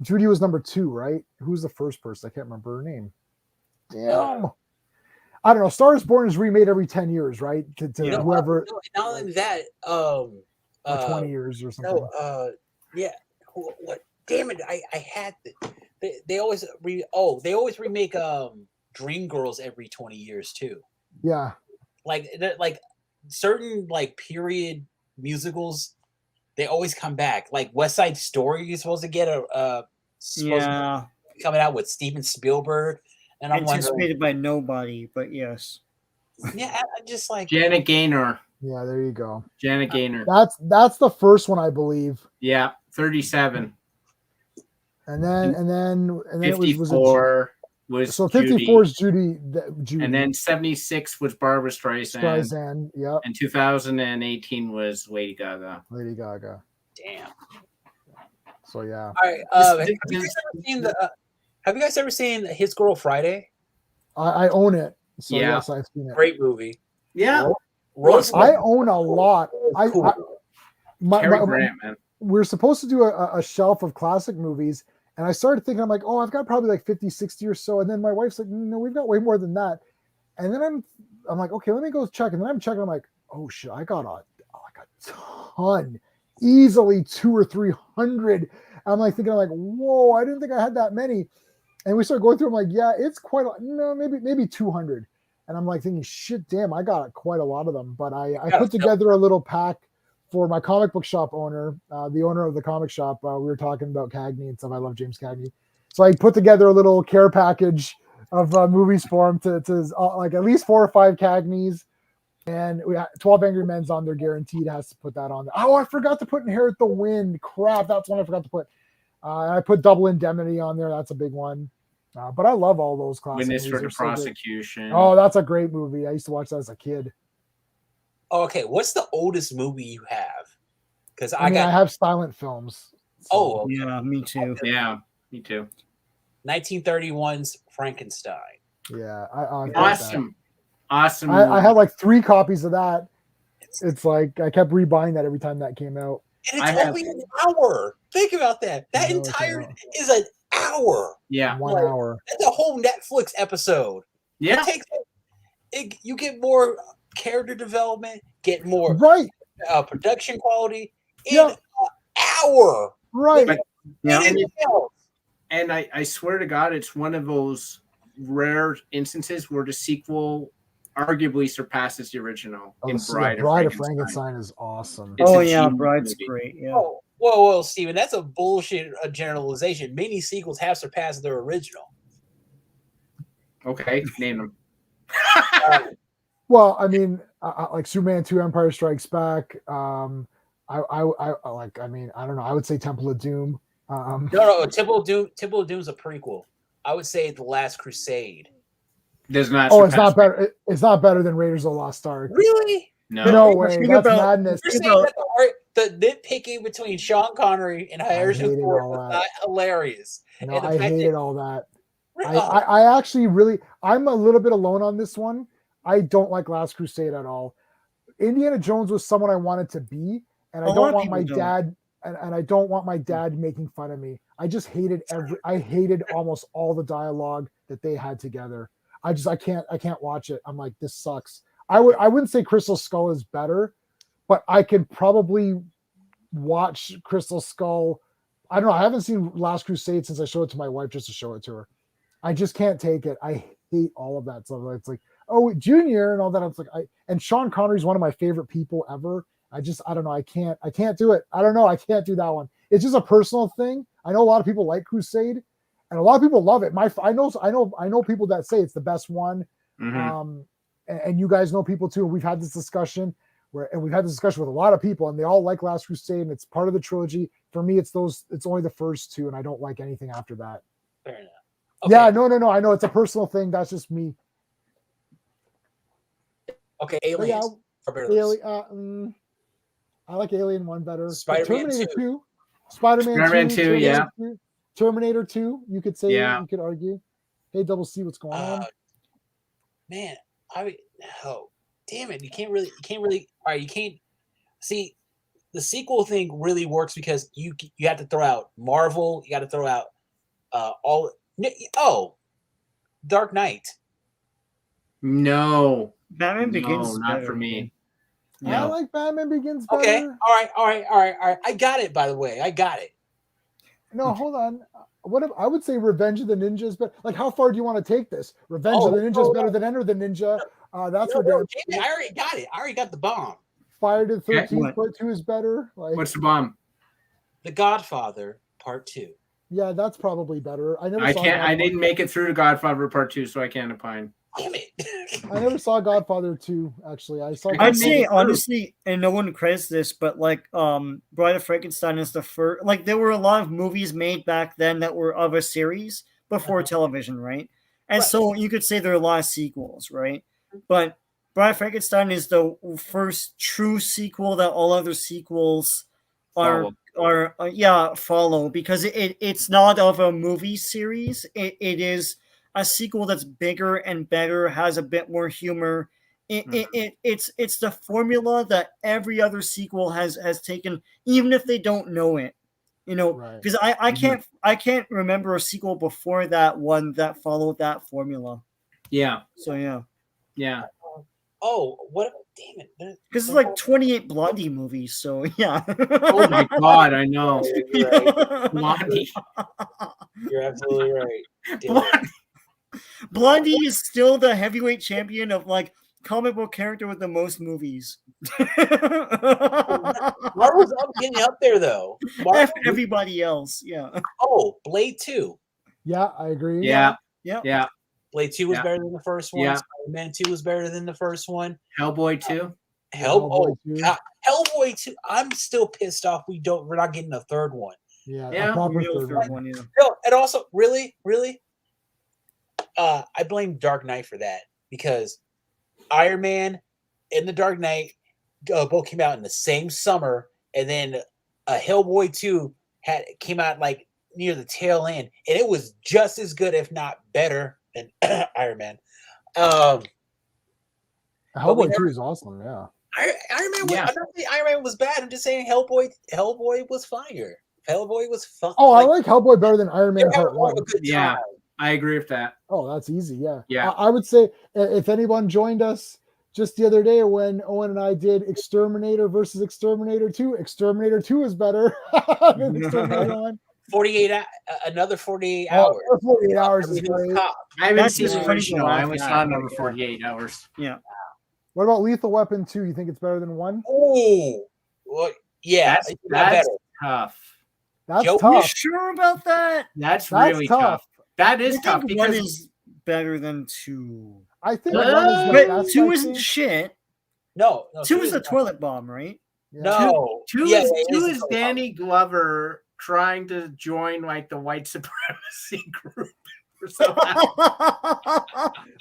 Judy was number 2, right? Who's the first person? I can't remember her name. Damn. I don't know. Star is Born is remade every 10 years, right? To whoever. No, not only that, Or 20 years or something. no, yeah. What? Damn it! I had they always they always remake Dreamgirls every 20 years too. Yeah. Like certain like period musicals, they always come back. Like West Side Story, you're supposed to get coming out with Steven Spielberg, and I'm wondering, Anticipated by nobody, but yes. yeah, I just like Janet Gaynor. Yeah, there you go. Janet Gaynor. That's the first one, I believe. Yeah, 37. And then it was 54 was so Judy. 54 is Judy. And then 76 was Barbara Streisand. Streisand, yep. And 2018 was Lady Gaga. Lady Gaga. damn. So yeah. All right. Have you guys ever seen His Girl Friday? I own it. So Yeah. yes, I've seen it. Great movie. Yeah. I own a lot. Cool. Cary Grant, man. We're supposed to do a shelf of classic movies, and I started thinking, I'm like, oh, I've got probably like 50, 60 or so. And then my wife's like, no, we've got way more than that. And then I'm like, okay, let me go check. And then I'm checking. I'm like, oh shit, I got like a ton, easily 200 or 300. I'm like thinking, like, whoa, I didn't think I had that many. And we started going through. I'm like, yeah, it's quite a no, maybe 200. And I'm like thinking, shit, damn, I got quite a lot of them. But I put together a little pack for my comic book shop owner, the owner of the comic shop. We were talking about Cagney and stuff. I love James Cagney. So I put together a little care package of movies for him to like at least 4 or 5 Cagneys. And we 12 Angry Men's on there, guaranteed. Has to put that on there. Oh, I forgot to put Inherit the Wind. Crap, that's one I forgot to put. I put Double Indemnity on there. That's a big one. But I love all those classic Witness movies. for the Prosecution. Oh, that's a great movie. I used to watch that as a kid. Okay, what's the oldest movie you have? Because I have silent films. So. Oh, okay. Yeah, me too. Yeah, me too. 1931's Frankenstein. Yeah, awesome. I had like 3 copies of that. It's like I kept rebuying that every time that came out. And it's only an hour. Think about that. That entire is an hour. Yeah, 1 hour. That's a whole Netflix episode. Yeah, you get more character development, get more production quality in an hour. Right. And I swear to God, it's one of those rare instances where the sequel arguably surpasses the original. Bride of Frankenstein is awesome. Bride's great. Yeah. Oh, whoa, Steven, that's a bullshit generalization. Many sequels have surpassed their original. Okay, name them. Well, I mean, like Superman 2: Empire Strikes Back. I don't know. I would say Temple of Doom. No, Temple of Doom's a prequel. I would say The Last Crusade. Does not. Oh, it's not better. It's not better than Raiders of the Lost Ark. Really? No way. That's madness. You're saying that the nitpicking between Sean Connery and Harrison Ford was not hilarious. No, I hated all that. I actually I'm a little bit alone on this one. I don't like Last Crusade at all. Indiana Jones was someone I wanted to be, and I don't want my dad and I don't want my dad making fun of me. I just hated I hated almost all the dialogue that they had together. I can't watch it. I'm like, this sucks. I wouldn't say Crystal Skull is better, but I could probably watch Crystal Skull. I don't know. I haven't seen Last Crusade since I showed it to my wife just to show it to her. I just can't take it. I hate all of that stuff. It's like, oh, Junior and all that. It's like and Sean Connery's one of my favorite people ever. I don't know. I can't do it. I don't know. I can't do that one. It's just a personal thing. I know a lot of people like Crusade, and a lot of people love it. I know people that say it's the best one. Mm-hmm. And you guys know people too. And we've had this discussion with a lot of people, and they all like Last Crusade, and it's part of the trilogy. For me, it's only the first 2, and I don't like anything after that. Fair enough. Okay. Yeah, no. I know it's a personal thing. That's just me. Okay, Aliens. I like Alien 1 better. Spider-Man Terminator 2. 2. Spider-Man 2, yeah. Terminator 2, you could say, yeah. You could argue. Hey, Double C, what's going on? Man, damn it. You can't really, all right, you can't see the sequel thing really works because you have to throw out Marvel, you got to throw out Dark Knight. No. Batman Begins. Not for me. No. I like Batman Begins better. Okay. All right. I got it, by the way. I got it. No, hold on. I would say Revenge of the Ninja is better. Like, how far do you want to take this? Revenge of the Ninja is better than Enter the Ninja. That's ridiculous. I already got it. I already got the bomb. Friday the 13th Part 2 is better. Like, what's the bomb? The Godfather Part 2. Yeah, that's probably better. I didn't make it through to Godfather Part 2, so I can't opine. Damn it. I never saw Godfather 2, actually. I'd say, honestly, and no one credits this, but like Bride of Frankenstein is the first. Like, there were a lot of movies made back then that were of a series before television, right? And so you could say there are a lot of sequels, right? But Bride of Frankenstein is the first true sequel that all other sequels follow because it's not of a movie series. It is a sequel that's bigger and better, has a bit more humor, It's the formula that every other sequel has taken, even if they don't know it. You know, Right. because I can't remember a sequel before that one that followed that formula. Yeah. So yeah. Yeah. Oh, what? Damn it! Because it's like 28 Blondie movies, so yeah. Oh my God, I know. You're right. Blondie. You're absolutely right. Damn it. Blondie. Blondie is still the heavyweight champion of like comic book character with the most movies. Marvel's getting up there though. F everybody else, yeah. Oh, Blade 2. Yeah, I agree. Yeah. Yeah. Yeah. Blade 2 was Yeah. better than the first one. Yeah. Spider-Man 2 was better than the first one. Hellboy 2. Hellboy 2. God, Hellboy 2. I'm still pissed off we're not getting a third one. Yeah, Yeah. a proper Real third third one. one, yeah. No, and also, really? I blame Dark Knight for that because Iron Man and the Dark Knight both came out in the same summer, and then Hellboy 2 came out like near the tail end, and it was just as good, if not better, than Iron Man. Hellboy 2 is awesome, yeah. Iron Man. Yeah. I'm not saying Iron Man was bad. I'm just saying Hellboy was fire. Hellboy was fun. Oh, I like Hellboy better than Iron Man They're Part having more 1. of a good Yeah. time. I agree with that. Oh, that's easy, yeah. Yeah. I would say if anyone joined us just the other day when Owen and I did Exterminator versus Exterminator 2, Exterminator 2 is better than Exterminator 1. 48 another 48 hours. 48 hours is Everything was great. cop. I haven't That's seen just the funny original. to I laugh only at, saw number yeah. 48 hours. Yeah. What about Lethal Weapon 2? You think it's better than 1? Oh, well, yeah, That's it's not better. tough. That's Joe, You tough. sure about that? That's really tough. That is I tough think one because is better than 2. I think Uh, 1 is the But best. 2 I isn't think. shit. No, 2 is a not. toilet bomb, right? Yeah. No, two yeah, is, it two a is total Danny Glover trying to join like the white supremacy group or something.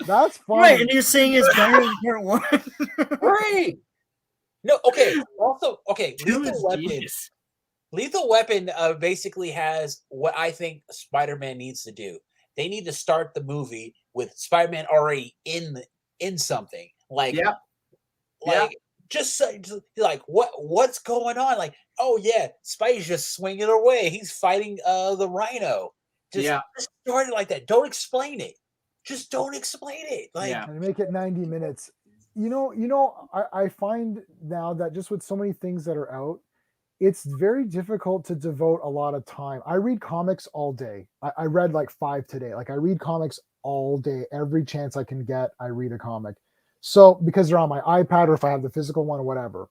That's fun. Right, and you're saying it's better than Part 1. bomb. Right. No, okay. Also, okay. Two is genius. Lethal Weapon basically has what I think Spider-Man needs to do. They need to start the movie with Spider-Man already in something. Like, Yep. like just like what's going on? Like, oh yeah, Spidey's just swinging away. He's fighting the Rhino. Just start it like that. Don't explain it. Just don't explain it. Like, Yeah. And make it 90 minutes. You know, I find now that just with so many things that are out, it's very difficult to devote a lot of time. I read comics all day. I read like 5 today. Like I read comics all day. Every chance I can get, I read a comic. So because they're on my iPad or if I have the physical one or whatever.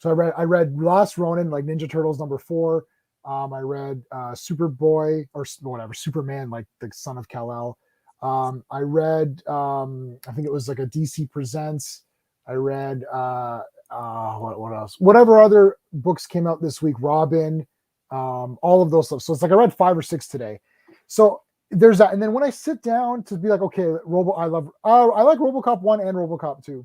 So I read Last Ronin, like Ninja Turtles #4. I read Superboy or whatever, Superman, like the son of Kal-El. I read I think it was like a DC Presents. I read what else? Whatever other books came out this week, Robin, all of those stuff. So it's like I read 5 or 6 today. So there's that. And then when I sit down to be like, okay, I like RoboCop 1 and RoboCop 2.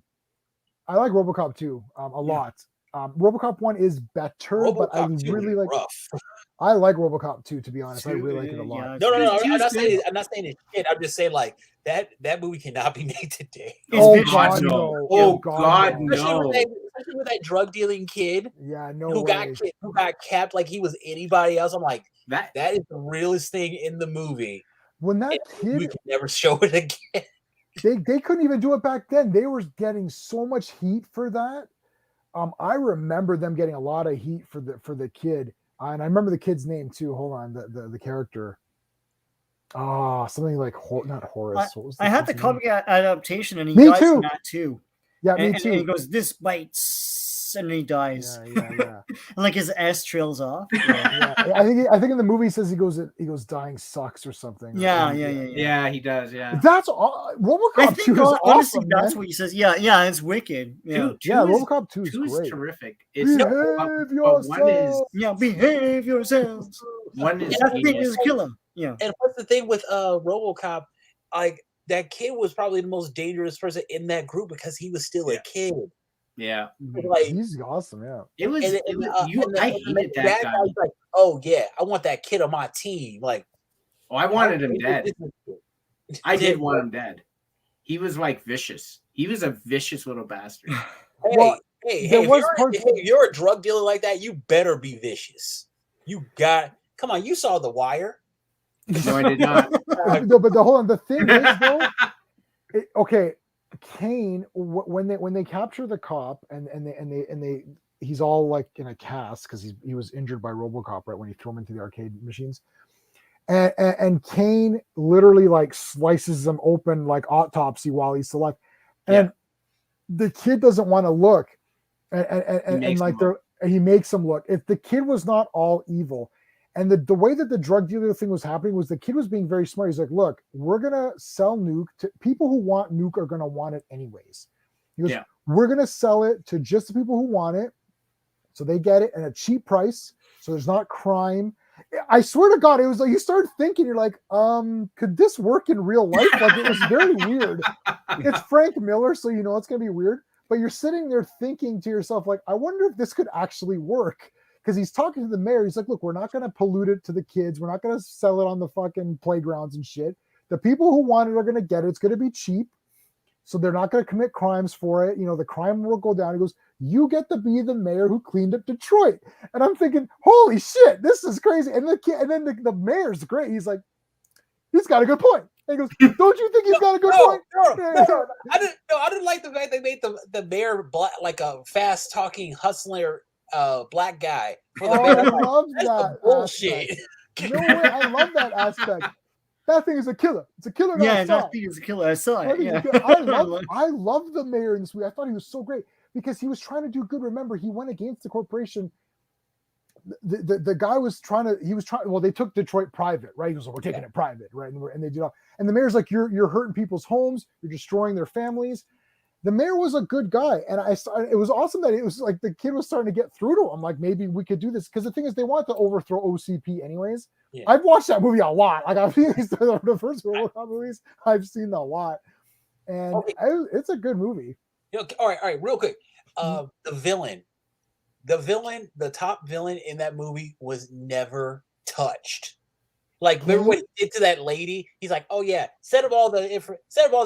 I like RoboCop 2 a lot. RoboCop 1 is better, but I RoboCop 2 really is like rough. I like RoboCop 2 to be honest. I 2, really like it a lot. yeah. No. I'm not Tuesday. saying it's shit. I'm just saying like that movie cannot be made today. Oh It's God, visual. no! Oh God, no! no. Especially with that drug dealing kid Yeah, no who way. got capped like he was anybody else. I'm like, That that is the realest thing in the movie. When that We kid, can never show it again. they couldn't even do it back then. They were getting so much heat for that. I remember them getting a lot of heat for the kid, and I remember the kid's name too. Hold on, the character. Something like not Horace. What was I had the kid's name? comic adaptation, and he Me dies too. in that too. Yeah, me And too. he goes, "This bites," and he dies. Yeah. And like his ass trails off. Yeah. I think in the movie he says he goes dying sucks or something. Yeah. yeah, he does. Yeah. That's all. I RoboCop 2 think is honestly awesome, that's man. what he says. Yeah, it's wicked. Yeah, RoboCop 2 is Two is great. terrific. It's Behave but one is yourself. yeah. Behave yourselves. one is That thing genius. is a killer. Yeah. And what's the thing with RoboCop? Like that kid was probably the most dangerous person in that group because he was still a kid. Yeah. Like, He's awesome. Yeah. It was. I hated that bad guy. guy's like, oh yeah, I want that kid on my team. Like, Oh, I wanted him dead. I did want him dead. he was like vicious. He was a vicious little bastard. Well, Hey, there if was you're, parts- if you're a drug dealer like that, you better be vicious. Come on, you saw The Wire. No, I did not. No, but hold on. The thing is, though, okay, Kane, when they capture the cop and they he's all like in a cast because he was injured by RoboCop right when he threw him into the arcade machines, and Kane literally like slices him open like autopsy while he's still alive, and the kid doesn't want to look, and like he makes him look. If the kid was not all evil. And the way that the drug dealer thing was happening was the kid was being very smart. He's like, look, we're going to sell Nuke to people who want Nuke are going to want it anyways. He goes, we're going to sell it to just the people who want it. So they get it at a cheap price. So there's not crime. I swear to God, it was like, you start thinking, you're like, could this work in real life? Like it was very weird. It's Frank Miller. So, you know, it's going to be weird, but you're sitting there thinking to yourself, like, I wonder if this could actually work. Because he's talking to the mayor. He's like, look, we're not going to pollute it to the kids. We're not going to sell it on the fucking playgrounds and shit. The people who want it are going to get it. It's going to be cheap. So they're not going to commit crimes for it. You know, the crime will go down. He goes, you get to be the mayor who cleaned up Detroit. And I'm thinking, holy shit, this is crazy. And the kid, and then the mayor's great. He's like, he's got a good point. And he goes, don't you think he's got a good point? No. I didn't like the fact they made the mayor black, like a fast talking hustler black guy for the I love that bullshit. No way, I love that aspect. That thing is a killer. It's a killer. That thing is a killer. I saw it. Yeah. I love the mayor in this movie. I thought he was so great because he was trying to do good. Remember, he went against the corporation. The guy was trying to. Well, they took Detroit private, right? He was like, we're taking it private, right? And they did all. And the mayor's like, you're hurting people's homes. You're destroying their families. The mayor was a good guy, and it was awesome that it was like the kid was starting to get through to him. Like maybe we could do this because the thing is they want to overthrow OCP anyways. Yeah. I've watched that movie a lot. Like I've seen the first RoboCop movies. I've seen a lot, and it's a good movie. All right, real quick. The villain, the top villain in that movie was never touched. Like, remember when he did to that lady? He's like, "Oh yeah, set up all the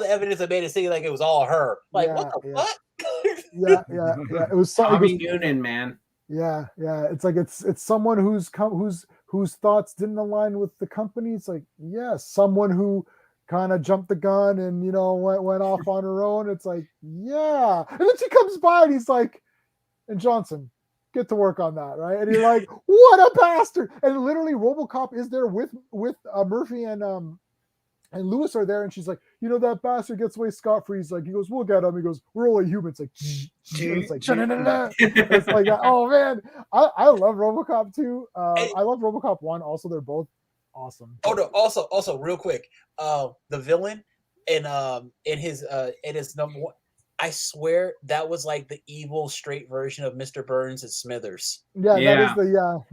evidence that made it seem like it was all her." Like, what the fuck? Yeah. It was Tommy Noonan, man. Yeah. It's like it's someone whose thoughts didn't align with the company. It's like, someone who kind of jumped the gun and went off on her own. It's like, and then she comes by and he's like, and Johnson, get to work on that, right? And you're like, what a bastard! And literally, RoboCop is there with Murphy and Lewis are there, and she's like, that bastard gets away scot-free. He's like, he goes, we'll get him. He goes, we're only humans. Like, it's like, it's like that. Oh man, I love RoboCop 2. I love RoboCop 1. Also, they're both awesome. Oh no, also real quick, the villain in his number one. I swear that was like the evil straight version of Mr. Burns and Smithers. That is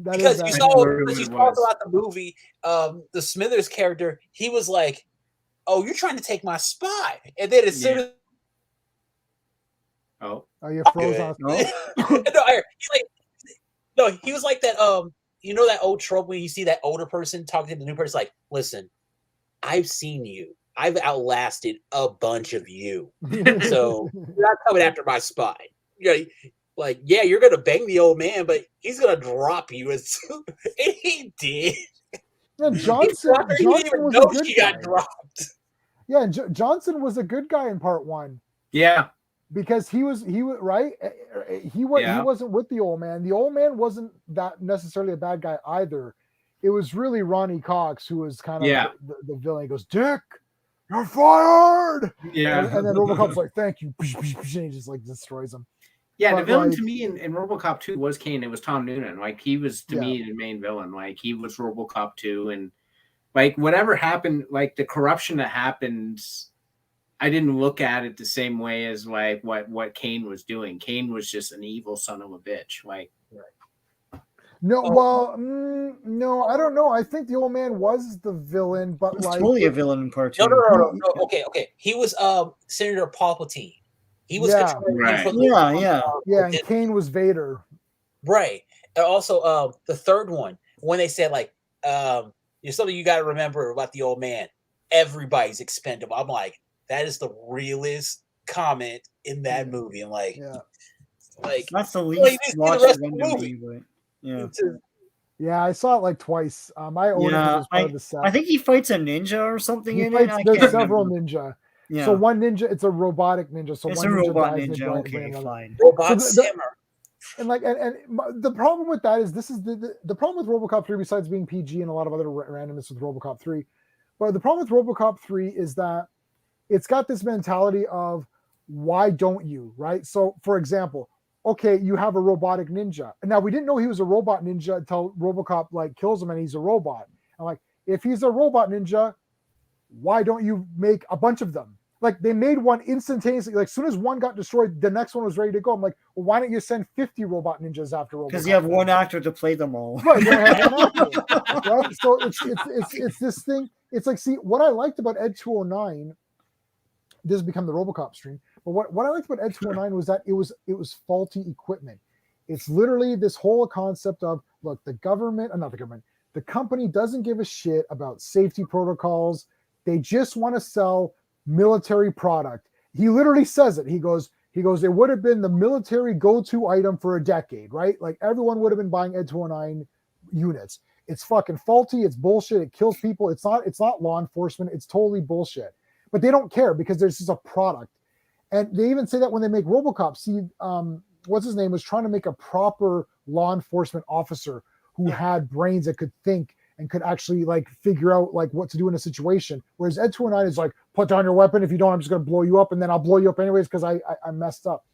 because you saw throughout the movie, the Smithers character, he was like, "Oh, you're trying to take my spy," and then as soon as you froze off. He was like that. That old trope when you see that older person talking to the new person, like, "Listen, I've seen you. I've outlasted a bunch of you, so you're not coming after my spy." You're like, you're gonna bang the old man, but he's gonna drop you. And he did. Yeah, Johnson was a good guy. Got dropped. Yeah, and Johnson was a good guy in part 1. Yeah, because he was right. He wasn't with the old man. The old man wasn't that necessarily a bad guy either. It was really Ronnie Cox who was kind of the villain. He goes, "Dick, you're fired!" Yeah. And then RoboCop's like, "Thank you." And he just like destroys him. Yeah, but the villain to me in RoboCop 2 was Kane. It was Tom Noonan. Like he was to me the main villain. Like he was RoboCop 2, and like whatever happened, like the corruption that happened, I didn't look at it the same way as like what Kane was doing. Kane was just an evil son of a bitch. Like. No, no, I don't know. I think the old man was the villain, but he's totally a villain in part 2. No. Okay. He was Senator Palpatine. He was and Kane was Vader. Right. And also the third one, when they said like there's something you got to remember about the old man. Everybody's expendable. I'm like, that is the realest comment in that movie. And like, Yeah. That's the you least didn't see the watched rest of one the to movie. me, but yeah. It's just- Yeah, I saw it like twice. I owned it because it was part of the set. I think he fights a ninja or something He in fights, it. I there's can't several remember. ninja. Yeah. So one ninja, it's a robotic ninja. So It's one a ninja robot dies and they ninja. bring Okay, another. fine. Robot So Simmer. And like, the problem with that is this is the problem with RoboCop 3, besides being PG and a lot of other randomness with RoboCop 3. But the problem with RoboCop 3 is that it's got this mentality of why don't you, right? So, for example, okay, you have a robotic ninja. And now we didn't know he was a robot ninja until RoboCop like kills him and he's a robot. I'm like, if he's a robot ninja, why don't you make a bunch of them? Like they made one instantaneously. Like as soon as one got destroyed, the next one was ready to go. I'm like, well, why don't you send 50 robot ninjas after RoboCop? Because you have one actor to play them all. Right, you only have one actor, right? So it's this thing. It's like, see, what I liked about Ed 209, this has become the RoboCop stream, but what I liked about Ed 209 was that it was faulty equipment. It's literally this whole concept of, look, the government, not the government, the company doesn't give a shit about safety protocols. They just want to sell military product. He literally says it. He goes, it would have been the military go-to item for a decade, right? Like everyone would have been buying Ed 209 units. It's fucking faulty. It's bullshit. It kills people. It's not law enforcement. It's totally bullshit. But they don't care because there's just a product. And they even say that when they make RoboCop. See, what's his name was trying to make a proper law enforcement officer who had brains that could think and could actually like figure out like what to do in a situation. Whereas Ed 209 is like, put down your weapon. If you don't, I'm just going to blow you up, and then I'll blow you up anyways because I messed up.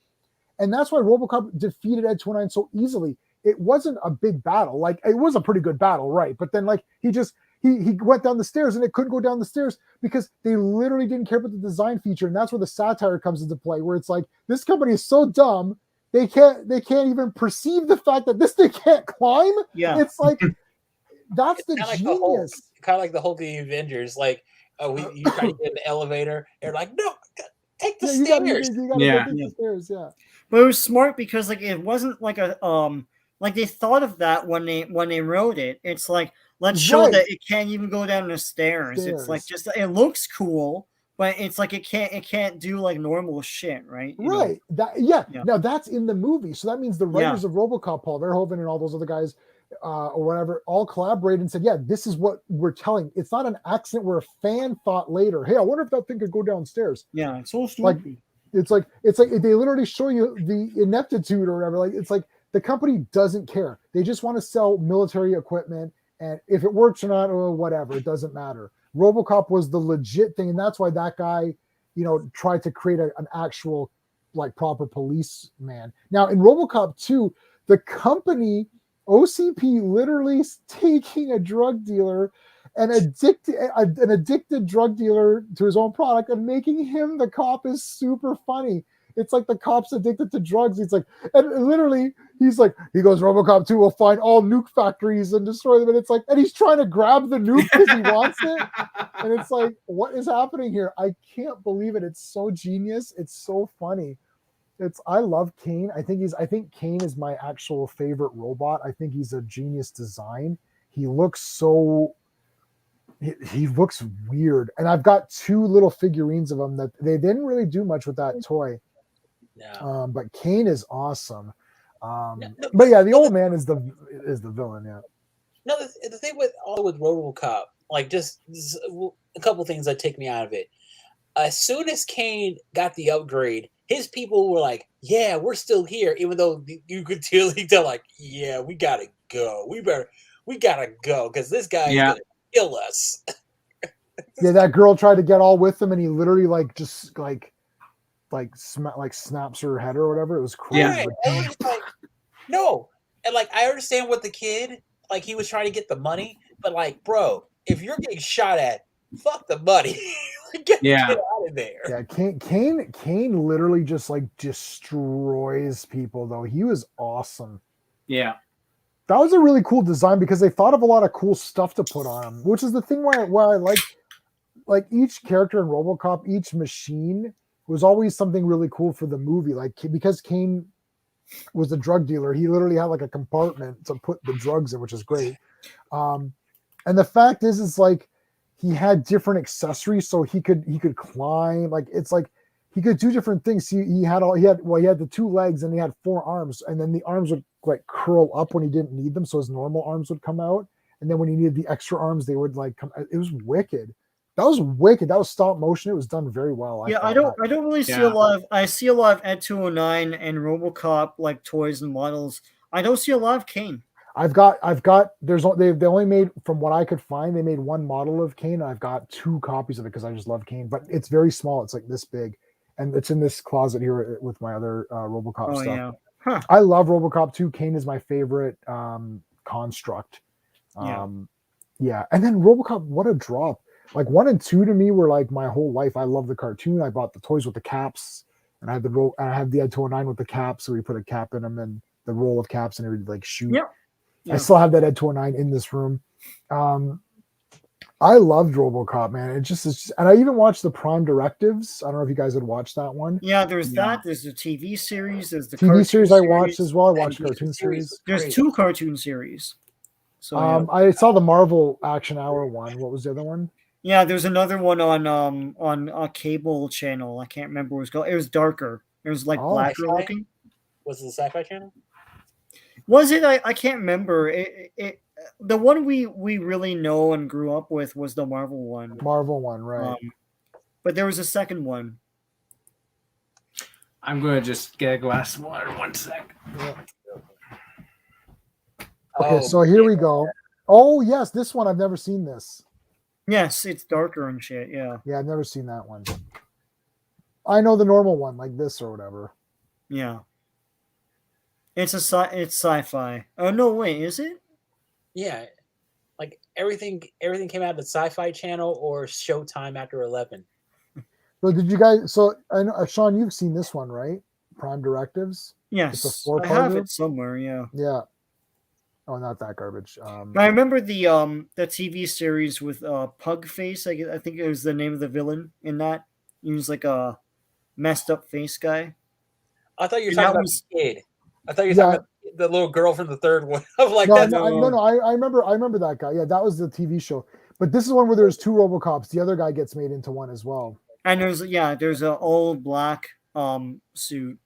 And that's why RoboCop defeated Ed 209 so easily. It wasn't a big battle. Like it was a pretty good battle, right? But then like he went down the stairs and it couldn't go down the stairs because they literally didn't care about the design feature. And that's where the satire comes into play, where it's like this company is so dumb they can't even perceive the fact that this thing can't climb. Yeah, it's like that's the Kinda genius. Kind of like the whole the Avengers. Like, you try to get in the elevator. They're like, no, take the You stairs. gotta Yeah. go take the stairs. Yeah. but it was smart because like it wasn't like a like they thought of that when they wrote it. It's like, let's show Right. that it can't even go down the stairs. It's like just it looks cool, but it's like it can't do like normal shit, right? You know? Right. Yeah. Now that's in the movie. So that means the writers of RoboCop, Paul Verhoeven and all those other guys or whatever, all collaborated and said, yeah, this is what we're telling. It's not an accident where a fan thought later, hey, I wonder if that thing could go downstairs. Yeah, it's so Like, stupid. it's like they literally show you the ineptitude or whatever. Like it's like the company doesn't care. They just want to sell military equipment, and if it works or not, or whatever, it doesn't matter. RoboCop was the legit thing, and that's why that guy, tried to create an actual like proper policeman. Now in RoboCop 2, the company OCP literally is taking a drug dealer an addicted drug dealer to his own product and making him the cop is super funny. It's like the cop's addicted to drugs. He's like, and literally, he goes, RoboCop 2 will find all nuke factories and destroy them. And it's like, and he's trying to grab the nuke because he wants it. And it's like, what is happening here? I can't believe it. It's so genius. It's so funny. I love Kane. I think Kane is my actual favorite robot. I think he's a genius design. He looks he looks weird. And I've got 2 little figurines of him that they didn't really do much with that toy. No. But Kane is awesome. But yeah, the old man is the villain. Yeah. No, the thing with RoboCop, like just a couple things that take me out of it. As soon as Kane got the upgrade, his people were like, "Yeah, we're still here," even though you could tell, like, "Yeah, we gotta go. We gotta go because this guy is gonna kill us." Yeah, that girl tried to get all with him, and he literally just snaps her head or whatever. It was crazy. Yeah, and was like, no, and like I understand what the kid he was trying to get the money, but like, bro, if you're getting shot at, fuck the money. Get out of there. Yeah, Kane literally just destroys people though. He was awesome. Yeah. That was a really cool design because they thought of a lot of cool stuff to put on him, which is the thing why I like each character in RoboCop, each machine was always something really cool for the movie. Like because Kane was a drug dealer, he literally had like a compartment to put the drugs in, which is great. And the fact is like he had different accessories, so he could climb. Like it's like he could do different things. He had the 2 legs and he had 4 arms, and then the arms would like curl up when he didn't need them, so his normal arms would come out, and then when he needed the extra arms, they would like come. It was wicked. That was wicked. That was stop motion. It was done very well. I don't really see a lot of. I see a lot of Ed 209 and RoboCop like toys and models. I don't see a lot of Kane. I've got. They only made, from what I could find, they made 1 model of Kane. And I've got 2 copies of it because I just love Kane, but it's very small. It's like this big, and it's in this closet here with my other RoboCop stuff. Yeah. Huh. I love RoboCop 2. Kane is my favorite construct. Yeah, and then RoboCop, what a drop! Like 1 and 2 to me were like my whole life. I love the cartoon. I bought the toys with the caps, and I had the Ed 209 with the cap, so we put a cap in them and the roll of caps, and it would like shoot. Yeah. I still have that Ed 209 in this room. I loved RoboCop, man. It's just, and I even watched the Prime Directives. I don't know if you guys had watched that one. Yeah, there's that. There's the TV series. There's the TV series I watched as well. I watched cartoon series. There's 2 cartoon series. So I saw the Marvel Action Hour one. What was the other one? yeah, there's another one on a cable channel. I can't remember what it was called. It was darker. It was like blacker looking. Was it the Sci-Fi Channel? Was it? I can't remember. The one we really know and grew up with was the Marvel one. Marvel one, right? But there was a second one. I'm going to just get a glass of water. 1 sec. Yeah. Okay, so here we go. Oh yes, this one I've never seen this. Yes, it's darker and shit. Yeah. Yeah, I've never seen that one. I know the normal one, like this or whatever. Yeah. It's sci-fi. Oh no, wait, is it? Yeah, like everything came out of the Sci-Fi Channel or Showtime after 11. So did you guys? So I know, Sean, you've seen this one, right? Prime Directives. Yes, I have it somewhere. Yeah. Yeah. Oh, not that garbage. I remember the TV series with Pug Face. I think it was the name of the villain in that. He was like a messed up face guy. I thought you were talking about the kid. I thought you were talking about the little girl from the third one. I was like, no, I remember that guy. Yeah, that was the TV show. But this is one where there's 2 RoboCops. The other guy gets made into one as well. And there's an old black suit.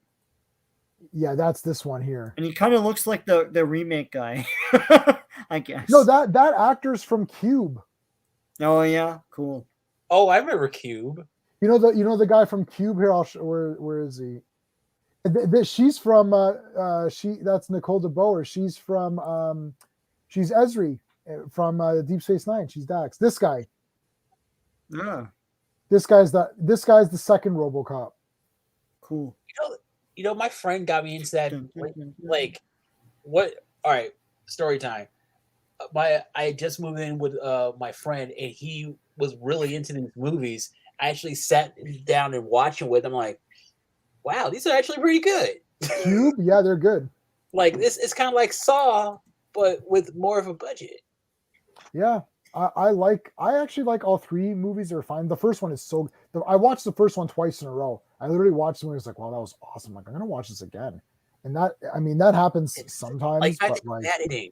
Yeah, that's this one here. And he kind of looks like the remake guy, I guess. No, that actor's from Cube. Oh yeah, cool. Oh, I remember Cube. You know the guy from Cube here. I'll show, where is he? She's from that's Nicole DeBoer. She's from she's Esri from Deep Space Nine. She's Dax. This guy. Yeah. This guy's the second RoboCop. Cool. You know, my friend got me into that. Like, what? All right, story time. I just moved in with my friend, and he was really into these movies. I actually sat down and watched it with him. Like, wow, these are actually pretty good. Cube, yeah, they're good. Like this, it's kind of like Saw, but with more of a budget. Yeah, I actually like all 3 movies. They're fine. The first one is so. I watched the first one twice in a row. I literally watched the movie. I was like, wow, that was awesome. Like, I'm gonna watch this again. And that happens sometimes. Like, but like, bad ending.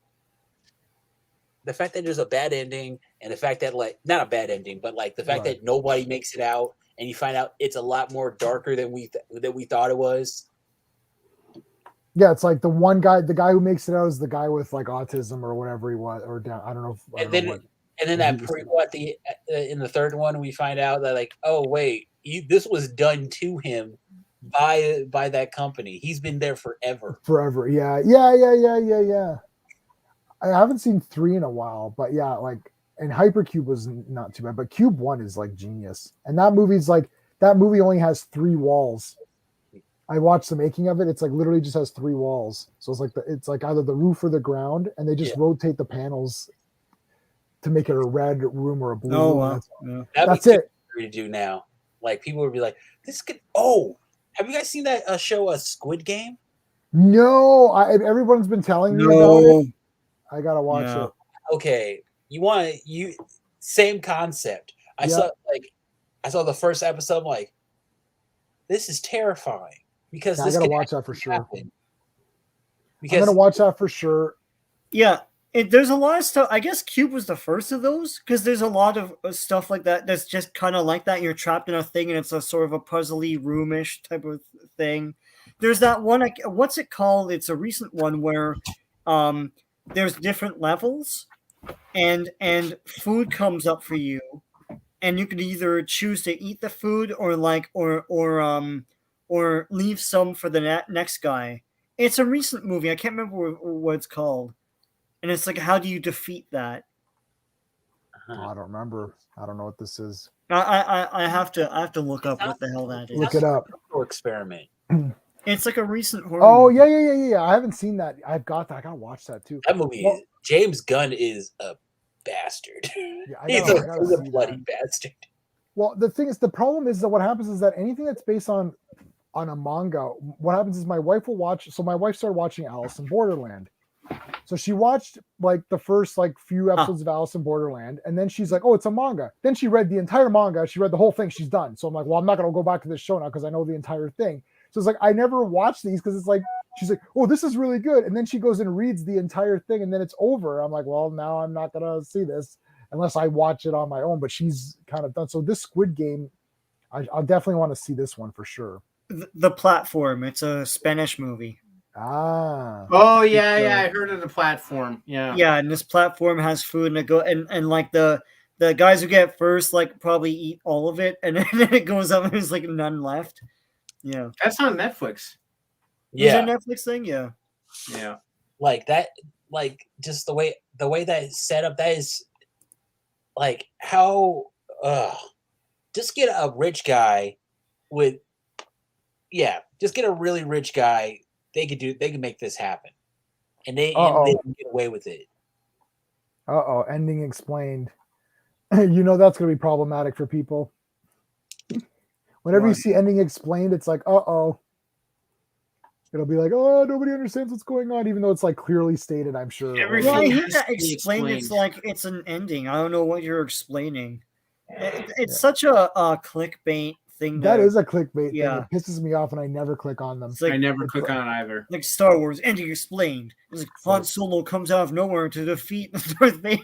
The fact that there's a bad ending, and the fact that not a bad ending, but like the fact that nobody makes it out, and you find out it's a lot more darker than we thought it was. Yeah, it's like the guy who makes it out is the guy with like autism or whatever he was, or down. I don't know. And then that prequel at in the third one, we find out that like, oh wait, this was done to him by that company. He's been there forever. Forever, yeah. I haven't seen 3 in a while, but yeah, like, and Hypercube was not too bad, but Cube 1 is like genius. And that movie only has 3 walls. I watched the making of it. It's like literally just has 3 walls. So it's like either the roof or the ground, and they just rotate the panels to make it a red room or a blue room. Wow. That's it. To do now, like people would be like, "This could." Oh, have you guys seen that show, Squid Game? No, everyone's been telling me about it. I gotta watch it. Okay, same concept. I saw the first episode. I'm like, this is terrifying because I gotta watch that for sure. Because I'm gonna watch that for sure. Yeah, There's a lot of stuff. I guess Cube was the first of those because there's a lot of stuff like that that's just kind of like that. You're trapped in a thing and it's a sort of a puzzly roomish type of thing. There's that one. What's it called? It's a recent one where there's different levels and food comes up for you, and you can either choose to eat the food or leave some for the next guy. It's a recent movie. I can't remember what it's called. And it's like, how do you defeat that? Oh, I don't remember. I don't know what this is. I have to look up what the hell that is. Look it up. Experiment. It's like a recent horror. Oh movie. yeah. I haven't seen that. I gotta watch that too. That movie. Well, James Gunn is a bastard. Yeah, He's a bloody bastard. Well, the thing is, the problem is that what happens is that anything that's based on a manga, what happens is my wife will watch. So my wife started watching Alice in Borderland. So she watched like the first like few episodes of Alice in Borderland, and then she's like, "Oh, it's a manga." Then she read the entire manga. She read the whole thing. She's done. So I'm like, "Well, I'm not gonna go back to this show now because I know the entire thing." So it's like I never watched these because it's like she's like, "Oh, this is really good," and then she goes and reads the entire thing, and then it's over. I'm like, "Well, now I'm not gonna see this unless I watch it on my own." But she's kind of done. So this Squid Game, I'll definitely want to see this one for sure. The Platform. It's a Spanish movie. Ah. Oh yeah, I heard of the Platform. Yeah, and this platform has food and like the guys who get first like probably eat all of it, and then it goes up and there's like none left. Yeah, that's on Netflix. Yeah, is it a Netflix thing? Yeah. Like that, like just the way that is set up. That is like how. Just get a rich guy with. Yeah, just get a really rich guy. They could make this happen, and they can get away with it. Ending explained. You know that's going to be problematic for people. Whenever you see ending explained, it's like, it'll be like, oh, nobody understands what's going on, even though it's like clearly stated. I'm sure. Everything I has hate that to be explained. It's explained. like it's an ending. I don't know what you're explaining. It's such a clickbait thing. That is a clickbait thing. Yeah. It pisses me off, and I never click on them. It's like, I never click on either. like Star Wars ending explained. It's like Han Solo comes out of nowhere to defeat Darth Vader.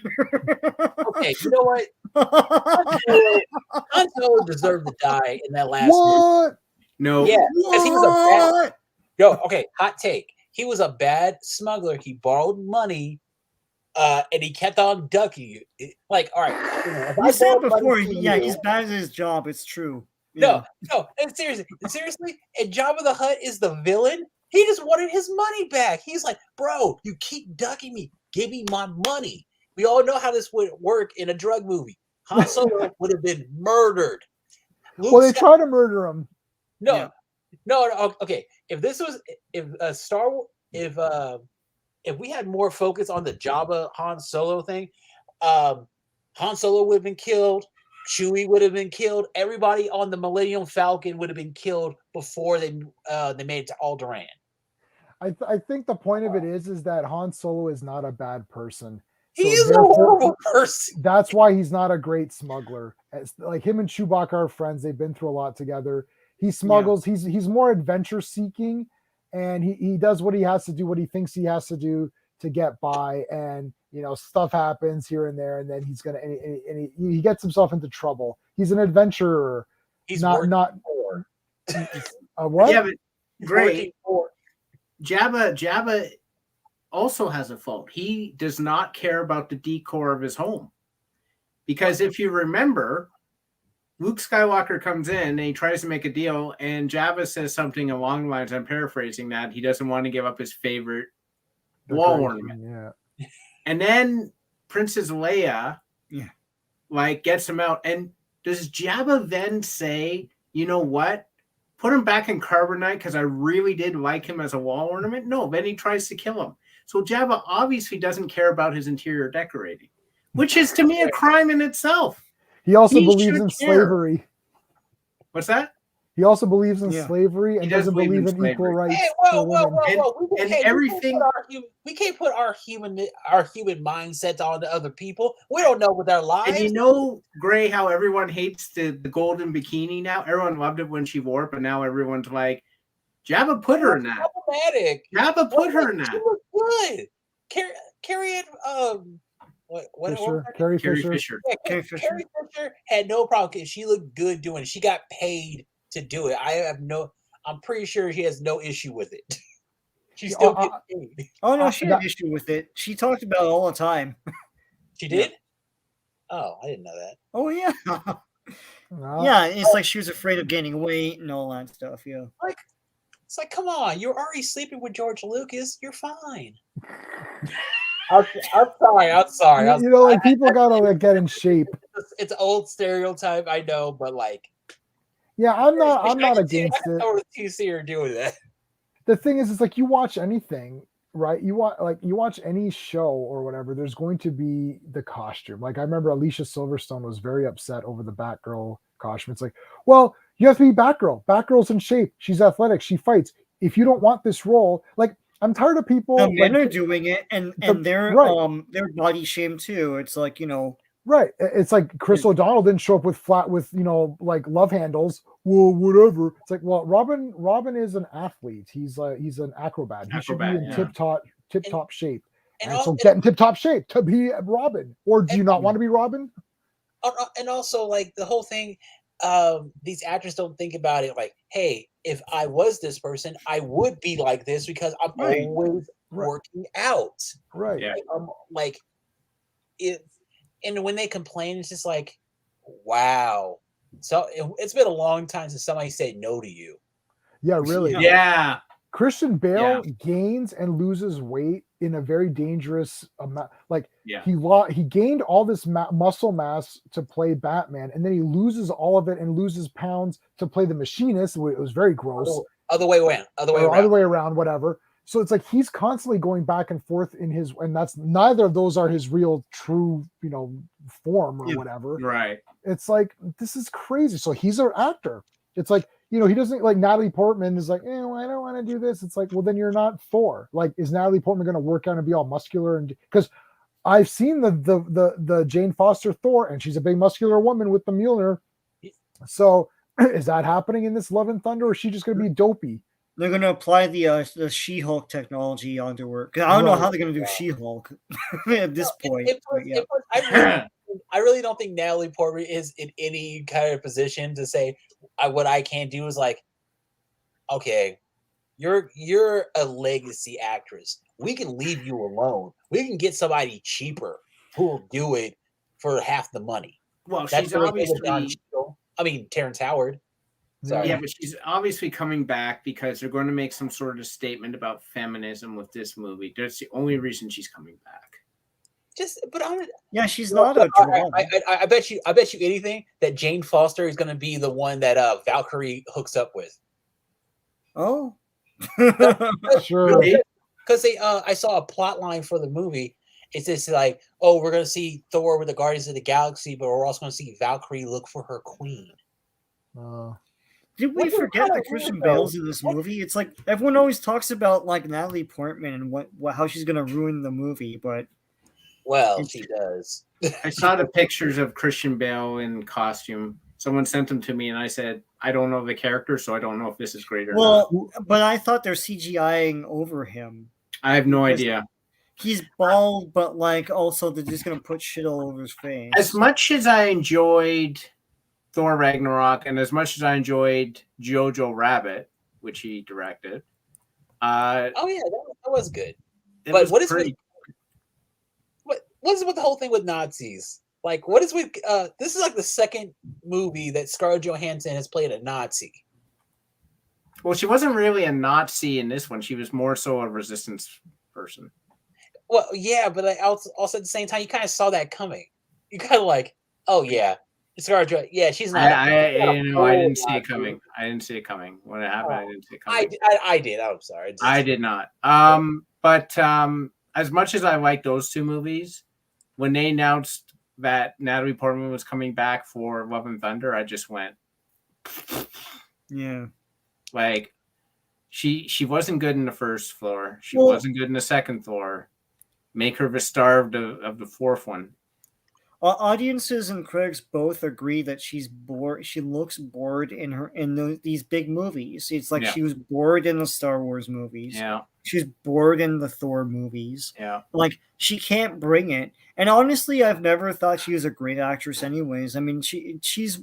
Okay, you know what? Han Solo deserved to die in that last movie. What? No. Yeah, because he was a bad. Yo, okay, hot take. He was a bad smuggler. He borrowed money, and he kept on ducking it. Like, all right. You said before, he's bad at his job. It's true. No, and seriously, and Jabba the Hutt is the villain. He just wanted his money back. He's like, bro, you keep ducking me. Give me my money. We all know how this would work in a drug movie. Han Solo would have been murdered. Well, they try to murder him. No. Okay. If we had more focus on the Jabba Han Solo thing, Han Solo would have been killed. Chewie would have been killed. Everybody on the Millennium Falcon would have been killed before they made it to Alderaan. I think the point of it is that Han Solo is not a bad person. He is a horrible person. That's why he's not a great smuggler. Like him and Chewbacca are friends. They've been through a lot together. He smuggles. Yeah. He's more adventure seeking, and he does what he has to do, what he thinks he has to do to get by. And stuff happens here and there, and then he's gonna and he gets himself into trouble. He's an adventurer. He's not for what? Yeah, but great. Jabba also has a fault. He does not care about the decor of his home, because if you remember, Luke Skywalker comes in and he tries to make a deal, and Jabba says something along the lines, I'm paraphrasing, that he doesn't want to give up his favorite wall ornament. Yeah. And then Princess Leia gets him out. And does Jabba then say, you know what? Put him back in carbonite because I really did like him as a wall ornament? No, then he tries to kill him. So Jabba obviously doesn't care about his interior decorating, which is to me a crime in itself. He also believes in slavery. What's that? He also believes in slavery and doesn't believe in equal rights. Hey, whoa. We can't put our human mindsets on to other people. We don't know what their lives. And Gray, how everyone hates the golden bikini now. Everyone loved it when she wore it, but now everyone's like, Jabba put her in that. Problematic. Jabba put her in that. She looked good. Carrie had what Fisher, Carrie Carrie Fisher. Fisher. Yeah, Carrie Carrie Fisher had no problem because she looked good doing it. She got paid to do it. I'm pretty sure she has no issue with it. She still gets paid. Oh no, she had that- an issue with it. She talked about it all the time. She did? Oh, I didn't know that. Oh yeah. No. Yeah, it's like she was afraid of gaining weight and all that stuff. Yeah. It's like, come on, you're already sleeping with George Lucas. You're fine. I'm sorry. You know, like people gotta like get in shape. It's an old stereotype, I know, but like, Yeah, I'm not I against it. Or TC are doing that. The thing is, it's like you watch anything, right? You watch any show or whatever. There's going to be the costume. Like I remember Alicia Silverstone was very upset over the Batgirl costume. It's like, well, you have to be Batgirl. Batgirl's in shape. She's athletic. She fights. If you don't want this role, like I'm tired of people. The men like, are doing it, and they're body shame too. It's like, you know, right. It's like Chris O'Donnell didn't show up with like love handles. Well, whatever. It's like, well, Robin is an athlete. He's an acrobat. He should be in tip top shape. And so get in tip top shape to be Robin. Or do you not want to be Robin? And also, like the whole thing, these actors don't think about it like, hey, if I was this person, I would be like this because I'm always working out. Right. Yeah. Like it, and when they complain, it's just like, wow. So it's been a long time since somebody said no to you. Yeah, really. Yeah. Christian Bale gains and loses weight in a very dangerous amount. Like he gained all this muscle mass to play Batman, and then he loses all of it and loses pounds to play the Machinist. It was very gross. Other way around, whatever. So it's like he's constantly going back and forth in his, and that's neither of those are his real true, form or whatever. Right. It's like, this is crazy. So he's an actor. It's like, he doesn't like Natalie Portman is like, well, I don't want to do this. It's like, well, then you're not Thor. Like, is Natalie Portman going to work out and be all muscular? And because I've seen the Jane Foster Thor, and she's a big muscular woman with the Mjolnir. So is that happening in this Love and Thunder, or is she just going to be dopey? They're going to apply the She-Hulk technology onto her. Because I don't know how they're going to do She-Hulk at this point. I really don't think Natalie Portman is in any kind of position to say what I can do is like, okay, you're a legacy actress. We can leave you alone. We can get somebody cheaper who will do it for half the money. Well, she's obviously. Terrence Howard. Sorry. Yeah, but she's obviously coming back because they're going to make some sort of statement about feminism with this movie. That's the only reason she's coming back. She's not a draw. I bet you anything that Jane Foster is going to be the one that Valkyrie hooks up with. Oh, sure. Because I saw a plot line for the movie. It's just like, oh, we're going to see Thor with the Guardians of the Galaxy, but we're also going to see Valkyrie look for her queen. Did we forget that Christian Bale's in this movie? It's like everyone always talks about like Natalie Portman and how she's going to ruin the movie, but. Well, she does. I saw the pictures of Christian Bale in costume. Someone sent them to me, and I said, I don't know the character, so I don't know if this is great or not. But I thought they're CGIing over him. I have no idea. He's bald, but like also they're just going to put shit all over his face. As much as I enjoyed Thor Ragnarok, and as much as I enjoyed Jojo Rabbit, which he directed. That was good. But what is with the whole thing with Nazis? Like, what is with this is like the second movie that Scarlett Johansson has played a Nazi. Well, she wasn't really a Nazi in this one. She was more so a resistance person. Well, yeah, but also at the same time, you kind of saw that coming. You kind of like, oh yeah, Scarlett Johansson. Yeah, she's not. I didn't see it coming. I didn't see it coming when it happened. I didn't see it coming. I did. I'm sorry. I did not. But as much as I like those two movies, when they announced that Natalie Portman was coming back for Love and Thunder, I just went, yeah. Like, she wasn't good in the first Thor. She wasn't good in the second Thor. Make her the star of the fourth one. Audiences and critics both agree that she's bored. She looks bored in these big movies. It's like she was bored in the Star Wars movies. Yeah. She's bored in the Thor movies. Yeah. Like, she can't bring it. And honestly, I've never thought she was a great actress anyways. I mean, she's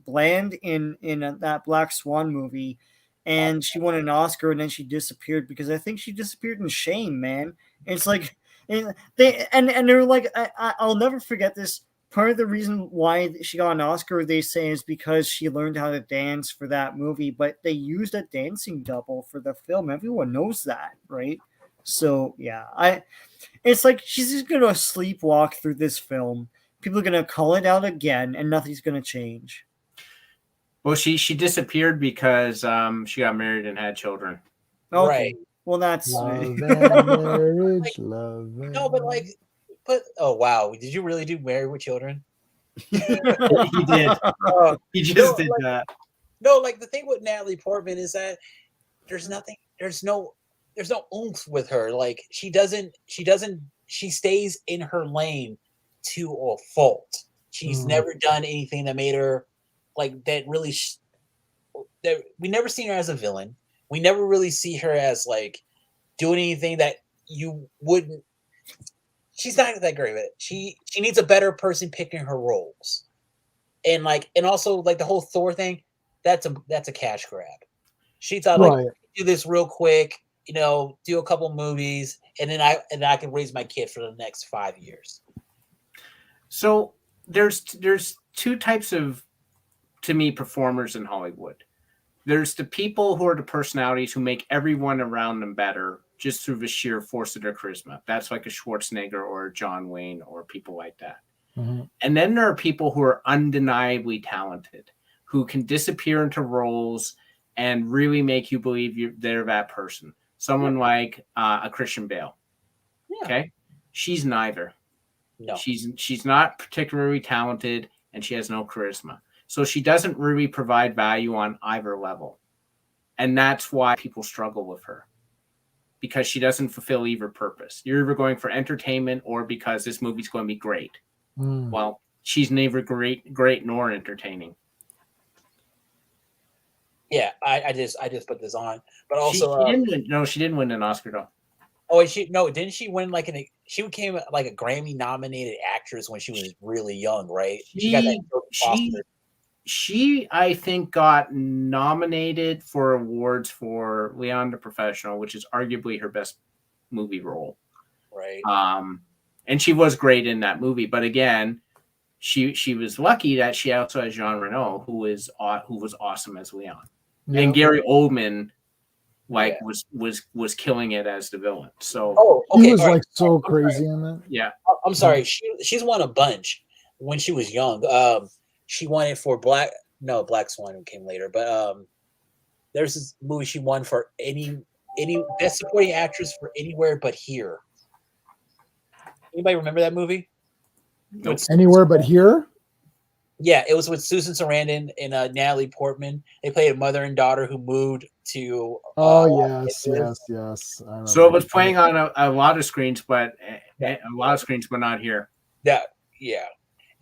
bland in that Black Swan movie, and she won an Oscar and then she disappeared because I think she disappeared in shame, man. It's like, and they're like, I'll never forget this. Part of the reason why she got an Oscar, they say, is because she learned how to dance for that movie, but they used a dancing double for the film. Everyone knows that, right? So yeah, it's like she's just gonna sleepwalk through this film. People are gonna call it out again, and nothing's gonna change. Well, she disappeared because she got married and had children. Okay. Right. Well, that's Love and marriage, love and No, but like, oh wow, did you really do Married with Children? He did. He just did that. No, like the thing with Natalie Portman is that there's no oomph with her. Like she stays in her lane to a fault. She's never done anything that made her like that really that we never seen her as a villain. We never really see her as like doing anything that you wouldn't. She's not that great at it. She needs a better person picking her roles. And also like the whole Thor thing, that's a cash grab. She thought like do this real quick, do a couple movies, and then I can raise my kid for the next 5 years. So there's two types of, to me, performers in Hollywood. There's the people who are the personalities who make everyone around them better just through the sheer force of their charisma. That's like a Schwarzenegger or a John Wayne or people like that. Mm-hmm. And then there are people who are undeniably talented, who can disappear into roles and really make you believe they're that person. Someone like a Christian Bale. Yeah. Okay? She's neither. No. She's not particularly talented, and she has no charisma. So she doesn't really provide value on either level. And that's why people struggle with her. Because she doesn't fulfill either purpose. You're either going for entertainment or because this movie's going to be great. Well, she's neither great nor entertaining. Yeah, I just put this on, but also she didn't win an Oscar though. Oh, didn't she win she became like a Grammy nominated actress when she was really young, right? She got that She, I think, got nominated for awards for Leon the Professional, which is arguably her best movie role. Right. And she was great in that movie. But again, she was lucky that she also has Jean Reno, who was awesome as Leon. Yeah. And Gary Oldman, was killing it as the villain. So he was so crazy in that. Yeah. I'm sorry. She's won a bunch when she was young. She won it for Black Swan, who came later, but there's this movie she won for any best supporting actress for Anywhere But Here. Anybody remember that movie? Nope. Anywhere But Here? Yeah, it was with Susan Sarandon and Natalie Portman. They played a mother and daughter who moved to. Yes. So it was playing on a lot of screens, but not here. Yeah.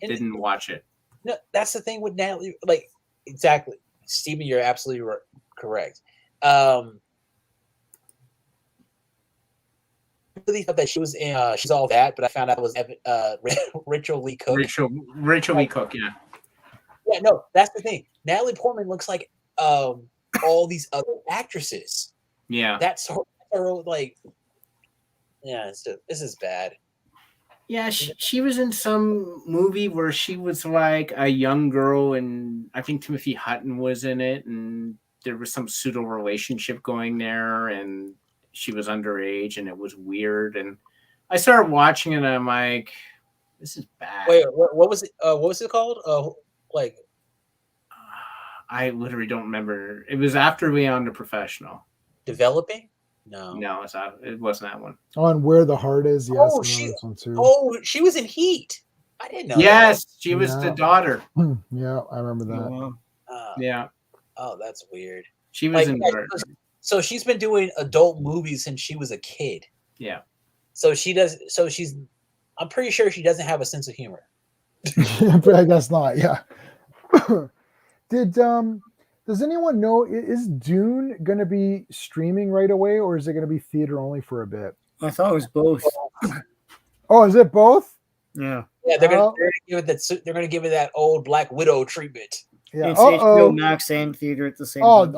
Didn't watch it. No, that's the thing with Natalie. Like, exactly, Stephen, you're absolutely correct. I really thought that she was in. She's all that, but I found out it was Rachel Lee Cook. Rachel Lee Cook, yeah. Yeah, no, that's the thing. Natalie Portman looks like all these other actresses. Yeah, that's her. Like, yeah, this is bad. Yeah, she was in some movie where she was like a young girl, and I think Timothy Hutton was in it, and there was some pseudo relationship going there, and she was underage, and it was weird. And I started watching it, and I'm like, this is bad. Wait, what was it? What was it called? I literally don't remember. It was after Leon the Professional. Developing? No, it wasn't that one. Oh, and Where the Heart Is. Yes, she was in Heat. I didn't know. Yes, she was the daughter. Yeah, I remember that. Yeah. Oh, that's weird. She was in. So she's been doing adult movies since she was a kid. Yeah. So she does. So she's. I'm pretty sure she doesn't have a sense of humor. But I guess not. Yeah. Does anyone know, is Dune going to be streaming right away, or is it going to be theater only for a bit? I thought it was both. Oh, is it both? Yeah. Yeah, they're gonna give it that. They're gonna give it that old Black Widow treatment. Yeah. It's HBO Max and theater at the same time.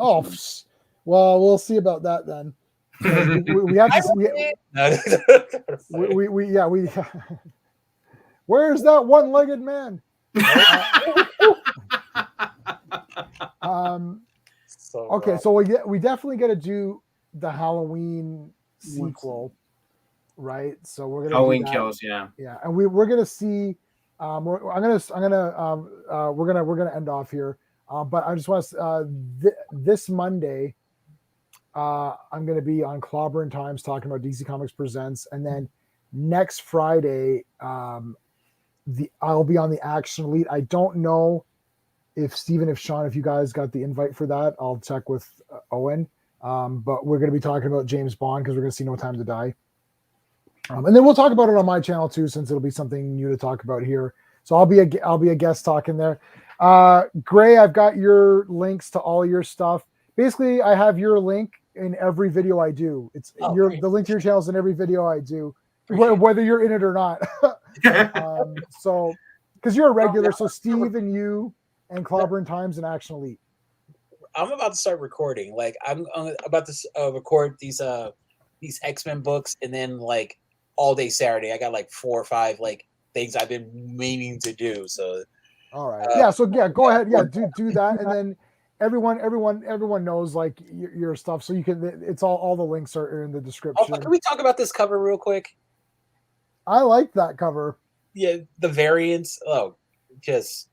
Well, we'll see about that then. We have to. Where's that one-legged man? Okay, so we definitely got to do the Halloween sequel, right? So we're gonna Halloween do that. Kills, yeah, and we're gonna see. We're gonna end off here, but I just want to this Monday. I'm going to be on Clobberin Times talking about DC Comics Presents, and then next Friday, I'll be on the Action Elite. I don't know if Steven, if Sean, if you guys got the invite for that. I'll check with Owen, but we're going to be talking about James Bond because we're going to see No Time to Die, and then we'll talk about it on my channel too, since it'll be something new to talk about here. So I'll be a guest talking there. Gray, I've got your links to all your stuff. Basically, I have your link in every video I do. It's the link to your channel is in every video I do, whether you're in it or not. So because you're a regular, so Steve and you and Clobberin Times and Action Elite. I'm about to start recording. Like I'm about to record these X-Men books, and then like all day Saturday, I got like 4 or 5 like things I've been meaning to do. So all right, go ahead, do that, and then. Everyone knows like your stuff, so you can. It's all the links are in the description. Can we talk about this cover real quick? I like that cover. Yeah, the variants. Oh, just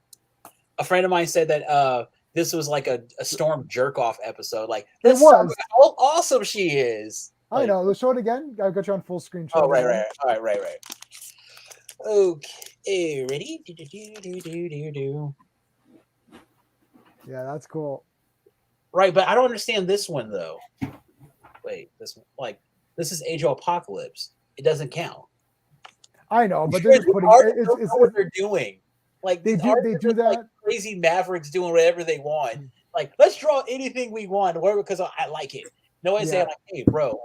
a friend of mine said that this was like a Storm jerk off episode. Like this was how awesome she is. I know. Let's show it again. I got you on full screen. Oh, right. All right. Okay, ready? Do. Yeah, that's cool. Right, but I don't understand this one though. Wait, this is Age of Apocalypse. It doesn't count. I know, but they're just putting it's what they're doing. Like they do that. Like crazy Mavericks doing whatever they want. Like let's draw anything we want, whatever, because I like it. No one's saying like, hey, bro.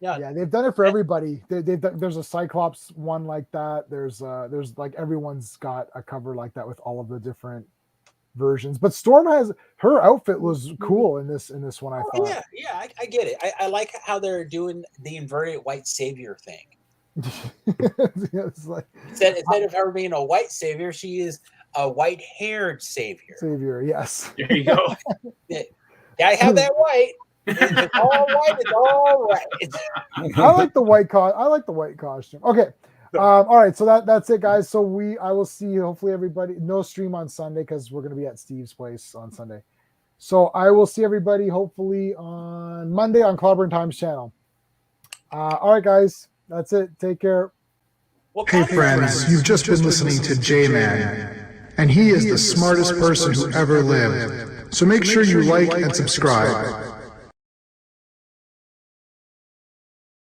Yeah, they've done it for everybody. There's a Cyclops one like that. There's like everyone's got a cover like that with all of the different versions, but Storm has her outfit was cool in this one. I thought. Yeah, I get it. I like how they're doing the inverted white savior thing. It's like, instead of her being a white savior, she is a white-haired savior. Savior, yes. There you go. I have that white. It's all white. It's all right. I like the white costume. Okay. All right, so that's it, guys. So I will see hopefully everybody. No stream on Sunday because we're going to be at Steve's place on Sunday. So I will see everybody hopefully on Monday on Clobberin Times channel. All right, guys, that's it. Take care. Hey friends, you've just been listening to J-Man, and he is the smartest person who ever lived. So make sure you like and subscribe.